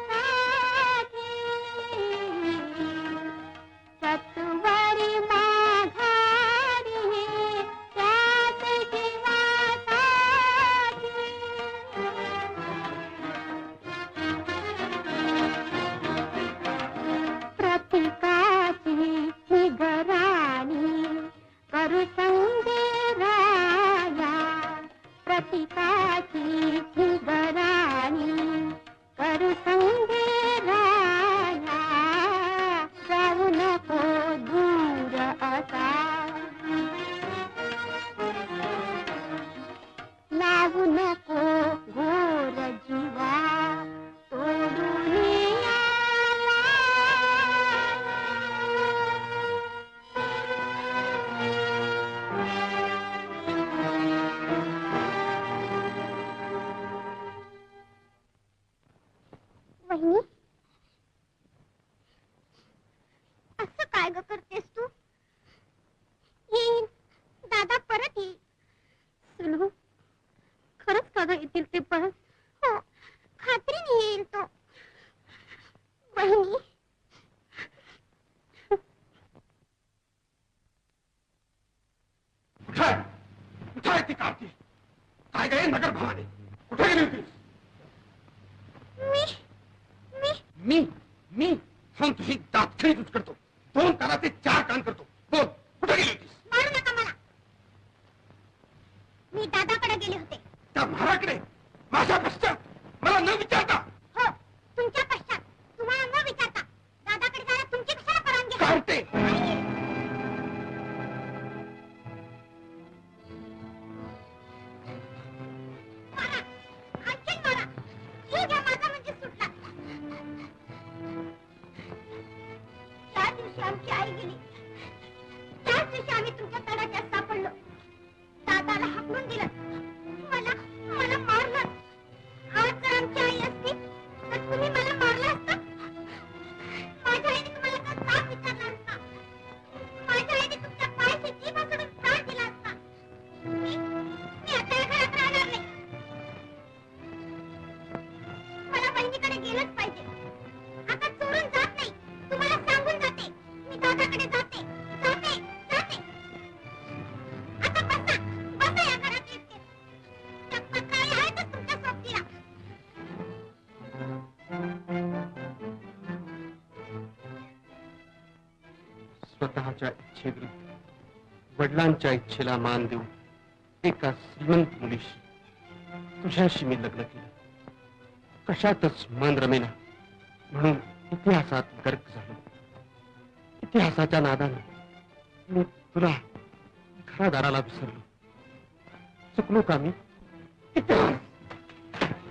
सत्वरी माघारी त्यात जीवासाठी. प्रतीकाची निगराणी करू संगे राया. प्रतीकाची निगराणी करू संगे राया. जाऊ नको दूर असा. लावू नको घोर जीवा सोडून या वहिनी, असं काय ग करतेस तू? येईल दादा, परत येईल. सुलू, खरंच का ग येतील ते परत? हो, खात्रीने येईल तो. वहिनी,
कुठे आहे ती कार्ती? काय काय नगर भवानी कुठे गेली होतीस?
मी मी
मी मी सांग, तुझी दातखिळी तुझ करतो. 2 कानाचे 4 कान करतो. बोल, कुठे गेली होतीस?
मारू नका मला. मी दादाकडे गेले होते.
त्या महाराकडे माझ्या पश्चात मला न विचारता?
हो, तुमच्या पश्चात तुम्हाला न विचारता दादाकडे जायला तुमची कशाला परवानगी?
काढते.
मारा, आणखीन मारा. जीव घ्या माझा म्हणजे सुटला. दिवशी आमची आई गेली त्याच दिवशी आम्ही तुमच्या तडाख्यात सापडलो. दादाला हाकलून दिलं, मला मला मारलं. आज जर आमची आई असती तर तुम्ही मला मारलं असतं. माझ्या आईने तुम्हाला का जाब विचारला असता. माझ्या आईने तुमच्या पायाची जीभ सोडून प्राण दिला असता. मी आता या घरात राहणार नाही. मला बहिणीकडे गेलंच पाहिजे. आता चोरून जात नाही, तुम्हाला सांगून जाते. मी दादाकडे जाते जाते जाते. आता बसा बसा या घरात येते. त्या पत्राळी आहेतच तुमच्या सोबतीला.
स्वतःच्या इच्छेविरुद्ध वडिलांच्या इच्छेला मान देऊन एका श्रीमंत मुलीशी तुझ्याशी मी लग्न केलं. कशातच मन रमेना म्हणून इतिहासात गर्क झालो. इतिहासाच्या नादाने मी तुला घरादाराला विसरलो. चुकलो का मी? इतिहास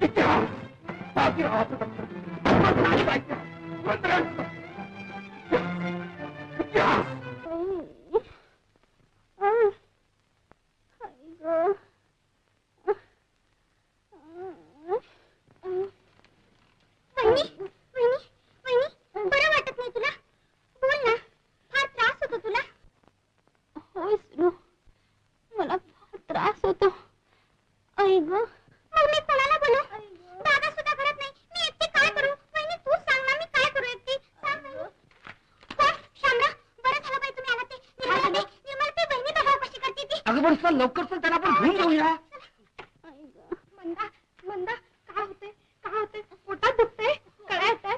इतिहास बाजीरावाचं दप्तर. इतिहास
वहिनी वहिनी वहिनी बरं वाटत नाही तुला? बोल ना, फार त्रास होतो तुला? होय सुनू, मला फार त्रास होतो. आई ग, मग मी कोणाला बोलू? दादा सुद्धा घरात नाही, मी एकटी काय करू? वहिनी तू सांग ना, मी काय करू एकटी? सांग वहिनी. कोण? शामराव, बरं झालं बाई तुम्ही आलात. ते निर्मल ते बहिणी बघाव कशी करते ती.
अगं पण चल लवकर चल, त्याला आपण घेऊन जाऊया.
मंदा मंदा काय होतंय काय होतंय? पोटात दुखतंय, कळा येतंय.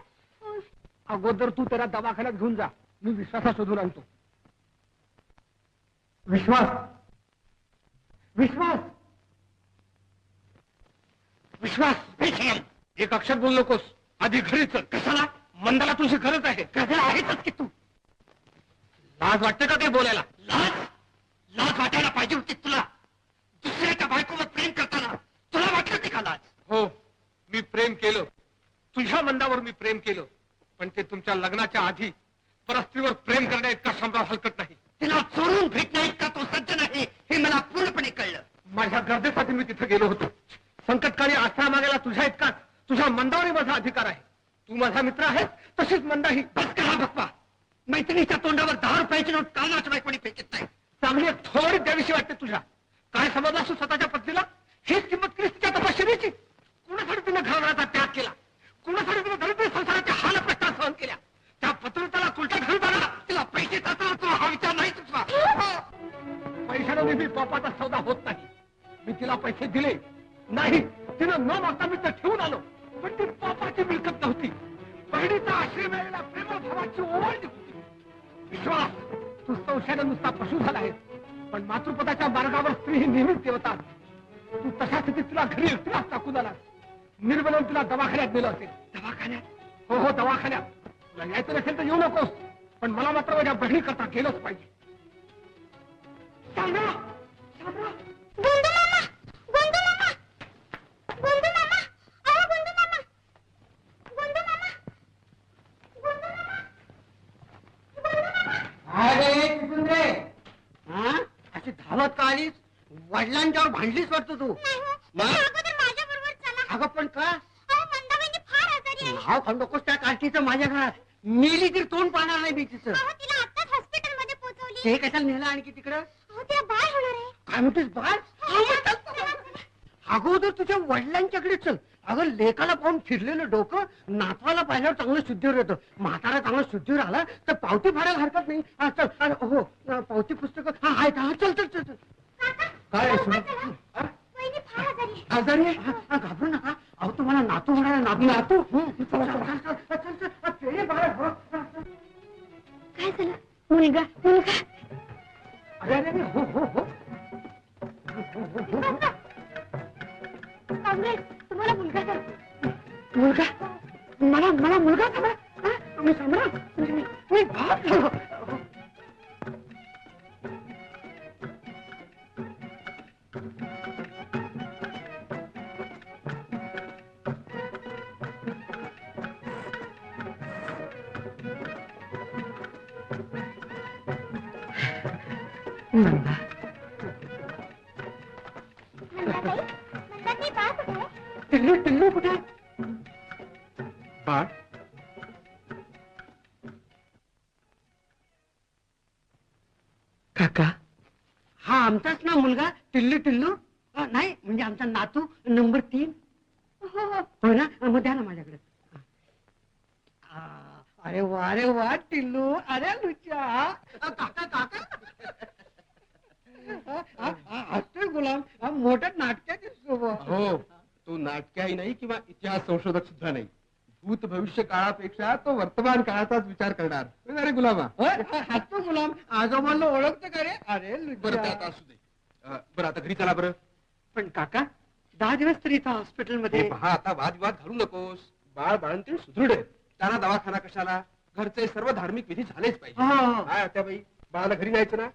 अगोदर तू त्याला दवाखान्यात घेऊन जा, मी विश्वासा शोधून आणतो. विश्वास विश्वास विश्वास एक अक्षर बोल नकोस. आधी घरी चल. कशाला? मंदाला तुझी गरज आहे. गरज आहेच की तू. लाज वाटते का ते बोलायला?
लाज लाज वाटायला पाहिजे होती तुला. दुसऱ्याच्या बायकोवर प्रेम करताना तुला वाटलं ते का लाज?
हो, मी प्रेम केलं. तुझ्या मंदावर मी प्रेम केलं, पण ते तुमच्या लग्नाच्या आधी परस्त्रीवर प्रेम करण्या इतका संभ्रम हलकत नाही.
तिला चोरून भेटण्या इतका तो सज्ज नाही हे मला पूर्णपणे कळलं.
माझ्या गरजेसाठी मी तिथे गेलो होतो. संकटकाळी आश्रय मागायला तुझ्या इतकाच तुझ्या मंदावरही माझा अधिकार आहे. तू माझा मित्र आहेस, तशीच मंदाही.
बस करा बप्पा. मैत्रिणीच्या तोंडावर 10 रुपयाची नोट कामाच्या बायकोणी फेकत नाही.
चांगली थोडी द्यावीशी वाटते तुझ्या. काय समजला तू स्वतःच्या पत्नीला? हीच किंमत ख्रिस्तीच्या तपश्चर्येची. कुणासाठी तिने घराचा त्याग केला? कुणासाठी तिने दरिद्र संसाराच्या हाल प्रश्न सहन केल्या? त्या पत्रताला उलटा घालून आला.
तिला पैसे देताना तुला हा विचार नाही सुचवा.
पैशाने नेहमी पापाचा सौदा होत नाही. मी तिला पैसे दिले नाही, तिनं न मागता मी तर ठेवून आलो. पण ती पापाची मिळकत नव्हती. बहिणीचा आश्रय मिळालेला प्रेमळ भावाची ओवाळणी होती. विश्वास, तू संशयाने नुसता पशु झाला आहेस, पण मातृपदाच्या मार्गावर स्त्री ही नेहमीच देवतात. तू तशा स्थितीत तुला घरी एकटीलाच टाकून आलास. निर्बलन तुला दवाखान्यात नेलं असेल.
दवाखान्यात?
हो हो, दवाखान्यात. तुला यायचं नसेल तर येऊ नकोस, पण मला मात्र माझ्या बहिणी करता गेलंच पाहिजे.
गोंधू मामा, गोंधू मामा, गोंधू मामा, अहो गोंधू मामा, गोंधू मामा, गोंधू मामा, गोंधू मामा.
अरे कुठून रे? हा? अशी धावत का आलीस? वडिलांच्यावर भांडलीस वाटतं तू.
नाही हो,
मग?
तुम्ही अगोदर माझ्याबरोबर चला.
अगं पण का?
अहो मंदाबाईंनी फार आजारी आहे.
नाव खाऊ नकोस त्या कार्टीचं माझ्या घरात. मेली तरी तोंड पाहणार नाही मी तिचं.
अहो तिला आत्ताच हॉस्पिटलमध्ये पोहोचवली.
ते कशाला नेलं आणखी तिकडं?
अहो तिला बाळ होणार आहे.
काय म्हणतेस बाळ? अगोदर तुझ्या वडिलांच्याकडे चल. अगं लेकाला पाहून फिरलेलं डोकं नातवाला पाहिल्यावर चांगलं शुद्धीवर येतं. म्हातारा चांगलं शुद्धीवर आला तर पावती फाडायला हरकत नाही. हा, चल. अरे, हो, पावती पुस्तक आहेत. हा, चल चल चल चल.
काय आहे, सुन?
वहिनी फार आजारी आहे.
आजारी आहे? हा, घाबरू नका. अहो तुम्हाला नातू होणार आहे. नातू चल, चल, चल, चल. ते बाळ, हो.
काय झालं? मुलगा मुलगा
अरे अरे अरे, हो हो हो.
काँग्रेस तुम्हाला मुलगा झाला.
मुलगा? मला मुलगा झाला? हा? मी सम्राट? मी बाप झालो.
नंदा टिल्लू टिल्लू कुठे
बाळ
काका
हा आमचाच ना मुलगा टिल्लू टिल्लू नाही म्हणजे आमचा नातू नंबर 3. हो ना मग द्या ना माझ्याकडे. अरे वा टिल्लू अरे लुच्चा काका काका असतोय गुलाम मोठ्या नाटकात दिसतो बुवा.
हो तो नाटक्याही नाही किंवा इतिहास संशोधक सुद्धा नाही. भूत भविष्य काळापेक्षा तो वर्तमान काळाचाच विचार करणार. अरे गुलामा
हसतो गुलाम आजोबांना ओळखतं का रे. अरे
बरं ते आता असू दे. बरं आता घरी चला बरं.
पण काका 10 दिवस तरी इथं हॉस्पिटलमध्ये
पहा आता वादविवाद घालू नकोस. बाळ बाळंतीण सुदृढ आहेत. त्यांना दवाखाना कशाला. घरचे सर्व धार्मिक विधी झालेच पाहिजे.
हो.
काय त्या बाई बाळाला घरी न्यायचं ना.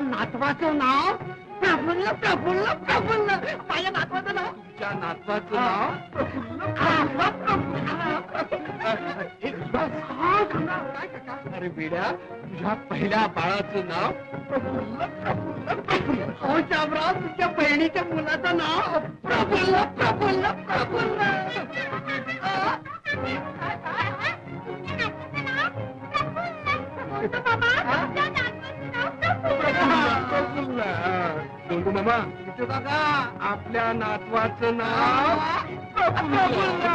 नातवाचं नाव प्रफुल्ल प्रफुल्ल प्रफुल्ल. माझ्या नातवाचं नाव
तुमच्या नातवाचं नाव अरे बेड्या तुझ्या पहिल्या बाळाचं नाव
प्रफुल्ल प्रफुल्ल प्रफुल्ल. अहो शामराव तुमच्या बहिणीच्या मुलाचं नाव प्रफुल्ल प्रफुल्ल प्रफुल्ल.
दोंडू मामा
काका
आपल्या नातवाचं नाव
प्रफुल्ल.